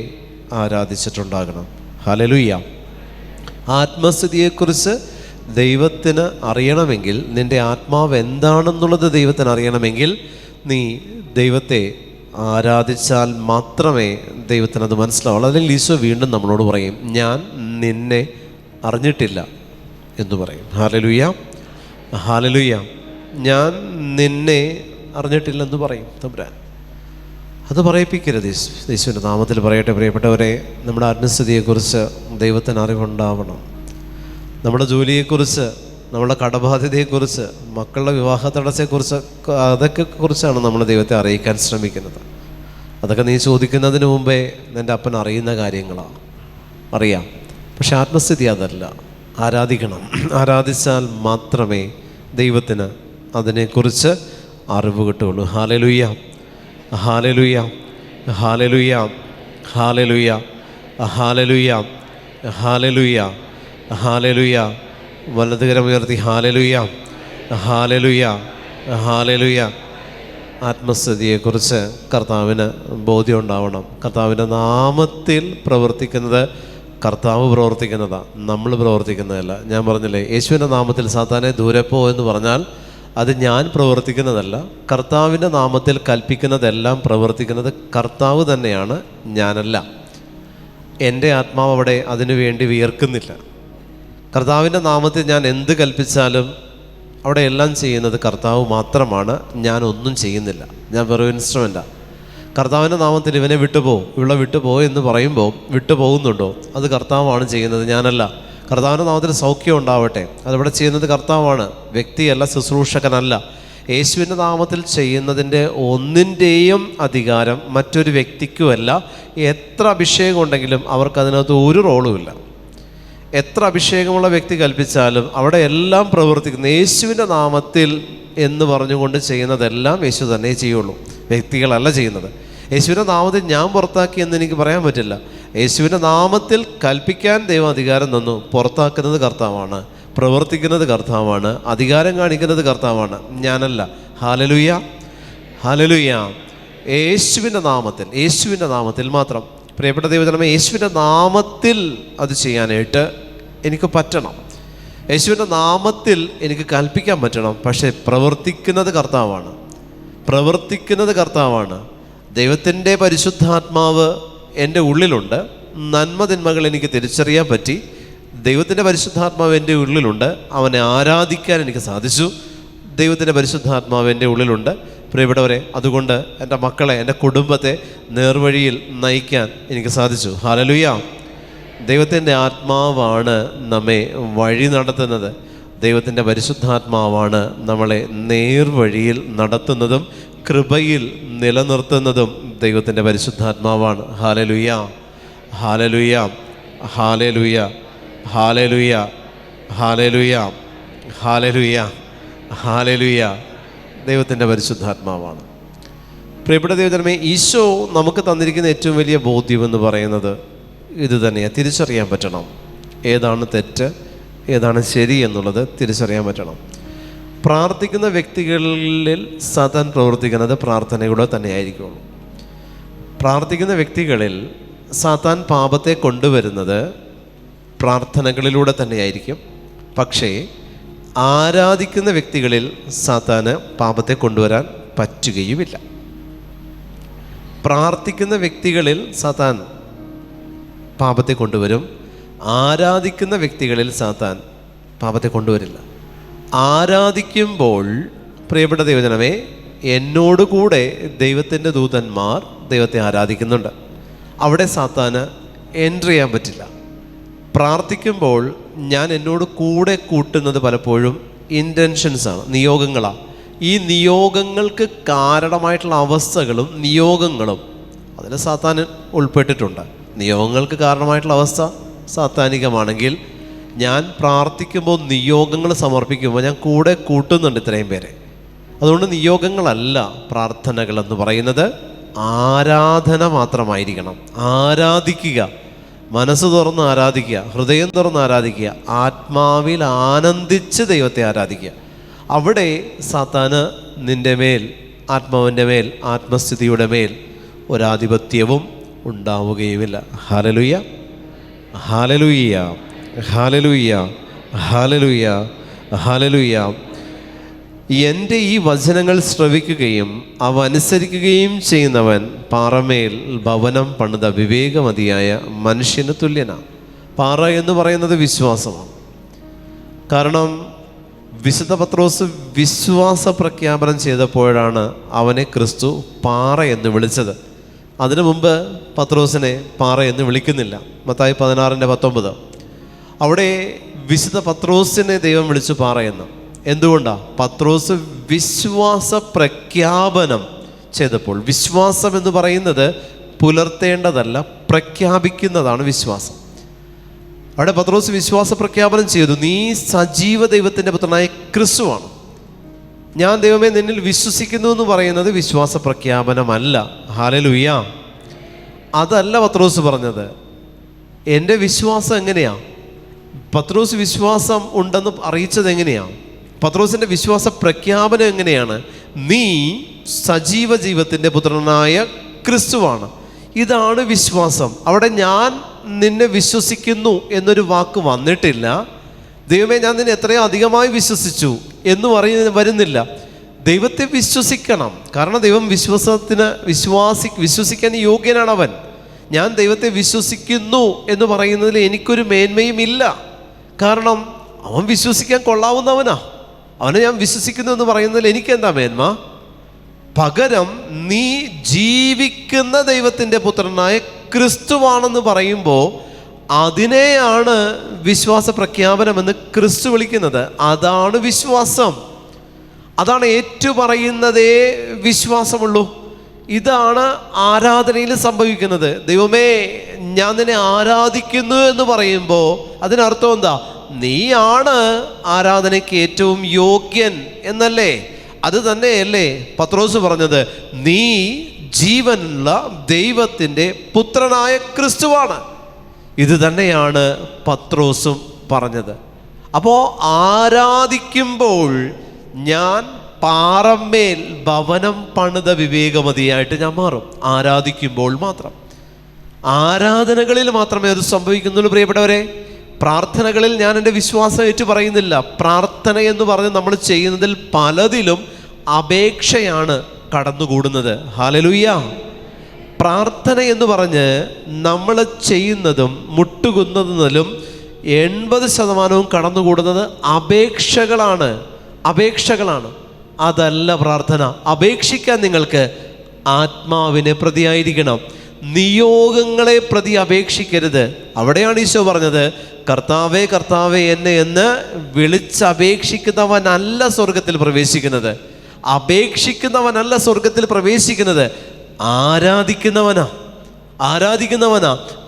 ആരാധിച്ചിട്ടുണ്ടാകണം. ഹല്ലേലൂയ. ആത്മസ്ഥിതിയെക്കുറിച്ച് ദൈവത്തിന് അറിയണമെങ്കിൽ, നിൻ്റെ ആത്മാവ് എന്താണെന്നുള്ളത് ദൈവത്തിന് അറിയണമെങ്കിൽ നീ ദൈവത്തെ ആരാധിച്ചാൽ മാത്രമേ ദൈവത്തിനത് മനസ്സിലാവുള്ളൂ. അല്ലെങ്കിൽ ഈശോ വീണ്ടും നമ്മളോട് പറയും, ഞാൻ നിന്നെ അറിഞ്ഞിട്ടില്ല എന്ന് പറയും. Hallelujah, hallelujah. ഞാൻ നിന്നെ അറിഞ്ഞിട്ടില്ലെന്ന് പറയും തമ്പുരാൻ. അത് പറയിപ്പിക്കരുത്. യേശുവിൻ്റെ നാമത്തിൽ പറയട്ടെ. പ്രിയപ്പെട്ടവരെ, നമ്മുടെ ആത്മസ്ഥിതിയെക്കുറിച്ച് ദൈവത്തിന് അറിവുണ്ടാവണം. നമ്മുടെ ജോലിയെക്കുറിച്ച്, നമ്മുടെ കടബാധ്യതയെക്കുറിച്ച്, മക്കളുടെ വിവാഹ തടസ്സത്തെക്കുറിച്ച്, അതൊക്കെ കുറിച്ചാണ് നമ്മൾ ദൈവത്തെ അറിയിക്കാൻ ശ്രമിക്കുന്നത്. അതൊക്കെ നീ ചോദിക്കുന്നതിന് മുമ്പേ നിൻ്റെ അപ്പൻ അറിയുന്ന കാര്യങ്ങളാണ്, അറിയാം. പക്ഷെ ആത്മസ്ഥിതി അതല്ല. ആരാധിക്കണം. ആരാധിച്ചാൽ മാത്രമേ ദൈവത്തിന് അതിനെക്കുറിച്ച് അറിവ് കിട്ടുകയുള്ളൂ. ഹല്ലേലൂയ, ഹല്ലേലൂയ, ഹല്ലേലൂയ, ഹല്ലേലൂയ, ഹല്ലേലൂയ, ഹല്ലേലൂയ, ഹല്ലേലൂയ. വലതുകരം ഉയർത്തി ഹല്ലേലൂയ, ഹല്ലേലൂയ, ഹല്ലേലൂയ. ആത്മസ്ഥിതിയെക്കുറിച്ച് കർത്താവിന് ബോധ്യം ഉണ്ടാവണം. കർത്താവിൻ്റെ നാമത്തിൽ പ്രവർത്തിക്കുന്നത് കർത്താവ് പ്രവർത്തിക്കുന്നതാണ്, നമ്മൾ പ്രവർത്തിക്കുന്നതല്ല. ഞാൻ പറഞ്ഞില്ലേ, യേശുവിൻ്റെ നാമത്തിൽ സാത്താനെ ദൂരെ പോ എന്ന് പറഞ്ഞാൽ അത് ഞാൻ പ്രവർത്തിക്കുന്നതല്ല. കർത്താവിൻ്റെ നാമത്തിൽ കൽപ്പിക്കുന്നതെല്ലാം പ്രവർത്തിക്കുന്നത് കർത്താവ് തന്നെയാണ്, ഞാനല്ല. എൻ്റെ ആത്മാവ് അവിടെ അതിനു വേണ്ടി വിയർക്കുന്നില്ല. കർത്താവിൻ്റെ നാമത്തിൽ ഞാൻ എന്ത് കൽപ്പിച്ചാലും അവിടെ എല്ലാം ചെയ്യുന്നത് കർത്താവ് മാത്രമാണ്. ഞാനൊന്നും ചെയ്യുന്നില്ല, ഞാൻ വെറും ഇൻസ്ട്രുമെൻ്റാണ്. കർത്താവിൻ്റെ നാമത്തിൽ ഇവനെ വിട്ടുപോ, ഇവിടെ വിട്ടുപോ എന്ന് പറയുമ്പോൾ വിട്ടുപോകുന്നുണ്ടോ? അത് കർത്താവാണ് ചെയ്യുന്നത്, ഞാനല്ല. കർത്താവിൻ്റെ നാമത്തിൽ സൗഖ്യം ഉണ്ടാവട്ടെ, അതിവിടെ ചെയ്യുന്നത് കർത്താവാണ്, വ്യക്തിയല്ല, ശുശ്രൂഷകനല്ല. യേശുവിൻ്റെ നാമത്തിൽ ചെയ്യുന്നതിൻ്റെ ഒന്നിൻ്റെയും അധികാരം മറ്റൊരു വ്യക്തിക്കുമല്ല. എത്ര അഭിഷേകം ഉണ്ടെങ്കിലും അവർക്കതിനകത്ത് ഒരു റോളുമില്ല. എത്ര അഭിഷേകമുള്ള വ്യക്തി കൽപ്പിച്ചാലും അവിടെ എല്ലാം പ്രവർത്തിക്കുന്ന യേശുവിൻ്റെ നാമത്തിൽ എന്ന് പറഞ്ഞുകൊണ്ട് ചെയ്യുന്നതെല്ലാം യേശു തന്നെ ചെയ്യുള്ളൂ, വ്യക്തികളല്ല ചെയ്യുന്നത്. യേശുവിൻ്റെ നാമത്തിൽ ഞാൻ പുറത്താക്കി എന്ന് എനിക്ക് പറയാൻ പറ്റില്ല. യേശുവിൻ്റെ നാമത്തിൽ കൽപ്പിക്കാൻ ദൈവം അധികാരം തന്നു. പുറത്താക്കുന്നത് കർത്താവാണ്, പ്രവർത്തിക്കുന്നത് കർത്താവാണ്, അധികാരം കാണിക്കുന്നത് കർത്താവാണ്, ഞാനല്ല. Hallelujah, hallelujah. യേശുവിൻ്റെ നാമത്തിൽ, യേശുവിൻ്റെ നാമത്തിൽ മാത്രം. പ്രിയപ്പെട്ട ദൈവജനമേ, യേശുവിൻ്റെ നാമത്തിൽ അത് ചെയ്യാനായിട്ട് എനിക്ക് പറ്റണം. യേശുവിൻ്റെ നാമത്തിൽ എനിക്ക് കൽപ്പിക്കാൻ പറ്റണം. പക്ഷേ പ്രവർത്തിക്കുന്നത് കർത്താവാണ്, പ്രവർത്തിക്കുന്നത് കർത്താവാണ്. ദൈവത്തിൻ്റെ പരിശുദ്ധാത്മാവ് എൻ്റെ ഉള്ളിലുണ്ട്. നന്മ തിന്മകൾ എനിക്ക് തിരിച്ചറിയാൻ പറ്റി. ദൈവത്തിൻ്റെ പരിശുദ്ധാത്മാവ് എൻ്റെ ഉള്ളിലുണ്ട്. അവനെ ആരാധിക്കാൻ എനിക്ക് സാധിച്ചു. ദൈവത്തിൻ്റെ പരിശുദ്ധാത്മാവ് എൻ്റെ ഉള്ളിലുണ്ട്. പ്രിയപ്പെട്ടവരെ, അതുകൊണ്ട് എൻ്റെ മക്കളെ, എൻ്റെ കുടുംബത്തെ നേർവഴിയിൽ നയിക്കാൻ എനിക്ക് സാധിച്ചു. ഹല്ലേലൂയ. ദൈവത്തിൻ്റെ ആത്മാവാണ് നമ്മെ വഴി നടത്തുന്നത്. ദൈവത്തിൻ്റെ പരിശുദ്ധാത്മാവാണ് നമ്മളെ നേർവഴിയിൽ നടത്തുന്നതും കൃപയിൽ നിലനിർത്തുന്നതും ദൈവത്തിൻ്റെ പരിശുദ്ധാത്മാവാണ്. ഹല്ലേലൂയ, ഹല്ലേലൂയ, ഹല്ലേലൂയ, ഹല്ലേലൂയ, ഹല്ലേലൂയ, ഹല്ലേലൂയ, ഹല്ലേലൂയ. ദൈവത്തിൻ്റെ പരിശുദ്ധാത്മാവാണ്. പ്രിയപ്പെട്ട ദൈവജനമേ, ഈശോ നമുക്ക് തന്നിരിക്കുന്ന ഏറ്റവും വലിയ ബോധ്യമെന്ന് പറയുന്നത് ഇത് തന്നെയാണ്. തിരിച്ചറിയാൻ പറ്റണം ഏതാണ് തെറ്റ്, ഏതാണ് ശരി എന്നുള്ളത് തിരിച്ചറിയാൻ പറ്റണം. പ്രാർത്ഥിക്കുന്ന വ്യക്തികളിൽ സാത്താൻ പ്രവർത്തിക്കുന്നത് പ്രാർത്ഥനയുടെ തന്നെയായിരിക്കുള്ളൂ. പ്രാർത്ഥിക്കുന്ന വ്യക്തികളിൽ സാത്താൻ പാപത്തെ കൊണ്ടുവരുന്നത് പ്രാർത്ഥനകളിലൂടെ തന്നെയായിരിക്കും. പക്ഷേ ആരാധിക്കുന്ന വ്യക്തികളിൽ സാത്താന് പാപത്തെ കൊണ്ടുവരാൻ പറ്റുകയുമില്ല. പ്രാർത്ഥിക്കുന്ന വ്യക്തികളിൽ സാത്താൻ പാപത്തെ കൊണ്ടുവരും. ആരാധിക്കുന്ന വ്യക്തികളിൽ സാത്താൻ പാപത്തെ കൊണ്ടുവരില്ല. ആരാധിക്കുമ്പോൾ പ്രിയപ്പെട്ട ദൈവജനമേ, എന്നോടുകൂടെ ദൈവത്തിൻ്റെ ദൂതന്മാർ ദൈവത്തെ ആരാധിക്കുന്നുണ്ട്. അവിടെ സാത്താന് എൻട്രി ചെയ്യാൻ പറ്റില്ല. പ്രാർത്ഥിക്കുമ്പോൾ ഞാൻ എന്നോട് കൂടെ കൂട്ടുന്നത് പലപ്പോഴും ഇൻറ്റൻഷൻസാണ്, നിയോഗങ്ങളാണ്. ഈ നിയോഗങ്ങൾക്ക് കാരണമായിട്ടുള്ള അവസ്ഥകളും നിയോഗങ്ങളും അതിൽ സാത്താൻ ഉൾപ്പെട്ടിട്ടുണ്ട്. നിയോഗങ്ങൾക്ക് കാരണമായിട്ടുള്ള അവസ്ഥ സാത്താനികമാണെങ്കിൽ ഞാൻ പ്രാർത്ഥിക്കുമ്പോൾ നിയോഗങ്ങൾ സമർപ്പിക്കുമ്പോൾ ഞാൻ കൂടെ കൂട്ടുന്നുണ്ട് ഇത്രയും പേരെ. അതുകൊണ്ട് നിയോഗങ്ങളല്ല പ്രാർത്ഥനകൾ എന്ന് പറയുന്നത്, ആരാധന മാത്രമായിരിക്കണം. ആരാധിക്കുക, മനസ്സ് തുറന്ന് ആരാധിക്കുക, ഹൃദയം തുറന്ന് ആരാധിക്കുക, ആത്മാവിൽ ആനന്ദിച്ച് ദൈവത്തെ ആരാധിക്കുക. അവിടെ സാത്താന് നിൻ്റെ മേൽ, ആത്മാവിൻ്റെ മേൽ, ആത്മസ്ഥിതിയുടെ മേൽ ഒരാധിപത്യവും ഉണ്ടാവുകയുമില്ല. ഹല്ലേലൂയ, ഹല്ലേലൂയ, ഹല്ലേലൂയ, ഹല്ലേലൂയ, ഹല്ലേലൂയ. എൻ്റെ ഈ വചനങ്ങൾ ശ്രവിക്കുകയും അവ അനുസരിക്കുകയും ചെയ്യുന്നവൻ പാറമേൽ ഭവനം പണിത വിവേകമതിയായ മനുഷ്യന് തുല്യനാണ്. പാറ എന്ന് പറയുന്നത് വിശ്വാസമാണ്. കാരണം വിശുദ്ധ പത്രോസ് വിശ്വാസ പ്രഖ്യാപനം ചെയ്തപ്പോഴാണ് അവനെ ക്രിസ്തു പാറ എന്ന് വിളിച്ചത്. അതിനു മുമ്പ് പത്രോസിനെ പാറ എന്ന് വിളിക്കുന്നില്ല. മത്തായി 16:19 അവിടെ വിശുദ്ധ പത്രോസിനെ ദൈവം വിളിച്ചു പാറ എന്ന്. എന്തുകൊണ്ടാണ്? പത്രോസ് വിശ്വാസ പ്രഖ്യാപനം ചെയ്തപ്പോൾ. വിശ്വാസം എന്ന് പറയുന്നത് പുലർത്തേണ്ടതല്ല, പ്രഖ്യാപിക്കുന്നതാണ് വിശ്വാസം. അവിടെ പത്രോസ് വിശ്വാസ പ്രഖ്യാപനം ചെയ്തു, നീ സജീവ ദൈവത്തിൻ്റെ പുത്രനായ ക്രിസ്തുവാണ്. ഞാൻ ദൈവമേ നിന്നിൽ വിശ്വസിക്കുന്നു എന്ന് പറയുന്നത് വിശ്വാസ പ്രഖ്യാപനമല്ല. ഹല്ലേലൂയ. അതല്ല പത്രോസ് പറഞ്ഞത്. എൻ്റെ വിശ്വാസം എങ്ങനെയാണ്? പത്രോസ് വിശ്വാസം ഉണ്ടെന്ന് അറിയിച്ചത് എങ്ങനെയാണ്? പത്രോസിൻ്റെ വിശ്വാസ പ്രഖ്യാപനം എങ്ങനെയാണ്? നീ സജീവ ജീവത്തിൻ്റെ പുത്രനായ ക്രിസ്തുവാണ്. ഇതാണ് വിശ്വാസം. അവിടെ ഞാൻ നിന്നെ വിശ്വസിക്കുന്നു എന്നൊരു വാക്ക് വന്നിട്ടില്ല. ദൈവമേ ഞാൻ നിന്നെ എത്രയോ അധികമായി വിശ്വസിച്ചു എന്ന് വരുന്നില്ല. ദൈവത്തെ വിശ്വസിക്കണം. കാരണം ദൈവം വിശ്വസിക്കാൻ യോഗ്യനാണ് അവൻ. ഞാൻ ദൈവത്തെ വിശ്വസിക്കുന്നു എന്ന് പറയുന്നതിൽ എനിക്കൊരു മേന്മയും ഇല്ല. കാരണം അവൻ വിശ്വസിക്കാൻ കൊള്ളാവുന്നവനാ. അവനെ ഞാൻ വിശ്വസിക്കുന്നു എന്ന് പറയുന്നതിൽ എനിക്കെന്താ മേന്മ? പകരം നീ ജീവിക്കുന്ന ദൈവത്തിൻ്റെ പുത്രനായ ക്രിസ്തുവാണെന്ന് പറയുമ്പോൾ അതിനെയാണ് വിശ്വാസ പ്രഖ്യാപനമെന്ന് ക്രിസ്തു വിളിക്കുന്നത്. അതാണ് വിശ്വാസം. അതാണ് ഏറ്റുപറയുന്നതേ വിശ്വാസമുള്ളൂ. ഇതാണ് ആരാധനയിൽ സംഭവിക്കുന്നത്. ദൈവമേ ഞാൻ നിന്നെ ആരാധിക്കുന്നു എന്ന് പറയുമ്പോൾ അതിനർത്ഥം എന്താ? നീയാണ് ആരാധനയ്ക്ക് ഏറ്റവും യോഗ്യൻ എന്നല്ലേ? അത് തന്നെയല്ലേ പത്രോസ് പറഞ്ഞത്? നീ ജീവനുള്ള ദൈവത്തിൻ്റെ പുത്രനായ ക്രിസ്തുവാണ്. ഇത് തന്നെയാണ് പത്രോസും പറഞ്ഞത്. അപ്പോൾ ആരാധിക്കുമ്പോൾ ഞാൻ പാറമേൽ ഭവനം പണിത വിവേകമതിയായിട്ട് ഞാൻ മാറും. ആരാധിക്കുമ്പോൾ മാത്രം, ആരാധനകളിൽ മാത്രമേ അത് സംഭവിക്കുന്നുള്ളൂ. പ്രിയപ്പെട്ടവരെ, പ്രാർത്ഥനകളിൽ ഞാൻ എൻ്റെ വിശ്വാസം ഏറ്റു പറയുന്നില്ല. പ്രാർത്ഥന എന്ന് പറഞ്ഞ് നമ്മൾ ചെയ്യുന്നതിൽ പലതിലും അപേക്ഷയാണ് കടന്നുകൂടുന്നത്. ഹല്ലേലൂയ. പ്രാർത്ഥന എന്ന് പറഞ്ഞ് നമ്മൾ ചെയ്യുന്നതും മുട്ടുകുന്നതിലും 80% കടന്നുകൂടുന്നത് അപേക്ഷകളാണ്. അതല്ല പ്രാർത്ഥന. അപേക്ഷിക്കാൻ നിങ്ങൾക്ക് ആത്മാവിനെ പ്രതിയായിരിക്കണം, നിയോഗങ്ങളെ പ്രതി അപേക്ഷിക്കരുത്. അവിടെയാണ് ഈശോ പറഞ്ഞത്, കർത്താവേ കർത്താവേ എന്നെ എന്ന് വിളിച്ചപേക്ഷിക്കുന്നവനല്ല സ്വർഗത്തിൽ പ്രവേശിക്കുന്നത്. അപേക്ഷിക്കുന്നവനല്ല സ്വർഗത്തിൽ പ്രവേശിക്കുന്നത്, ആരാധിക്കുന്നവനാ.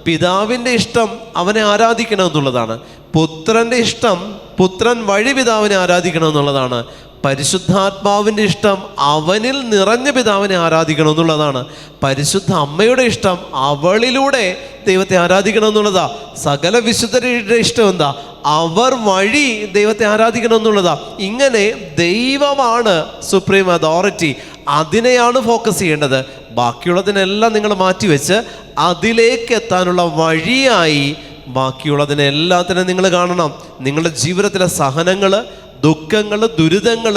പിതാവിൻ്റെ ഇഷ്ടം അവനെ ആരാധിക്കണം എന്നുള്ളതാണ്. പുത്രൻ്റെ ഇഷ്ടം പുത്രൻ വഴി പിതാവിനെ ആരാധിക്കണം എന്നുള്ളതാണ്. പരിശുദ്ധാത്മാവിൻ്റെ ഇഷ്ടം അവനിൽ നിറഞ്ഞ പിതാവിനെ ആരാധിക്കണം എന്നുള്ളതാണ്. പരിശുദ്ധ അമ്മയുടെ ഇഷ്ടം അവളിലൂടെ ദൈവത്തെ ആരാധിക്കണം എന്നുള്ളതാ. സകല വിശുദ്ധരുടെ ഇഷ്ടം എന്താ? അവർ വഴി ദൈവത്തെ ആരാധിക്കണം എന്നുള്ളതാ. ഇങ്ങനെ ദൈവമാണ് സുപ്രീം അതോറിറ്റി. അതിനെയാണ് ഫോക്കസ് ചെയ്യേണ്ടത്. ബാക്കിയുള്ളതിനെല്ലാം നിങ്ങൾ മാറ്റിവെച്ച് അതിലേക്ക് എത്താനുള്ള വഴിയായി ബാക്കിയുള്ളതിനെല്ലാത്തിനും നിങ്ങൾ കാണണം. നിങ്ങളുടെ ജീവിതത്തിലെ സഹനങ്ങൾ, ദുഃഖങ്ങൾ, ദുരിതങ്ങൾ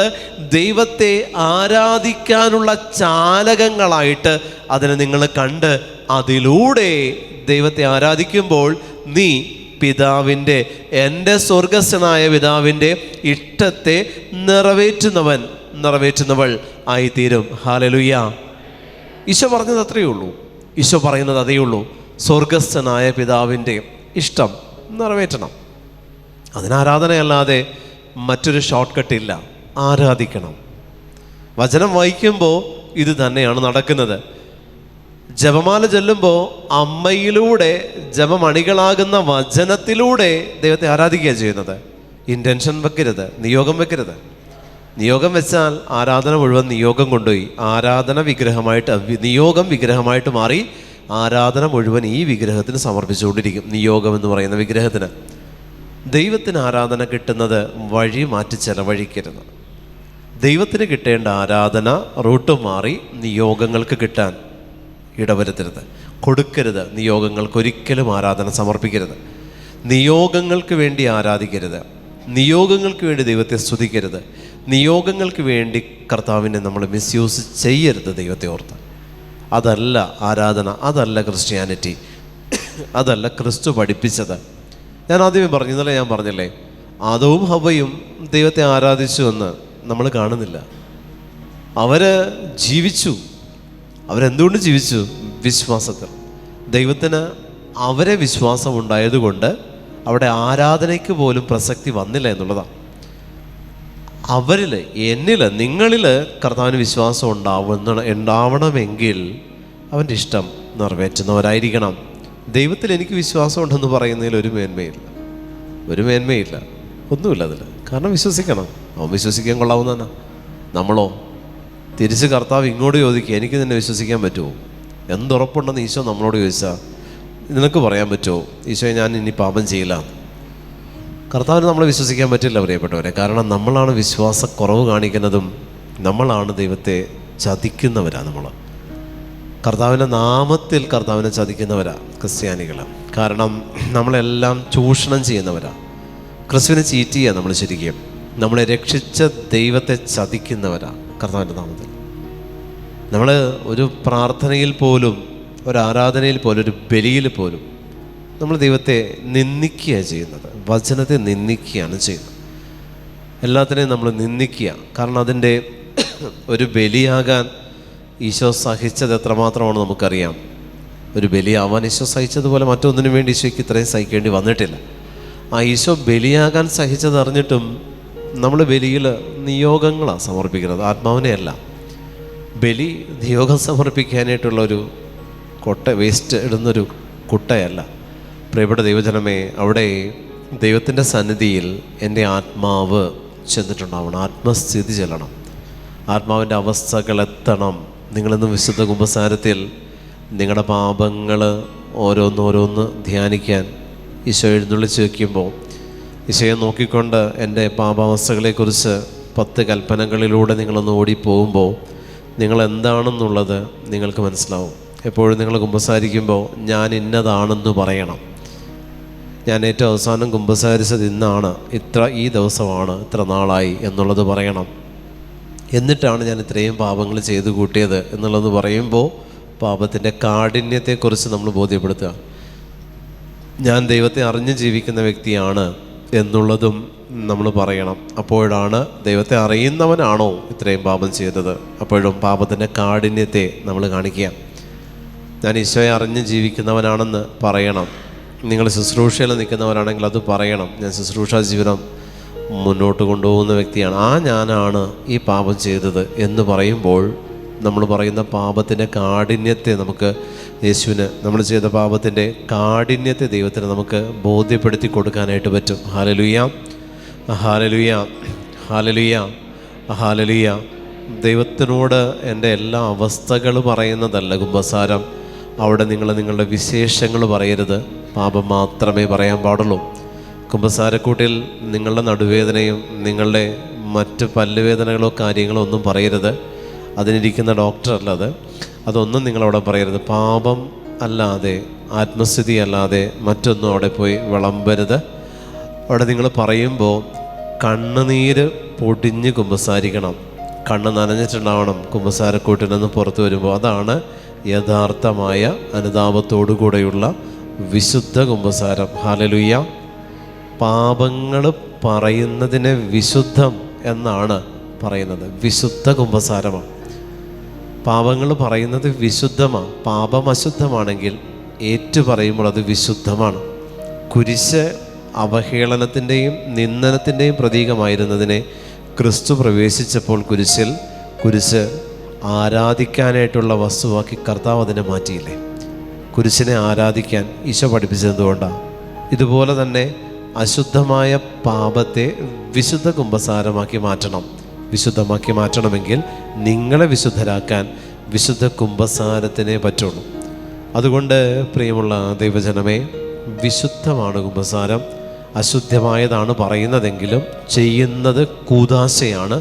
ദൈവത്തെ ആരാധിക്കാനുള്ള ചാലകങ്ങളായിട്ട് അതിനെ നിങ്ങൾ കണ്ട് അതിലൂടെ ദൈവത്തെ ആരാധിക്കുമ്പോൾ നീ പിതാവിൻ്റെ, എൻ്റെ സ്വർഗസ്ഥനായ പിതാവിൻ്റെ ഇഷ്ടത്തെ നിറവേറ്റുന്നവൾ ആയിത്തീരും. ഹല്ലേലൂയ. ഈശോ പറഞ്ഞത് അത്രയേ ഉള്ളൂ. ഈശോ പറയുന്നത് അതേ ഉള്ളൂ. സ്വർഗസ്ഥനായ പിതാവിൻ്റെ ഇഷ്ടം നിറവേറ്റണം. അതിനാരാധനയല്ലാതെ മറ്റൊരു ഷോർട്ട് കട്ടില്ല. ആരാധിക്കണം. വചനം വായിക്കുമ്പോൾ ഇത് തന്നെയാണ് നടക്കുന്നത്. ജപമാല ചൊല്ലുമ്പോൾ അമ്മയിലൂടെ ജപമണികളാകുന്ന വചനത്തിലൂടെ ദൈവത്തെ ആരാധിക്കുക ചെയ്യുന്നത്. ഇൻറ്റൻഷൻ വെക്കരുത്, നിയോഗം വെക്കരുത്. നിയോഗം വെച്ചാൽ ആരാധന മുഴുവൻ നിയോഗം കൊണ്ടുപോയി നിയോഗം വിഗ്രഹമായിട്ട് മാറി ആരാധന മുഴുവൻ ഈ വിഗ്രഹത്തിന് സമർപ്പിച്ചുകൊണ്ടിരിക്കും. നിയോഗം എന്ന് പറയുന്ന വിഗ്രഹത്തിന്. ദൈവത്തിന് ആരാധന കിട്ടുന്നത് വഴി മാറ്റി ചെലവഴിക്കരുത്. ദൈവത്തിന് കിട്ടേണ്ട ആരാധന റൂട്ട് മാറി നിയോഗങ്ങൾക്ക് കിട്ടാൻ ഇടവരുത്തരുത്, കൊടുക്കരുത്. നിയോഗങ്ങൾക്ക് ഒരിക്കലും ആരാധന സമർപ്പിക്കരുത്. നിയോഗങ്ങൾക്ക് വേണ്ടി ആരാധിക്കരുത്. നിയോഗങ്ങൾക്ക് വേണ്ടി ദൈവത്തെ സ്തുതിക്കരുത്. നിയോഗങ്ങൾക്ക് വേണ്ടി കർത്താവിനെ നമ്മൾ മിസ്യൂസ് ചെയ്യരുത്. ദൈവത്തെ ഓർത്ത് അതല്ല ആരാധന, അതല്ല ക്രിസ്ത്യാനിറ്റി, അതല്ല ക്രിസ്തു പഠിപ്പിച്ചത്. ഞാൻ ആദ്യമേ പറഞ്ഞു, ഇന്നലെ ഞാൻ പറഞ്ഞില്ലേ, ആദവും ഹവ്വയും ദൈവത്തെ ആരാധിച്ചു എന്ന് നമ്മൾ കാണുന്നില്ല. അവർ ജീവിച്ചു. അവരെന്തുകൊണ്ട് ജീവിച്ചു? വിശ്വാസത്തിൽ. ദൈവത്തിന് അവരെ വിശ്വാസം ഉണ്ടായതുകൊണ്ട് അവിടെ ആരാധനയ്ക്ക് പോലും പ്രസക്തി വന്നില്ല എന്നുള്ളതാണ്. അവരിൽ, എന്നിൽ, നിങ്ങളിൽ കർത്താവിന് വിശ്വാസം ഉണ്ടാവണമെങ്കിൽ അവൻ്റെ ഇഷ്ടം നിറവേറ്റുന്നവരായിരിക്കണം. ദൈവത്തിൽ എനിക്ക് വിശ്വാസം ഉണ്ടെന്ന് പറയുന്നതിൽ ഒരു മേന്മയില്ല, ഒന്നുമില്ല അതിൽ. കാരണം വിശ്വസിക്കണം. അവൻ വിശ്വസിക്കാൻ കൊള്ളാവുന്നതാണ്. നമ്മളോ തിരിച്ച് കർത്താവ് ഇങ്ങോട്ട് ചോദിക്കുക, എനിക്ക് നിന്നെ വിശ്വസിക്കാൻ പറ്റുമോ? എന്തുറപ്പുണ്ടെന്ന് ഈശോ നമ്മളോട് ചോദിച്ചാൽ നിനക്ക് പറയാൻ പറ്റുമോ, ഈശോയെ ഞാൻ ഇനി പാപം ചെയ്യില്ല? കർത്താവിന് നമ്മളെ വിശ്വസിക്കാൻ പറ്റില്ല പ്രിയപ്പെട്ടവരെ. കാരണം നമ്മളാണ് വിശ്വാസക്കുറവ് കാണിക്കുന്നതും നമ്മളാണ് ദൈവത്തെ ചതിക്കുന്നവരാണ്. നമ്മൾ കർത്താവിൻ്റെ നാമത്തിൽ കർത്താവിനെ ചതിക്കുന്നവരാ ക്രിസ്ത്യാനികൾ. കാരണം നമ്മളെല്ലാം ചൂഷണം ചെയ്യുന്നവരാ. ക്രിസ്തുവിനെ ചീറ്റ് ചെയ്യുക നമ്മൾ. ശരിക്കും നമ്മളെ രക്ഷിച്ച ദൈവത്തെ ചതിക്കുന്നവരാ കർത്താവിൻ്റെ നാമത്തിൽ. നമ്മൾ ഒരു പ്രാർത്ഥനയിൽ പോലും, ഒരു ആരാധനയിൽ പോലും, ഒരു ബലിയിൽ പോലും നമ്മൾ ദൈവത്തെ നിന്ദിക്കുകയാണ് ചെയ്യുന്നത്. വചനത്തെ നിന്ദിക്കുകയാണ് ചെയ്യുന്നത്. എല്ലാത്തിനെയും നമ്മൾ നിന്ദിക്കുക. കാരണം അതിൻ്റെ ഒരു ബലിയാകാൻ ഈശോ സഹിച്ചത് എത്രമാത്രമാണ് നമുക്കറിയാം. ഒരു ബലിയാവാൻ ഈശോ സഹിച്ചതുപോലെ മറ്റൊന്നിനു വേണ്ടി ഈശോയ്ക്ക് ഇത്രയും സഹിക്കേണ്ടി വന്നിട്ടില്ല. ആ ഈശോ ബലിയാകാൻ സഹിച്ചത് അറിഞ്ഞിട്ടും നമ്മൾ ബലിയിൽ നിയോഗങ്ങളാണ് സമർപ്പിക്കുന്നത്, ആത്മാവിനെയല്ല. ബലി നിയോഗം സമർപ്പിക്കാനായിട്ടുള്ളൊരു വേസ്റ്റ് ഇടുന്നൊരു കുട്ടയല്ല. പ്രിയപ്പെട്ട ദൈവജനമേ, അവിടെ ദൈവത്തിൻ്റെ സന്നിധിയിൽ എൻ്റെ ആത്മാവ് ചെന്നിട്ടുണ്ടാവണം. ആത്മസ്ഥിതി ചെല്ലണം. ആത്മാവിൻ്റെ അവസ്ഥകൾ എത്തണം. നിങ്ങളിന്ന് വിശുദ്ധ കുമ്പസാരത്തിൽ നിങ്ങളുടെ പാപങ്ങൾ ഓരോന്നോരോന്ന് ധ്യാനിക്കാൻ ഈശോ എഴുന്നള്ളിച്ച് വയ്ക്കുമ്പോൾ ഈശോയെ നോക്കിക്കൊണ്ട് എൻ്റെ പാപാവസ്ഥകളെക്കുറിച്ച് 10 കൽപ്പനകളിലൂടെ നിങ്ങളൊന്ന് ഓടിപ്പോകുമ്പോൾ നിങ്ങളെന്താണെന്നുള്ളത് നിങ്ങൾക്ക് മനസ്സിലാവും. എപ്പോഴും നിങ്ങൾ കുമ്പസാരിക്കുമ്പോൾ ഞാൻ ഇന്നതാണെന്ന് പറയണം. ഞാൻ ഏറ്റവും അവസാനം കുമ്പസാരിച്ചത് ഇന്നാണ്, ഈ ദിവസമാണ്, ഇത്ര നാളായി എന്നുള്ളത് പറയണം. എന്നിട്ടാണ് ഞാൻ ഇത്രയും പാപങ്ങൾ ചെയ്തു കൂട്ടിയത് എന്നുള്ളത് പറയുമ്പോൾ പാപത്തിൻ്റെ കാഠിന്യത്തെക്കുറിച്ച് നമ്മൾ ബോധ്യപ്പെടുത്തുക. ഞാൻ ദൈവത്തെ അറിഞ്ഞ് ജീവിക്കുന്ന വ്യക്തിയാണ് എന്നുള്ളതും നമ്മൾ പറയണം. അപ്പോഴാണ് ദൈവത്തെ അറിയുന്നവനാണോ ഇത്രയും പാപം ചെയ്തത്, അപ്പോഴും പാപത്തിൻ്റെ കാഠിന്യത്തെ നമ്മൾ കാണിക്കുക. ഞാൻ ഈശോയെ അറിഞ്ഞ് ജീവിക്കുന്നവനാണെന്ന് പറയണം. നിങ്ങൾ ശുശ്രൂഷയിൽ നിൽക്കുന്നവരാണെങ്കിൽ അത് പറയണം. ഞാൻ ശുശ്രൂഷ ജീവിതം മുന്നോട്ട് കൊണ്ടുപോകുന്ന വ്യക്തിയാണ്, ഞാനാണ് ഈ പാപം ചെയ്തത് എന്ന് പറയുമ്പോൾ നമ്മൾ പറയുന്ന പാപത്തിൻ്റെ കാഠിന്യത്തെ നമുക്ക് യേശുവിന്, നമ്മൾ ചെയ്ത പാപത്തിൻ്റെ കാഠിന്യത്തെ ദൈവത്തിന് നമുക്ക് ബോധ്യപ്പെടുത്തി കൊടുക്കാനായിട്ട് പറ്റും. ഹല്ലേലൂയ, ഹല്ലേലൂയ, ഹല്ലേലൂയ, ഹല്ലേലൂയ. ദൈവത്തിനോട് എൻ്റെ എല്ലാ അവസ്ഥകൾ പറയുന്നതല്ല കുമ്പസാരം. അവിടെ നിങ്ങൾ നിങ്ങളുടെ വിശേഷങ്ങൾ പറയരുത്, പാപം മാത്രമേ പറയാൻ പാടുള്ളൂ. കുമ്പസാരക്കൂട്ടിൽ നിങ്ങളുടെ നടുവേദനയും നിങ്ങളുടെ മറ്റ് പല്ലുവേദനകളോ കാര്യങ്ങളോ ഒന്നും പറയരുത്. അതിനിരിക്കുന്ന ഡോക്ടറല്ല അതൊന്നും നിങ്ങളവിടെ പറയരുത്. പാപം അല്ലാതെ, ആത്മസ്ഥിതി അല്ലാതെ മറ്റൊന്നും അവിടെ പോയി വിളമ്പരുത്. അവിടെ നിങ്ങൾ പറയുമ്പോൾ കണ്ണുനീര് പൊടിഞ്ഞ് കുമ്പസാരിക്കണം. കണ്ണ് നനഞ്ഞിട്ടുണ്ടാവണം കുമ്പസാരക്കൂട്ടിൽ നിന്ന് പുറത്തു വരുമ്പോൾ. അതാണ് യഥാർത്ഥമായ അനുതാപത്തോടു കൂടെയുള്ള വിശുദ്ധ കുമ്പസാരം. ഹല്ലേലൂയ. പാപങ്ങൾ പറയുന്നതിനെ വിശുദ്ധം എന്നാണ് പറയുന്നത്. വിശുദ്ധ കുമ്പസാരമാണ്. പാപങ്ങൾ പറയുന്നത് വിശുദ്ധമാണ്. പാപം അശുദ്ധമാണെങ്കിൽ പറയുമ്പോൾ അത് വിശുദ്ധമാണ്. കുരിശ് അവഹേളനത്തിൻ്റെയും നിന്ദനത്തിൻ്റെയും പ്രതീകമായിരുന്നതിനെ ക്രിസ്തു പ്രവേശിച്ചപ്പോൾ കുരിശ് ആരാധിക്കാനായിട്ടുള്ള വസ്തുവാക്കി കർത്താവ് അതിനെ മാറ്റിയില്ലേ? കുരിശിനെ ആരാധിക്കാൻ ഈശോ പഠിപ്പിച്ചത് എന്തുകൊണ്ടാണ്? ഇതുപോലെ തന്നെ അശുദ്ധമായ പാപത്തെ വിശുദ്ധ കുമ്പസാരമാക്കി മാറ്റണം. വിശുദ്ധമാക്കി മാറ്റണമെങ്കിൽ നിങ്ങളെ വിശുദ്ധരാക്കാൻ വിശുദ്ധ കുമ്പസാരത്തിനേ പറ്റുള്ളൂ. അതുകൊണ്ട് പ്രിയമുള്ള ദൈവജനമേ, വിശുദ്ധമാണ് കുമ്പസാരം. അശുദ്ധമായതാണ് പറയുന്നതെങ്കിലും ചെയ്യുന്നത് കൂദാശയാണ്,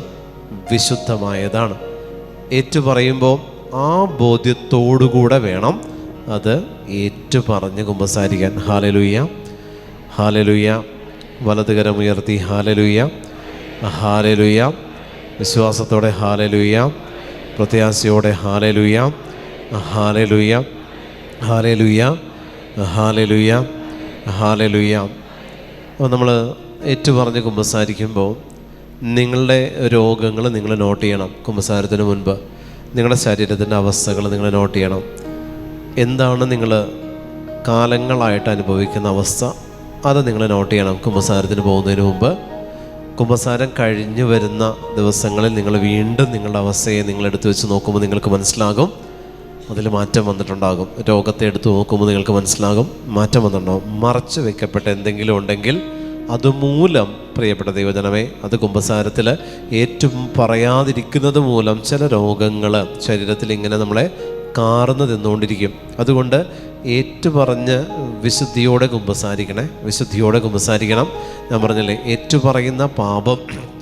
വിശുദ്ധമായതാണ്. ഏറ്റുപറയുമ്പോൾ ആ ബോധ്യത്തോടുകൂടെ വേണം അത് ഏറ്റുപറഞ്ഞ് കുമ്പസാരിക്കാൻ. ഹല്ലേലൂയ, ഹല്ലേലൂയ. വലതുകരമുയർത്തി ഹല്ലേലൂയ, ഹല്ലേലൂയ. വിശ്വാസത്തോടെ ഹല്ലേലൂയ, പ്രത്യാശയോടെ ഹല്ലേലൂയ, ഹല്ലേലൂയ, ഹല്ലേലൂയ, ഹല്ലേലൂയ, ഹല്ലേലൂയ. അപ്പോൾ നമ്മൾ ഏറ്റുപറഞ്ഞ് കുമ്പസാരിക്കുമ്പോൾ നിങ്ങളുടെ രോഗങ്ങൾ നിങ്ങൾ നോട്ട് ചെയ്യണം. കുമ്പസാരത്തിന് മുൻപ് നിങ്ങളുടെ ശരീരത്തിൻ്റെ അവസ്ഥകൾ നിങ്ങൾ നോട്ട് ചെയ്യണം. എന്താണ് നിങ്ങൾ കാലങ്ങളായിട്ട് അനുഭവിക്കുന്ന അവസ്ഥ, അത് നിങ്ങൾ നോട്ട് ചെയ്യണം. കുമ്പസാരത്തിന് പോകുന്നതിന് മുമ്പ്, കുമ്പസാരം കഴിഞ്ഞു വരുന്ന ദിവസങ്ങളിൽ നിങ്ങൾ വീണ്ടും നിങ്ങളുടെ അവസ്ഥയെ നിങ്ങളെടുത്ത് വെച്ച് നോക്കുമ്പോൾ നിങ്ങൾക്ക് മനസ്സിലാകും അതിൽ മാറ്റം വന്നിട്ടുണ്ടാകും. രോഗത്തെ എടുത്ത് നോക്കുമ്പോൾ നിങ്ങൾക്ക് മനസ്സിലാകും മാറ്റം വന്നിട്ടുണ്ടാകും. മറച്ചു വെക്കപ്പെട്ട എന്തെങ്കിലും ഉണ്ടെങ്കിൽ അതുമൂലം, പ്രിയപ്പെട്ട ദൈവജനമേ, അത് കുമ്പസാരത്തിൽ ഏറ്റവും പറയാതിരിക്കുന്നത് മൂലം ചില രോഗങ്ങൾ ശരീരത്തിൽ ഇങ്ങനെ നമ്മളെ കാർന്ന് തിന്നുകൊണ്ടിരിക്കും. അതുകൊണ്ട് ഏറ്റുപറഞ്ഞ് വിശുദ്ധിയോടെ കുമ്പസാരിക്കണേ, വിശുദ്ധിയോടെ കുമ്പസാരിക്കണം. ഞാൻ പറഞ്ഞില്ലേ, ഏറ്റുപറയുന്ന പാപം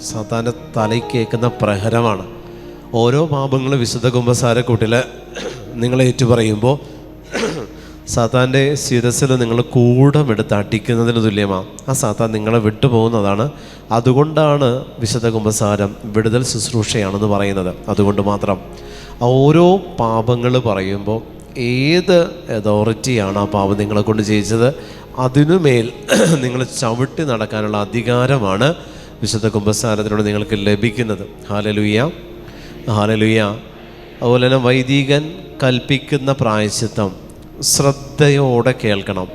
സാത്താൻ്റെ തലയ്ക്കേക്കുന്ന പ്രഹരമാണ്. ഓരോ പാപങ്ങളും വിശുദ്ധ കുമ്പസാരക്കൂട്ടിൽ നിങ്ങൾ ഏറ്റുപറയുമ്പോൾ സാത്താൻ്റെ ശിരസിൽ നിങ്ങൾ കൂടമെടുത്ത് അടിക്കുന്നതിന് തുല്യമാണ്. ആ സാത്താൻ നിങ്ങളെ വിട്ടുപോകുന്നതാണ്. അതുകൊണ്ടാണ് വിശുദ്ധ കുമ്പസാരം വിടുതൽ ശുശ്രൂഷയാണെന്ന് പറയുന്നത്. അതുകൊണ്ട് മാത്രം ഓരോ പാപങ്ങൾ പറയുമ്പോൾ ഏത് അതോറിറ്റിയാണ് ആ പാപം നിങ്ങളെ കൊണ്ട് ചെയ്യിച്ചത്, അതിനുമേൽ നിങ്ങൾ ചവിട്ടി നടക്കാനുള്ള അധികാരമാണ് വിശുദ്ധ കുമ്പസാരത്തിലൂടെ നിങ്ങൾക്ക് ലഭിക്കുന്നത്. Hallelujah, hallelujah. അതുപോലെ തന്നെ വൈദികൻ കൽപ്പിക്കുന്ന പ്രായശ്ചിത്തം ശ്രദ്ധയോടെ കേൾക്കണം.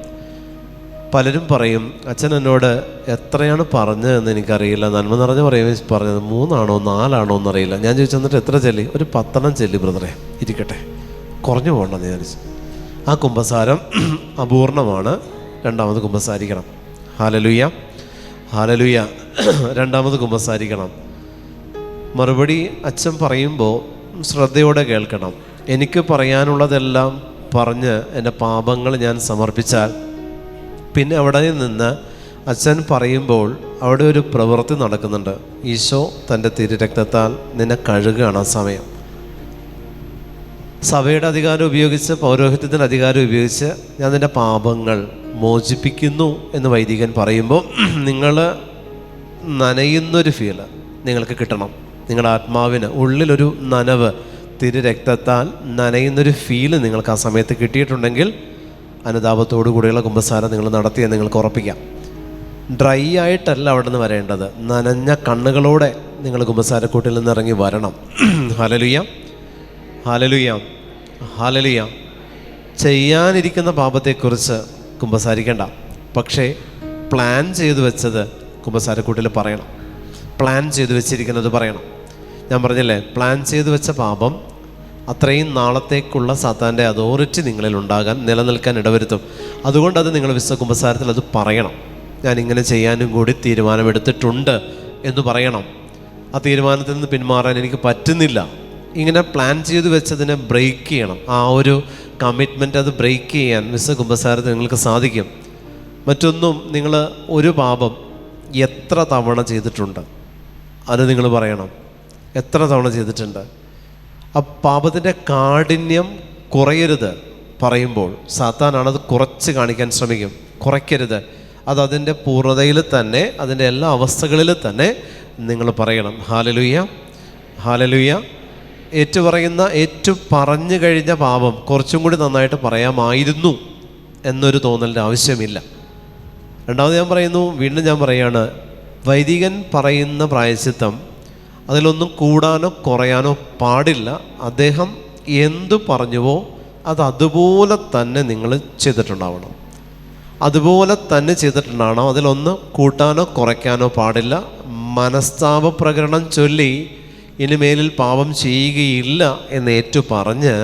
പലരും പറയും, അച്ഛൻ എന്നോട് എത്രയാണ് പറഞ്ഞതെന്ന് എനിക്കറിയില്ല, നന്മ നിറഞ്ഞ് പറഞ്ഞത് 3 ആണോ 4 ആണോ എന്നറിയില്ല. ഞാൻ ചോദിച്ചു, എന്നിട്ട് എത്ര ചെല്ലി? ഒരു 10 ചെല്ലി ബ്രദറെ, ഇരിക്കട്ടെ, കുറഞ്ഞു പോകണ്ടെന്ന് വിചാരിച്ചു. ആ കുമ്പസാരം അപൂർണമാണ്. രണ്ടാമത് കുമ്പസാരിക്കണം. ഹല്ലേലൂയ, ഹല്ലേലൂയ. രണ്ടാമത് കുമ്പസാരിക്കണം. മറുപടി അച്ഛൻ പറയുമ്പോൾ ശ്രദ്ധയോടെ കേൾക്കണം. എനിക്ക് പറയാനുള്ളതെല്ലാം പറഞ്ഞ് എൻ്റെ പാപങ്ങൾ ഞാൻ സമർപ്പിച്ചാൽ പിന്നെ അവിടെ നിന്ന് അച്ഛൻ പറയുമ്പോൾ അവിടെ ഒരു പ്രവൃത്തി നടക്കുന്നുണ്ട്. ഈശോ തൻ്റെ തിരുരക്തത്താൽ നിന്നെ കഴുകുകയാണ് ആ സമയം. സഭയുടെ അധികാരം ഉപയോഗിച്ച്, പൗരോഹിത്യത്തിൻ്റെ അധികാരം ഉപയോഗിച്ച് ഞാൻ നിൻ്റെ പാപങ്ങൾ മോചിപ്പിക്കുന്നു എന്ന് വൈദികൻ പറയുമ്പോൾ നിങ്ങൾ നനയുന്നൊരു ഫീല് നിങ്ങൾക്ക് കിട്ടണം. നിങ്ങളുടെ ആത്മാവിന് ഉള്ളിലൊരു നനവ്, തിരുരക്തത്താൽ നനയുന്നൊരു ഫീല് നിങ്ങൾക്ക് ആ സമയത്ത് കിട്ടിയിട്ടുണ്ടെങ്കിൽ അനുതാപത്തോടു കൂടിയുള്ള കുമ്പസാരം നിങ്ങൾ നടത്തിയെന്ന് നിങ്ങൾക്ക് ഉറപ്പിക്കാം. ഡ്രൈ ആയിട്ടല്ല അവിടെ നിന്ന് വരേണ്ടത്, നനഞ്ഞ കണ്ണുകളോടെ നിങ്ങൾ കുമ്പസാരക്കൂട്ടിൽ നിന്ന് ഇറങ്ങി വരണം. ഹല്ലേലൂയ, ഹല്ലേലൂയ, ഹല്ലേലൂയ. ചെയ്യാനിരിക്കുന്ന പാപത്തെക്കുറിച്ച് കുമ്പസാരിക്കേണ്ട, പക്ഷേ പ്ലാൻ ചെയ്തു വെച്ചത് കുമ്പസാരക്കൂട്ടിൽ പറയണം. പ്ലാൻ ചെയ്തു വെച്ചിരിക്കുന്നത് പറയണം. ഞാൻ പറഞ്ഞില്ലേ, പ്ലാൻ ചെയ്തു വെച്ച പാപം അത്രയും നാളത്തേക്കുള്ള സാത്താൻ്റെ അതോറിറ്റി നിങ്ങളിൽ ഉണ്ടാകാൻ, നിലനിൽക്കാൻ ഇടവരുത്തും. അതുകൊണ്ട് അത് നിങ്ങൾ വിശുദ്ധ കുമ്പസാരത്തിൽ അത് പറയണം. ഞാനിങ്ങനെ ചെയ്യാനും കൂടി തീരുമാനമെടുത്തിട്ടുണ്ട് എന്ന് പറയണം. ആ തീരുമാനത്തിൽ നിന്ന് പിന്മാറാൻ എനിക്ക് പറ്റുന്നില്ല. ഇങ്ങനെ പ്ലാൻ ചെയ്ത് വെച്ചതിനെ ബ്രേക്ക് ചെയ്യണം. ആ ഒരു കമ്മിറ്റ്മെൻറ്റ് അത് ബ്രേക്ക് ചെയ്യാൻ വിശുദ്ധ കുമ്പസാരത്തിൽ നിങ്ങൾക്ക് സാധിക്കും. മറ്റൊന്നും, നിങ്ങൾ ഒരു പാപം എത്ര തവണ ചെയ്തിട്ടുണ്ട് അത് നിങ്ങൾ പറയണം. എത്ര തവണ ചെയ്തിട്ടുണ്ട്? ആ പാപത്തിൻ്റെ കാഠിന്യം കുറയരുത് പറയുമ്പോൾ. സാത്താനാണത് കുറച്ച് കാണിക്കാൻ ശ്രമിക്കും. കുറയ്ക്കരുത്, അത് അതിൻ്റെ പൂർണ്ണതയിൽ തന്നെ, അതിൻ്റെ എല്ലാ അവസ്ഥകളിൽ തന്നെ നിങ്ങൾ പറയണം. Hallelujah, hallelujah. പറഞ്ഞു കഴിഞ്ഞ പാപം കുറച്ചും കൂടി നന്നായിട്ട് പറയാമായിരുന്നു എന്നൊരു തോന്നലിൻ്റെ ആവശ്യമില്ല. രണ്ടാമത് ഞാൻ പറയുന്നു, വീണ്ടും ഞാൻ പറയുകയാണ്, വൈദികൻ പറയുന്ന പ്രായശ്ചിത്തം അതിലൊന്നും കൂടാനോ കുറയാനോ പാടില്ല. അദ്ദേഹം എന്തു പറഞ്ഞുവോ അത് അതുപോലെ തന്നെ നിങ്ങൾ ചെയ്തിട്ടുണ്ടാവണം. അതുപോലെ തന്നെ ചെയ്തിട്ടുണ്ടാവണം. അതിലൊന്ന് കൂട്ടാനോ കുറയ്ക്കാനോ പാടില്ല. മനസ്താപ പ്രകരണം ചൊല്ലി ഇനിമേലിൽ പാപം ചെയ്യുകയില്ല എന്നേറ്റു പറഞ്ഞ്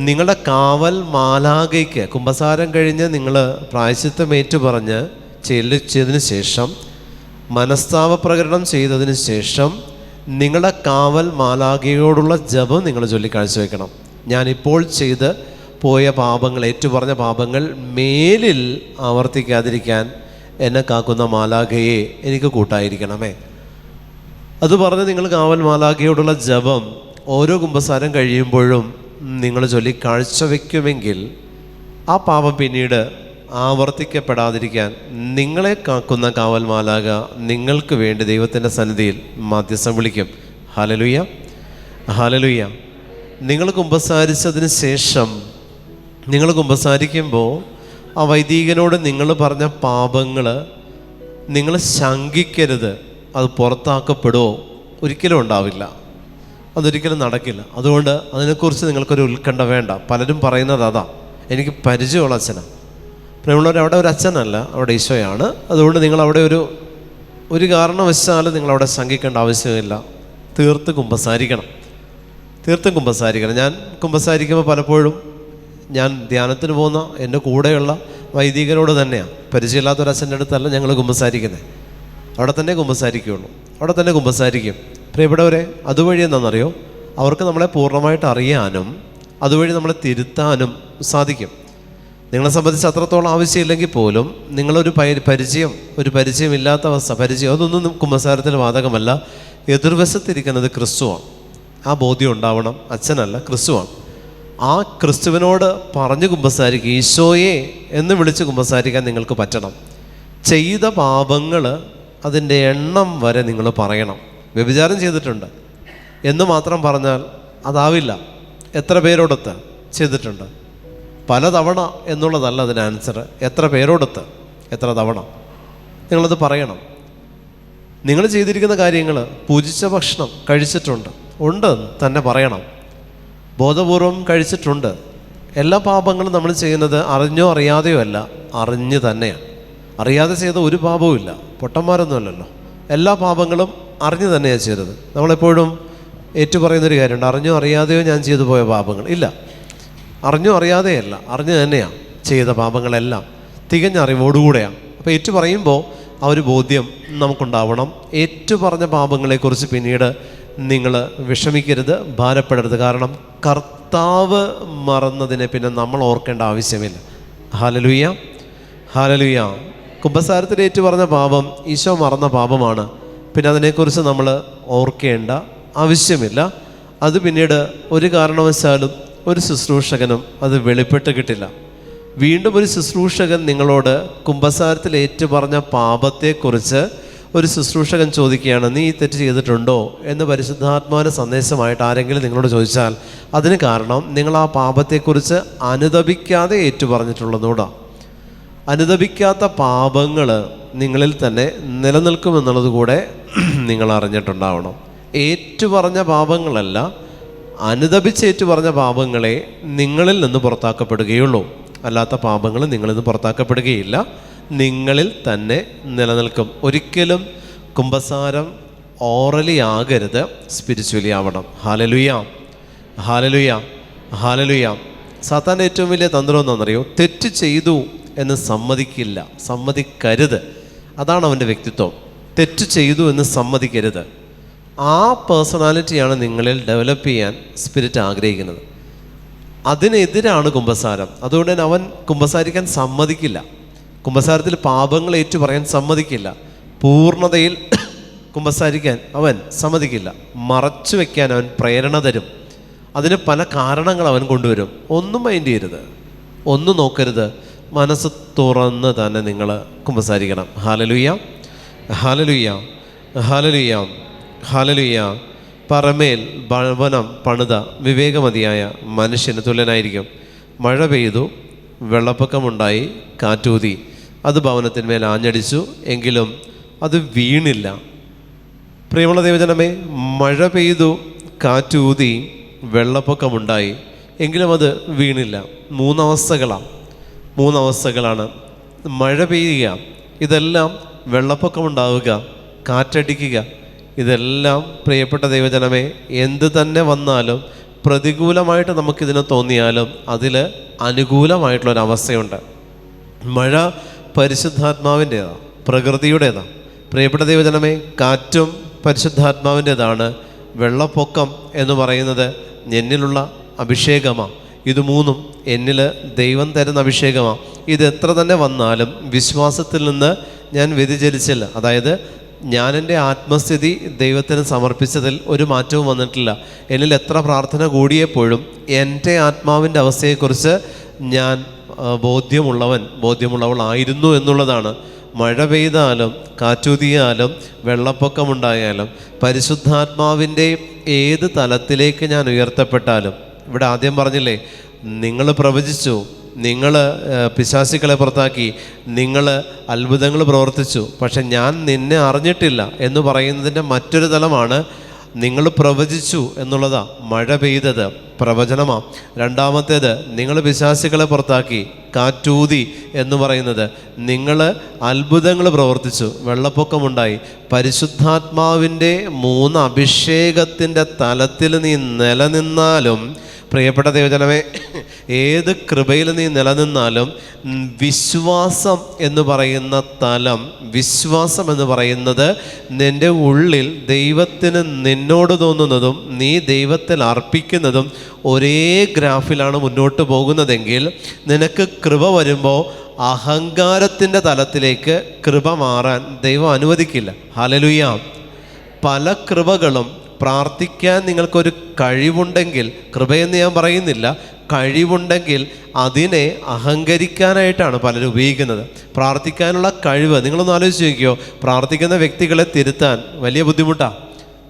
നിങ്ങളുടെ കാവൽ മാലാഖയ്ക്ക് കുമ്പസാരം കഴിഞ്ഞ് നിങ്ങൾ പ്രായശ്ചിത്തം ഏറ്റു പറഞ്ഞ് ചെല്ലിച്ചതിന് ശേഷം, മനസ്താപ പ്രകടനം ചെയ്തതിന് ശേഷം നിങ്ങളുടെ കാവൽ മാലാഖയോടുള്ള ജപം നിങ്ങൾ ചൊല്ലി കാഴ്ചവെക്കണം. ഞാനിപ്പോൾ ചെയ്ത് പോയ പാപങ്ങൾ, ഏറ്റുപറഞ്ഞ പാപങ്ങൾ മേലിൽ ആവർത്തിക്കാതിരിക്കാൻ എന്നെ കാക്കുന്ന മാലാഖയെ എനിക്ക് കൂട്ടായിരിക്കണമേ. അത് പറഞ്ഞ് നിങ്ങൾ കാവൽ മാലാഖയോടുള്ള ജപം ഓരോ കുമ്പസാരം കഴിയുമ്പോഴും നിങ്ങൾ ചൊല്ലി കാഴ്ചവെക്കുമെങ്കിൽ ആ പാപം പിന്നീട് ആവർത്തിക്കപ്പെടാതിരിക്കാൻ നിങ്ങളെ കാക്കുന്ന കാവൽ മാലാഖ നിങ്ങൾക്ക് വേണ്ടി ദൈവത്തിൻ്റെ സന്നിധിയിൽ മധ്യസ്ഥം വിളിക്കും. Hallelujah, hallelujah. നിങ്ങൾ കുമ്പസാരിച്ചതിന് ശേഷം നിങ്ങൾ കുമ്പസാരിക്കുമ്പോൾ ആ വൈദികനോട് നിങ്ങൾ പറഞ്ഞ പാപങ്ങൾ നിങ്ങൾ ശങ്കിക്കരുത്. അത് പുറത്താക്കപ്പെടുമോ? ഒരിക്കലും ഉണ്ടാവില്ല, അതൊരിക്കലും നടക്കില്ല. അതുകൊണ്ട് അതിനെക്കുറിച്ച് നിങ്ങൾക്കൊരു ഉത്കണ്ഠ വേണ്ട. പലരും പറയുന്നത് അതാ, എനിക്ക് പരിചയമുള്ള അച്ഛനാണ്. പ്രിയമുള്ളവർ, അവിടെ ഒരു അച്ഛനല്ല, അവിടെ ഈശോയാണ്. അതുകൊണ്ട് നിങ്ങളവിടെ ഒരു കാരണവശാലും നിങ്ങളവിടെ ശങ്കിക്കേണ്ട ആവശ്യമില്ല. തീർത്തും കുമ്പസാരിക്കണം. ഞാൻ കുമ്പസാരിക്കുമ്പോൾ പലപ്പോഴും ഞാൻ ധ്യാനത്തിന് പോകുന്ന എൻ്റെ കൂടെയുള്ള വൈദികരോട് തന്നെയാണ്, പരിചയമില്ലാത്തൊരച്ഛൻ്റെ അടുത്തല്ല ഞങ്ങൾ കുമ്പസാരിക്കുന്നത്. അവിടെ തന്നെ കുമ്പസാരിക്കുകയുള്ളൂ, അവിടെ തന്നെ കുമ്പസാരിക്കും. പ്രിയപ്പെട്ടവരെ, അതുവഴി എന്താണെന്നറിയോ, അവർക്ക് നമ്മളെ പൂർണ്ണമായിട്ട് അറിയാനും അതുവഴി നമ്മളെ തിരുത്താനും സാധിക്കും. നിങ്ങളെ സംബന്ധിച്ച് അത്രത്തോളം ആവശ്യമില്ലെങ്കിൽ പോലും നിങ്ങളൊരു പരിചയമില്ലാത്ത അവസ്ഥ, അതൊന്നും കുമ്പസാരത്തിന് ബാധകമല്ല. എതിർവശത്തിരിക്കുന്നത് ക്രിസ്തുവാണ്. ആ ബോധ്യം ഉണ്ടാവണം. അച്ഛനല്ല, ക്രിസ്തുവാണ്. ആ ക്രിസ്തുവിനോട് പറഞ്ഞ് കുമ്പസാരിക്കുക, ഈശോയെ എന്ന് വിളിച്ച് കുമ്പസാരിക്കാൻ നിങ്ങൾക്ക് പറ്റണം. ചെയ്ത പാപങ്ങൾ അതിൻ്റെ എണ്ണം വരെ നിങ്ങൾ പറയണം. വ്യഭിചാരം ചെയ്തിട്ടുണ്ട് എന്ന് മാത്രം പറഞ്ഞാൽ അതാവില്ല. എത്ര പേരോടൊത്ത് ചെയ്തിട്ടുണ്ട്? പലതവണ എന്നുള്ളതല്ല അതിന് ആൻസർ. എത്ര പേരോടൊത്ത്, എത്ര തവണ, നിങ്ങളത് പറയണം. നിങ്ങൾ ചെയ്തിരിക്കുന്ന കാര്യങ്ങൾ, പൂജിച്ച ഭക്ഷണം കഴിച്ചിട്ടുണ്ട് ഉണ്ട് തന്നെ പറയണം. ബോധപൂർവം കഴിച്ചിട്ടുണ്ട്. എല്ലാ പാപങ്ങളും നമ്മൾ ചെയ്യുന്നത് അറിഞ്ഞോ അറിയാതെയോ അല്ല, അറിഞ്ഞ് തന്നെയാണ്. അറിയാതെ ചെയ്ത ഒരു പാപവും ഇല്ല. പൊട്ടന്മാരൊന്നുമല്ലല്ലോ. എല്ലാ പാപങ്ങളും അറിഞ്ഞു തന്നെയാണ് ചെയ്തത്. നമ്മളെപ്പോഴും ഏറ്റുപറയുന്നൊരു കാര്യമുണ്ട്, അറിഞ്ഞോ അറിയാതെയോ ഞാൻ ചെയ്തു പോയ പാപങ്ങൾ ഇല്ല. അറിഞ്ഞോ അറിയാതെയല്ല, അറിഞ്ഞു തന്നെയാണ് ചെയ്ത പാപങ്ങളെല്ലാം. തികഞ്ഞ അറിവോടുകൂടെയാണ്. അപ്പോൾ ഏറ്റുപറയുമ്പോൾ ആ ഒരു ബോധ്യം നമുക്കുണ്ടാവണം. ഏറ്റുപറഞ്ഞ പാപങ്ങളെക്കുറിച്ച് പിന്നീട് നിങ്ങൾ വിഷമിക്കരുത്, ഭാരപ്പെടരുത്. കാരണം കർത്താവ് മറന്നതിനെ പിന്നെ നമ്മൾ ഓർക്കേണ്ട ആവശ്യമില്ല. Hallelujah, hallelujah. കുമ്പസാരത്തിൽ ഏറ്റുപറഞ്ഞ പാപം ഈശോ മറന്ന പാപമാണ്. പിന്നെ അതിനെക്കുറിച്ച് നമ്മൾ ഓർക്കേണ്ട ആവശ്യമില്ല. അത് പിന്നീട് ഒരു കാരണവശാലും ഒരു ശുശ്രൂഷകനും അത് വെളിപ്പെട്ട് കിട്ടില്ല. വീണ്ടും ഒരു ശുശ്രൂഷകൻ നിങ്ങളോട് കുമ്പസാരത്തിൽ ഏറ്റുപറഞ്ഞ പാപത്തെക്കുറിച്ച് ഒരു ശുശ്രൂഷകൻ ചോദിക്കുകയാണ്, നീ ഈ തെറ്റ് ചെയ്തിട്ടുണ്ടോ എന്ന് പരിശുദ്ധാത്മാവിൻ്റെ സന്ദേശമായിട്ട് ആരെങ്കിലും നിങ്ങളോട് ചോദിച്ചാൽ അതിന് കാരണം നിങ്ങൾ ആ പാപത്തെക്കുറിച്ച് അനുതപിക്കാതെ ഏറ്റുപറഞ്ഞിട്ടുള്ളതുകൊണ്ടാണ്. അനുതപിക്കാത്ത പാപങ്ങൾ നിങ്ങളിൽ തന്നെ നിലനിൽക്കുമെന്നുള്ളത് കൂടെ നിങ്ങൾ അറിഞ്ഞിട്ടുണ്ടാവണം. ഏറ്റുപറഞ്ഞ പാപങ്ങളല്ല, അനുതപിച്ചേറ്റു പറഞ്ഞ പാപങ്ങളെ നിങ്ങളിൽ നിന്ന് പുറത്താക്കപ്പെടുകയുള്ളൂ. അല്ലാത്ത പാപങ്ങൾ നിങ്ങളിൽ നിന്ന് പുറത്താക്കപ്പെടുകയില്ല, നിങ്ങളിൽ തന്നെ നിലനിൽക്കും. ഒരിക്കലും കുമ്പസാരം ഓറലി ആകരുത്, സ്പിരിച്വലി ആവണം. ഹല്ലേലൂയ, ഹല്ലേലൂയ, ഹല്ലേലൂയ. സാത്താൻ്റെ ഏറ്റവും വലിയ തന്ത്രം എന്താണെന്നറിയോ? തെറ്റ് ചെയ്തു എന്ന് സമ്മതിക്കരുത്. അതാണ് അവൻ്റെ വ്യക്തിത്വം. തെറ്റ് ചെയ്തു എന്ന് സമ്മതിക്കരുത്. ആ പേഴ്സണാലിറ്റിയാണ് നിങ്ങളിൽ ഡെവലപ്പ് ചെയ്യാൻ സ്പിരിറ്റ് ആഗ്രഹിക്കുന്നത്. അതിനെതിരാണ് കുമ്പസാരം. അതുകൊണ്ട് തന്നെ അവൻ കുമ്പസാരിക്കാൻ സമ്മതിക്കില്ല. കുമ്പസാരത്തിൽ പാപങ്ങൾ ഏറ്റു പറയാൻ സമ്മതിക്കില്ല. പൂർണ്ണതയിൽ കുമ്പസാരിക്കാൻ അവൻ സമ്മതിക്കില്ല. മറച്ചു വയ്ക്കാൻ അവൻ പ്രേരണ തരും. അതിന് പല കാരണങ്ങൾ അവൻ കൊണ്ടുവരും. ഒന്നും മൈൻഡ് ചെയ്യരുത്, ഒന്നും നോക്കരുത്. മനസ്സ് തുറന്ന് തന്നെ നിങ്ങൾ കുമ്പസാരിക്കണം. ഹല്ലേലൂയ, ഹല്ലേലൂയ, ഹല്ലേലൂയ, ഹല്ലേലൂയ. പറമേൽ ഭവനം പണിത വിവേകമതിയായ മനുഷ്യന് തുല്യനായിരിക്കും. മഴ പെയ്തു, വെള്ളപ്പൊക്കമുണ്ടായി, കാറ്റൂതി, അത് ഭവനത്തിന്മേൽ ആഞ്ഞടിച്ചു, എങ്കിലും അത് വീണില്ല. പ്രിയമുള്ള ദൈവജനമേ, മഴ പെയ്തു, കാറ്റൂതി, വെള്ളപ്പൊക്കമുണ്ടായി, എങ്കിലും അത് വീണില്ല. മൂന്നവസ്ഥകളാണ്. മഴ പെയ്യുക, ഇതെല്ലാം വെള്ളപ്പൊക്കമുണ്ടാവുക, കാറ്റടിക്കുക, ഇതെല്ലാം പ്രിയപ്പെട്ട ദൈവജനമേ, എന്ത് തന്നെ വന്നാലും പ്രതികൂലമായിട്ട് നമുക്കിതിന് തോന്നിയാലും അതിൽ അനുകൂലമായിട്ടുള്ളൊരവസ്ഥയുണ്ട്. മഴ പരിശുദ്ധാത്മാവിൻ്റേതാണ്, പ്രകൃതിയുടേതാണ്. പ്രിയപ്പെട്ട ദൈവജനമേ, കാറ്റും പരിശുദ്ധാത്മാവിൻ്റെതാണ്. വെള്ളപ്പൊക്കം എന്ന് പറയുന്നത് എന്നിലുള്ള അഭിഷേകമാണ്. ഇത് മൂന്നും എന്നിൽ ദൈവം തരുന്ന അഭിഷേകമാണ്. ഇത് എത്ര തന്നെ വന്നാലും വിശ്വാസത്തിൽ നിന്ന് ഞാൻ വ്യതിചലിച്ചില്ല. അതായത് ഞാൻ എൻ്റെ ആത്മസ്ഥിതി ദൈവത്തിന് സമർപ്പിച്ചതിൽ ഒരു മാറ്റവും വന്നിട്ടില്ല. എന്നിൽ എത്ര പ്രാർത്ഥന കൂടിയപ്പോഴും എൻ്റെ ആത്മാവിൻ്റെ അവസ്ഥയെക്കുറിച്ച് ഞാൻ ബോധ്യമുള്ളവളായിരുന്നു എന്നുള്ളതാണ്. മഴ പെയ്താലും കാറ്റൂതിയാലും വെള്ളപ്പൊക്കമുണ്ടായാലും പരിശുദ്ധാത്മാവിൻ്റെ ഏത് തലത്തിലേക്ക് ഞാൻ ഉയർത്തപ്പെട്ടാലും, ഇവിടെ ആദ്യം പറഞ്ഞില്ലേ, നിങ്ങൾ പ്രവചിച്ചു, നിങ്ങൾ പിശാചുക്കളെ പുറത്താക്കി, നിങ്ങൾ അത്ഭുതങ്ങൾ പ്രവർത്തിച്ചു, പക്ഷെ ഞാൻ നിന്നെ അറിഞ്ഞിട്ടില്ല എന്ന് പറയുന്നതിൻ്റെ മറ്റൊരു തലമാണ് നിങ്ങൾ പ്രവചിച്ചു എന്നുള്ളതാണ്. മഴ പെയ്തത് പ്രവചനമാണ്. രണ്ടാമത്തേത് നിങ്ങൾ പിശാചുക്കളെ പുറത്താക്കി, കാറ്റൂതി എന്ന് പറയുന്നത് നിങ്ങൾ അത്ഭുതങ്ങൾ പ്രവർത്തിച്ചു, വെള്ളപ്പൊക്കമുണ്ടായി. പരിശുദ്ധാത്മാവിൻ്റെ 3 അഭിഷേകത്തിൻ്റെ തലത്തിൽ നീ നിലനിന്നാലും, പ്രിയപ്പെട്ട ദൈവജനമേ, ഏത് കൃപയിൽ നീ നിലനിന്നാലും വിശ്വാസം എന്ന് പറയുന്ന തലം, വിശ്വാസം എന്ന് പറയുന്നത് നിൻ്റെ ഉള്ളിൽ ദൈവത്തിന് നിന്നോട് തോന്നുന്നതും നീ ദൈവത്തിൽ അർപ്പിക്കുന്നതും ഒരേ ഗ്രാഫിലാണ് മുന്നോട്ട് പോകുന്നതെങ്കിൽ നിനക്ക് കൃപ വരുമ്പോൾ അഹങ്കാരത്തിൻ്റെ തലത്തിലേക്ക് കൃപ മാറാൻ ദൈവം അനുവദിക്കില്ല. ഹല്ലേലൂയ. പല കൃപകളും പ്രാർത്ഥിക്കാൻ നിങ്ങൾക്കൊരു കഴിവുണ്ടെങ്കിൽ, കൃപയെന്ന് ഞാൻ പറയുന്നില്ല, കഴിവുണ്ടെങ്കിൽ അതിനെ അഹങ്കരിക്കാനായിട്ടാണ് പലരും ഉപയോഗിക്കുന്നത്. പ്രാർത്ഥിക്കാനുള്ള കഴിവ് നിങ്ങളൊന്ന് ആലോചിച്ച് നോക്കിയോ. പ്രാർത്ഥിക്കുന്ന വ്യക്തികളെ തിരുത്താൻ വലിയ ബുദ്ധിമുട്ടാണ്.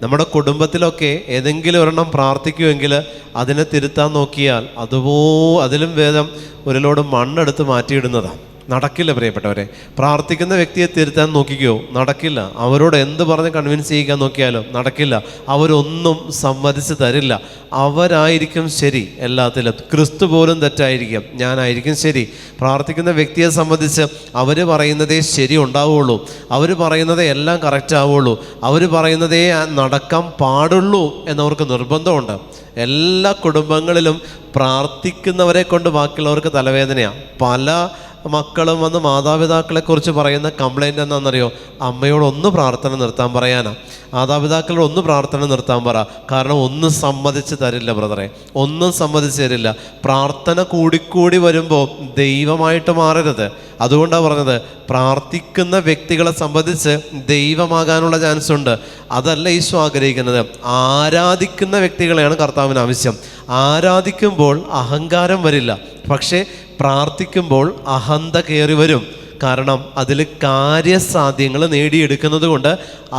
നമ്മുടെ കുടുംബത്തിലൊക്കെ ഏതെങ്കിലും ഒരെണ്ണം പ്രാർത്ഥിക്കുമെങ്കിൽ അതിനെ തിരുത്താൻ നോക്കിയാൽ അതിലും ഭേദം ഒരു ലോഡ് മണ്ണെടുത്ത് മാറ്റിയിടുന്നതാണ്. നടക്കില്ല പ്രിയപ്പെട്ടവരെ. പ്രാർത്ഥിക്കുന്ന വ്യക്തിയെ തിരുത്താൻ നോക്കിക്കോ, നടക്കില്ല. അവരോട് എന്ത് പറഞ്ഞ് കൺവിൻസ് ചെയ്യിക്കാൻ നോക്കിയാലും നടക്കില്ല. അവരൊന്നും സമ്മതിച്ച് തരില്ല. അവരായിരിക്കും ശരി എല്ലാത്തിലും. ക്രിസ്തു പോലും തെറ്റായിരിക്കും, ഞാനായിരിക്കും ശരി. പ്രാർത്ഥിക്കുന്ന വ്യക്തിയെ സംബന്ധിച്ച് അവർ പറയുന്നതേ ശരി ഉണ്ടാവുള്ളൂ, അവർ പറയുന്നതേ എല്ലാം കറക്റ്റ് ആവുള്ളൂ, അവർ പറയുന്നതേ നടക്കാൻ പാടുള്ളൂ എന്നവർക്ക് നിർബന്ധമുണ്ട്. എല്ലാ കുടുംബങ്ങളിലും പ്രാർത്ഥിക്കുന്നവരെ കൊണ്ട് ബാക്കിയുള്ളവർക്ക് തലവേദനയാണ്. പല മക്കളും വന്ന് മാതാപിതാക്കളെക്കുറിച്ച് പറയുന്ന കംപ്ലൈൻറ്റ് എന്താണെന്നറിയോ? അമ്മയോടൊന്ന് പ്രാർത്ഥന നിർത്താൻ പറയാനാണ്. മാതാപിതാക്കളോട് ഒന്ന് പ്രാർത്ഥന നിർത്താൻ പറ. കാരണം ഒന്നും സമ്മതിച്ച് തരില്ല ബ്രദറെ, ഒന്നും സമ്മതിച്ച് തരില്ല. പ്രാർത്ഥന കൂടിക്കൂടി വരുമ്പോൾ ദൈവമായിട്ട് മാറരുത്. അതുകൊണ്ടാണ് പറഞ്ഞത്, പ്രാർത്ഥിക്കുന്ന വ്യക്തികളെ സംബന്ധിച്ച് ദൈവമാകാനുള്ള ചാൻസ് ഉണ്ട്. അതല്ല ഈശോ ആഗ്രഹിക്കുന്നത്. ആരാധിക്കുന്ന വ്യക്തികളെയാണ് കർത്താവിന് ആവശ്യം. ആരാധിക്കുമ്പോൾ അഹങ്കാരം വരില്ല, പക്ഷേ പ്രാർത്ഥിക്കുമ്പോൾ അഹന്ത കയറി വരും. കാരണം അതിൽ കാര്യസാധ്യങ്ങൾ നേടിയെടുക്കുന്നത് കൊണ്ട്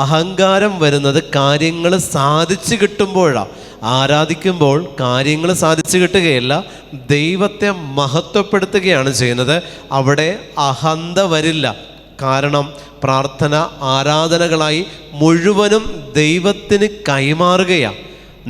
അഹങ്കാരം വരുന്നത് കാര്യങ്ങൾ സാധിച്ചു കിട്ടുമ്പോഴാണ്. ആരാധിക്കുമ്പോൾ കാര്യങ്ങൾ സാധിച്ചു കിട്ടുകയല്ല, ദൈവത്തെ മഹത്വപ്പെടുത്തുകയാണ് ചെയ്യുന്നത്. അവിടെ അഹന്ത വരില്ല. കാരണം പ്രാർത്ഥന ആരാധനകളായി മുഴുവനും ദൈവത്തിന് കൈമാറുകയാണ്.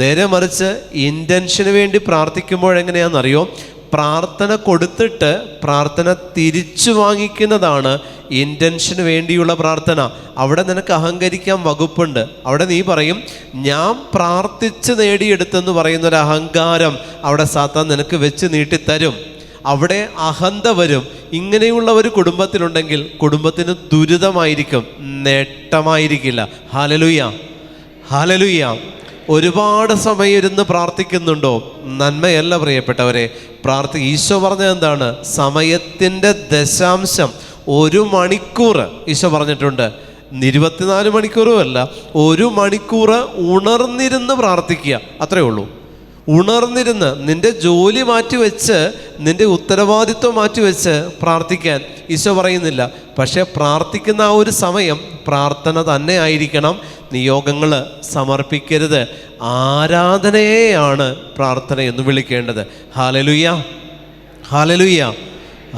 നേരെ മറിച്ച് ഇൻറ്റൻഷന് വേണ്ടി പ്രാർത്ഥിക്കുമ്പോഴെങ്ങനെയാണെന്നറിയോ? പ്രാർത്ഥന കൊടുത്തിട്ട് പ്രാർത്ഥന തിരിച്ചു വാങ്ങിക്കുന്നതാണ് ഇൻറ്റൻഷന് വേണ്ടിയുള്ള പ്രാർത്ഥന. അവിടെ നിനക്ക് അഹങ്കരിക്കാൻ വകുപ്പുണ്ട്. അവിടെ നീ പറയും, ഞാൻ പ്രാർത്ഥിച്ച് നേടിയെടുത്തെന്ന് പറയുന്നൊരു അഹങ്കാരം അവിടെ സാത്താൻ നിനക്ക് വെച്ച് നീട്ടിത്തരും. അവിടെ അഹന്ത വരും. ഇങ്ങനെയുള്ള ഒരു കുടുംബത്തിലുണ്ടെങ്കിൽ കുടുംബത്തിന് ദുരിതമായിരിക്കും, നേട്ടമായിരിക്കില്ല. Hallelujah, hallelujah. ഒരുപാട് സമയം ഇരുന്ന് പ്രാർത്ഥിക്കുന്നുണ്ടോ? നന്മയല്ല പ്രിയപ്പെട്ടവരെ. ഈശോ പറഞ്ഞത് എന്താണ്? സമയത്തിൻ്റെ ദശാംശം 1 മണിക്കൂർ ഈശോ പറഞ്ഞിട്ടുണ്ട്. 24 മണിക്കൂറുമല്ല, 1 മണിക്കൂർ ഉണർന്നിരുന്ന് പ്രാർത്ഥിക്കുക, അത്രയേ ഉള്ളൂ. ഉണർന്നിരുന്ന് നിൻ്റെ ജോലി മാറ്റിവെച്ച്, നിൻ്റെ ഉത്തരവാദിത്വം മാറ്റിവെച്ച് പ്രാർത്ഥിക്കാൻ ഈശോ പറയുന്നില്ല. പക്ഷേ പ്രാർത്ഥിക്കുന്ന ആ ഒരു സമയം പ്രാർത്ഥന തന്നെ ആയിരിക്കണം. നിയോഗങ്ങൾ സമർപ്പിക്കരുത്. ആരാധനയെയാണ് പ്രാർത്ഥന എന്ന് വിളിക്കേണ്ടത്. ഹല്ലേലൂയ, ഹല്ലേലൂയ,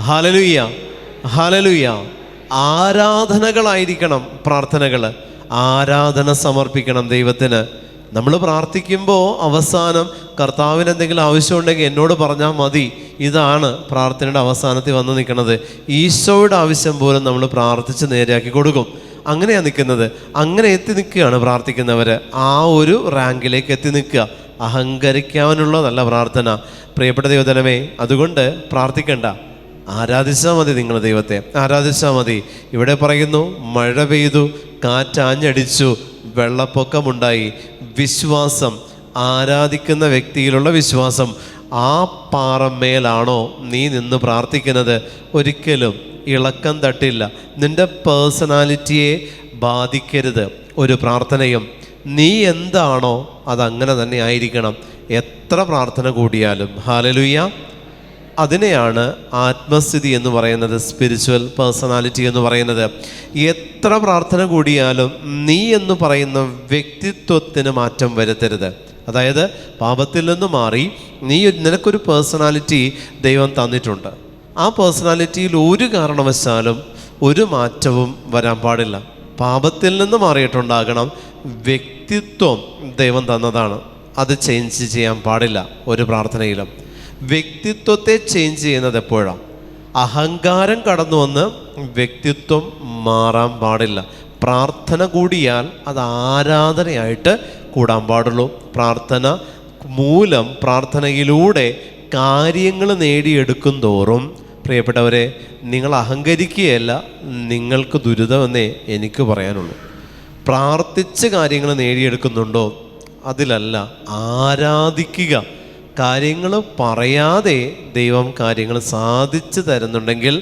ഹല്ലേലൂയ, ഹല്ലേലൂയ. ആരാധനകളായിരിക്കണം പ്രാർത്ഥനകൾ. ആരാധന സമർപ്പിക്കണം ദൈവത്തിന്. നമ്മൾ പ്രാർത്ഥിക്കുമ്പോൾ അവസാനം കർത്താവിന് എന്തെങ്കിലും ആവശ്യമുണ്ടെങ്കിൽ എന്നോട് പറഞ്ഞാൽ മതി. ഇതാണ് പ്രാർത്ഥനയുടെ അവസാനത്തിൽ വന്ന് നിൽക്കുന്നത്. ഈശോയുടെ ആവശ്യം പോലും നമ്മൾ പ്രാർത്ഥിച്ച് നേരെയാക്കി കൊടുക്കും. അങ്ങനെയാണ് നിൽക്കുന്നത്. അങ്ങനെ എത്തി നിൽക്കുകയാണ് പ്രാർത്ഥിക്കുന്നവർ. ആ ഒരു റാങ്കിലേക്ക് എത്തി നിൽക്കുക. അഹങ്കരിക്കാനുള്ളതല്ല പ്രാർത്ഥന. പ്രിയപ്പെട്ട ദൈവജനമേ, അതുകൊണ്ട് പ്രാർത്ഥിക്കണ്ട, ആരാധിച്ചാൽ മതി. നിങ്ങൾ ദൈവത്തെ ആരാധിച്ചാൽ മതി. ഇവിടെ പറയുന്നു, മഴ പെയ്തു, കാറ്റാഞ്ഞടിച്ചു, വെള്ളപ്പൊക്കമുണ്ടായി. വിശ്വാസം, ആരാധിക്കുന്ന വ്യക്തിയിലുള്ള വിശ്വാസം, ആ പാറമേലാണോ നീ നിന്ന് പ്രാർത്ഥിക്കുന്നത്? ഒരിക്കലും ഇളക്കം തട്ടില്ല. നിൻ്റെ പേഴ്സണാലിറ്റിയെ ബാധിക്കരുത് ഒരു പ്രാർത്ഥനയും. നീ എന്താണോ അതങ്ങനെ തന്നെ ആയിരിക്കണം, എത്ര പ്രാർത്ഥന കൂടിയാലും. ഹല്ലേലൂയ. അതിനെയാണ് ആത്മസ്ഥിതി എന്ന് പറയുന്നത്, സ്പിരിച്വൽ പേഴ്സണാലിറ്റി എന്ന് പറയുന്നത്. എത്ര പ്രാർത്ഥന കൂടിയാലും നീ എന്ന് പറയുന്ന വ്യക്തിത്വത്തിന് മാറ്റം വരുത്തരുത്. അതായത് പാപത്തിൽ നിന്ന് മാറി നിനക്കൊരു പേഴ്സണാലിറ്റി ദൈവം തന്നിട്ടുണ്ട്. ആ പേഴ്സണാലിറ്റിയിൽ ഒരു കാരണവശാലും ഒരു മാറ്റവും വരാൻ പാടില്ല. പാപത്തിൽ നിന്ന് മാറിയിട്ടുണ്ടാകണം. വ്യക്തിത്വം ദൈവം തന്നതാണ്, അത് ചേഞ്ച് ചെയ്യാൻ പാടില്ല ഒരു പ്രാർത്ഥനയിലും. വ്യക്തിത്വത്തെ ചേഞ്ച് ചെയ്യുന്നത് എപ്പോഴാണ്? അഹങ്കാരം കടന്നു വന്ന് വ്യക്തിത്വം മാറാൻ പാടില്ല. പ്രാർത്ഥന കൂടിയാൽ അത് ആരാധനയായിട്ട് കൂടാൻ പാടുള്ളൂ. പ്രാർത്ഥന മൂലം, പ്രാർത്ഥനയിലൂടെ കാര്യങ്ങൾ നേടിയെടുക്കും തോറും പ്രിയപ്പെട്ടവരെ, നിങ്ങൾ അഹങ്കരിക്കുകയല്ല, നിങ്ങൾക്ക് ദുരിതമെന്നേ എനിക്ക് പറയാനുള്ളൂ. പ്രാർത്ഥിച്ച് കാര്യങ്ങൾ നേടിയെടുക്കുന്നുണ്ടോ? അതിലല്ല, ആരാധിക്കുക. കാര്യങ്ങൾ പറയാതെ ദൈവം കാര്യങ്ങൾ സാധിച്ചു തരുന്നുണ്ടെങ്കിൽ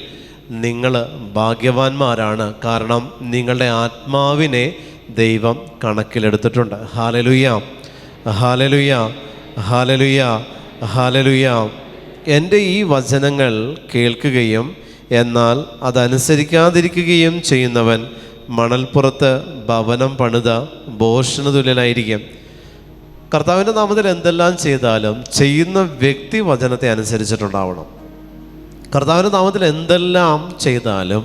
നിങ്ങൾ ഭാഗ്യവാന്മാരാണ്. കാരണം നിങ്ങളുടെ ആത്മാവിനെ ദൈവം കണക്കിലെടുത്തിട്ടുണ്ട്. ഹല്ലേലൂയ, ഹല്ലേലൂയ, ഹല്ലേലൂയ, ഹല്ലേലൂയ. എൻ്റെ ഈ വചനങ്ങൾ കേൾക്കുകയും എന്നാൽ അതനുസരിക്കാതിരിക്കുകയും ചെയ്യുന്നവൻ മണൽപ്പുറത്ത് ഭവനം പണിത ഭോഷന് തുല്യനായിരിക്കും. കർത്താവിൻ്റെ നാമത്തിൽ എന്തെല്ലാം ചെയ്താലും ചെയ്യുന്ന വ്യക്തി വചനത്തെ അനുസരിച്ചിട്ടുണ്ടാവണം. കർത്താവിൻ്റെ നാമത്തിൽ എന്തെല്ലാം ചെയ്താലും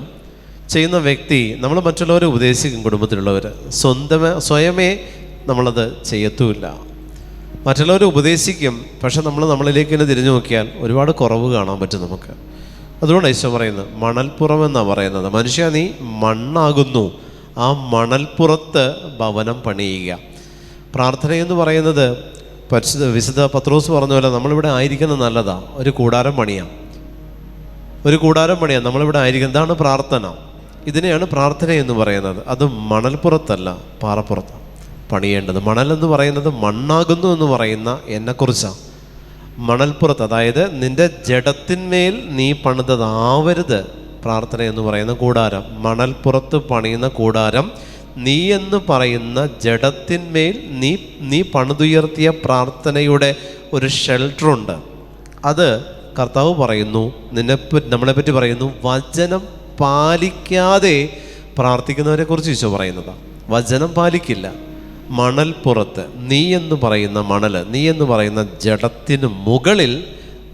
ചെയ്യുന്ന വ്യക്തി, നമ്മൾ മറ്റുള്ളവരെ ഉപദേശിക്കും, കുടുംബത്തിലുള്ളവർ സ്വയമേ നമ്മളത് ചെയ്യത്തുമില്ല. മറ്റുള്ളവരെ ഉപദേശിക്കും, പക്ഷെ നമ്മളിലേക്ക് തന്നെ തിരിഞ്ഞു നോക്കിയാൽ ഒരുപാട് കുറവ് കാണാൻ പറ്റും നമുക്ക്. അതുകൊണ്ട് ഈശോ പറയുന്നത് മണൽപ്പുറം എന്നാണ് പറയുന്നത്. മനുഷ്യ, നീ മണ്ണാകുന്നു, ആ മണൽപ്പുറത്ത് ഭവനം പണിയുക. പ്രാർത്ഥനയെന്ന് പറയുന്നത് വിശുദ്ധ പത്രോസ് പറഞ്ഞ പോലെ നമ്മളിവിടെ ആയിരിക്കുന്നത് നല്ലതാണ്. ഒരു കൂടാരം പണിയാം, നമ്മളിവിടെ ആയിരിക്കുന്നത്. ഇതാണ് പ്രാർത്ഥന. ഇതിനെയാണ് പ്രാർത്ഥന എന്ന് പറയുന്നത്. അത് മണൽപ്പുറത്തല്ല, പാറപ്പുറത്താണ് പണിയേണ്ടത്. മണലെന്ന് പറയുന്നത് മണ്ണാകുന്നു എന്ന് പറയുന്ന എന്നെക്കുറിച്ചാണ്. മണൽപ്പുറത്ത്, അതായത് നിൻ്റെ ജഡത്തിന്മേൽ നീ പണിതതാവരുത് പ്രാർത്ഥന എന്ന് പറയുന്ന കൂടാരം. മണൽപ്പുറത്ത് പണിയുന്ന കൂടാരം, നീ എന്ന് പറയുന്ന ജഡത്തിന്മേൽ നീ പണിതുയർത്തിയ പ്രാർത്ഥനയുടെ ഒരു ഷെൽട്ടറുണ്ട്. അത് കർത്താവ് പറയുന്നു, നമ്മളെപ്പറ്റി പറയുന്നു, വചനം പാലിക്കാതെ പ്രാർത്ഥിക്കുന്നവരെ കുറിച്ച് ഈശോ പറയുന്നതാണ്. വചനം പാലിക്കില്ല. മണൽപ്പുറത്ത്, നീ എന്ന് പറയുന്ന മണൽ, നീ എന്ന് പറയുന്ന ജഡത്തിന് മുകളിൽ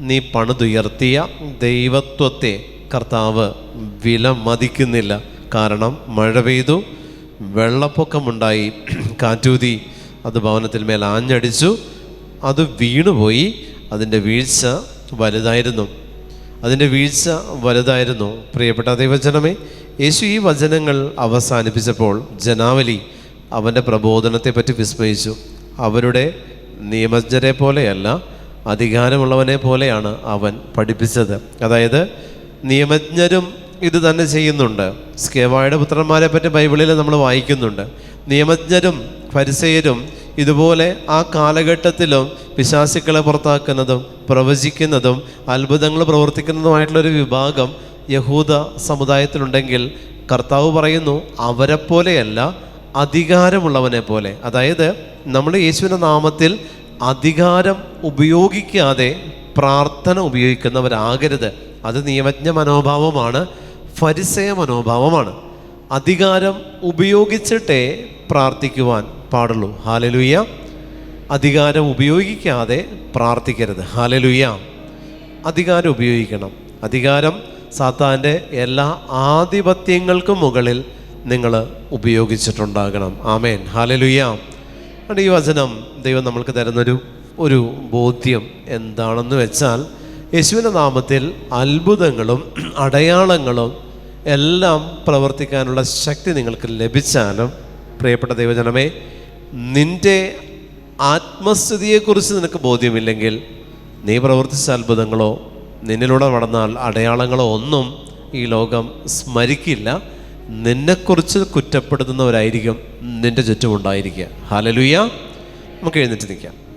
നീ പണിതുയർത്തിയ ദൈവത്വത്തെ കർത്താവ് വില മതിക്കുന്നില്ല. കാരണം മഴ പെയ്തു, വെള്ളപ്പൊക്കമുണ്ടായി, കാറ്റൂതി, അത് ഭവനത്തിൽ മേൽ ആഞ്ഞടിച്ചു, അത് വീണുപോയി. അതിൻ്റെ വീഴ്ച വലുതായിരുന്നു. പ്രിയപ്പെട്ട ദൈവജനമേ, യേശു ഈ വചനങ്ങൾ അവസാനിപ്പിച്ചപ്പോൾ ജനാവലി അവൻ്റെ പ്രബോധനത്തെ പറ്റി വിസ്മയിച്ചു. അവരുടെ നിയമജ്ഞരെ പോലെയല്ല, അധികാരമുള്ളവനെ പോലെയാണ് അവൻ പഠിപ്പിച്ചത്. അതായത് നിയമജ്ഞരും ഇത് തന്നെ ചെയ്യുന്നുണ്ട്. സ്കേവായുടെ പുത്രന്മാരെ പറ്റി ബൈബിളിൽ നമ്മൾ വായിക്കുന്നുണ്ട്. നിയമജ്ഞരും ഫരിസേയരും ഇതുപോലെ ആ കാലഘട്ടത്തിലും പിശാചുക്കളെ പുറത്താക്കുന്നതും പ്രവചിക്കുന്നതും അത്ഭുതങ്ങൾ പ്രവർത്തിക്കുന്നതുമായിട്ടുള്ളൊരു വിഭാഗം യഹൂദ സമുദായത്തിലുണ്ടെങ്കിൽ കർത്താവ് പറയുന്നു, അവരെപ്പോലെയല്ല, അധികാരമുള്ളവനെ പോലെ. അതായത് നമ്മൾ യേശുവിൻ്റെ നാമത്തിൽ അധികാരം ഉപയോഗിക്കാതെ പ്രാർത്ഥന ഉപയോഗിക്കുന്നവരാകരുത്. അത് നിയമജ്ഞ മനോഭാവമാണ്, ഫരിസേയ മനോഭാവമാണ്. അധികാരം ഉപയോഗിച്ചിട്ടേ പ്രാർത്ഥിക്കുവാൻ പാടുള്ളൂ. ഹല്ലേലൂയ. അധികാരം ഉപയോഗിക്കാതെ പ്രാർത്ഥിക്കരുത്. ഹല്ലേലൂയ. അധികാരം ഉപയോഗിക്കണം. അധികാരം സാത്താൻ്റെ എല്ലാ ആധിപത്യങ്ങൾക്കും മുകളിൽ നിങ്ങൾ ഉപയോഗിച്ചിട്ടുണ്ടാകണം. ആമേൻ. ഹല്ലേലൂയ. ഈ വചനം ദൈവം നമ്മൾക്ക് തരുന്നൊരു ബോധ്യം എന്താണെന്ന് വെച്ചാൽ, യേശുവിൻ്റെ നാമത്തിൽ അത്ഭുതങ്ങളും അടയാളങ്ങളും എല്ലാം പ്രവർത്തിക്കാനുള്ള ശക്തി നിങ്ങൾക്ക് ലഭിച്ചാലും, പ്രിയപ്പെട്ട ദൈവജനമേ, നിൻ്റെ ആത്മസ്ഥിതിയെക്കുറിച്ച് നിനക്ക് ബോധ്യമില്ലെങ്കിൽ നീ പ്രവർത്തിച്ച അത്ഭുതങ്ങളോ നിന്നിലൂടെ നടന്ന അടയാളങ്ങളോ ഒന്നും ഈ ലോകം സ്മരിക്കില്ല. നിന്നെക്കുറിച്ച് കുറ്റപ്പെടുത്തുന്നവരായിരിക്കും നിൻ്റെ ചുറ്റുമുണ്ടായിരിക്കുക. ഹല്ലേലൂയ. നമുക്ക് എഴുന്നേറ്റ് നിൽക്കാം.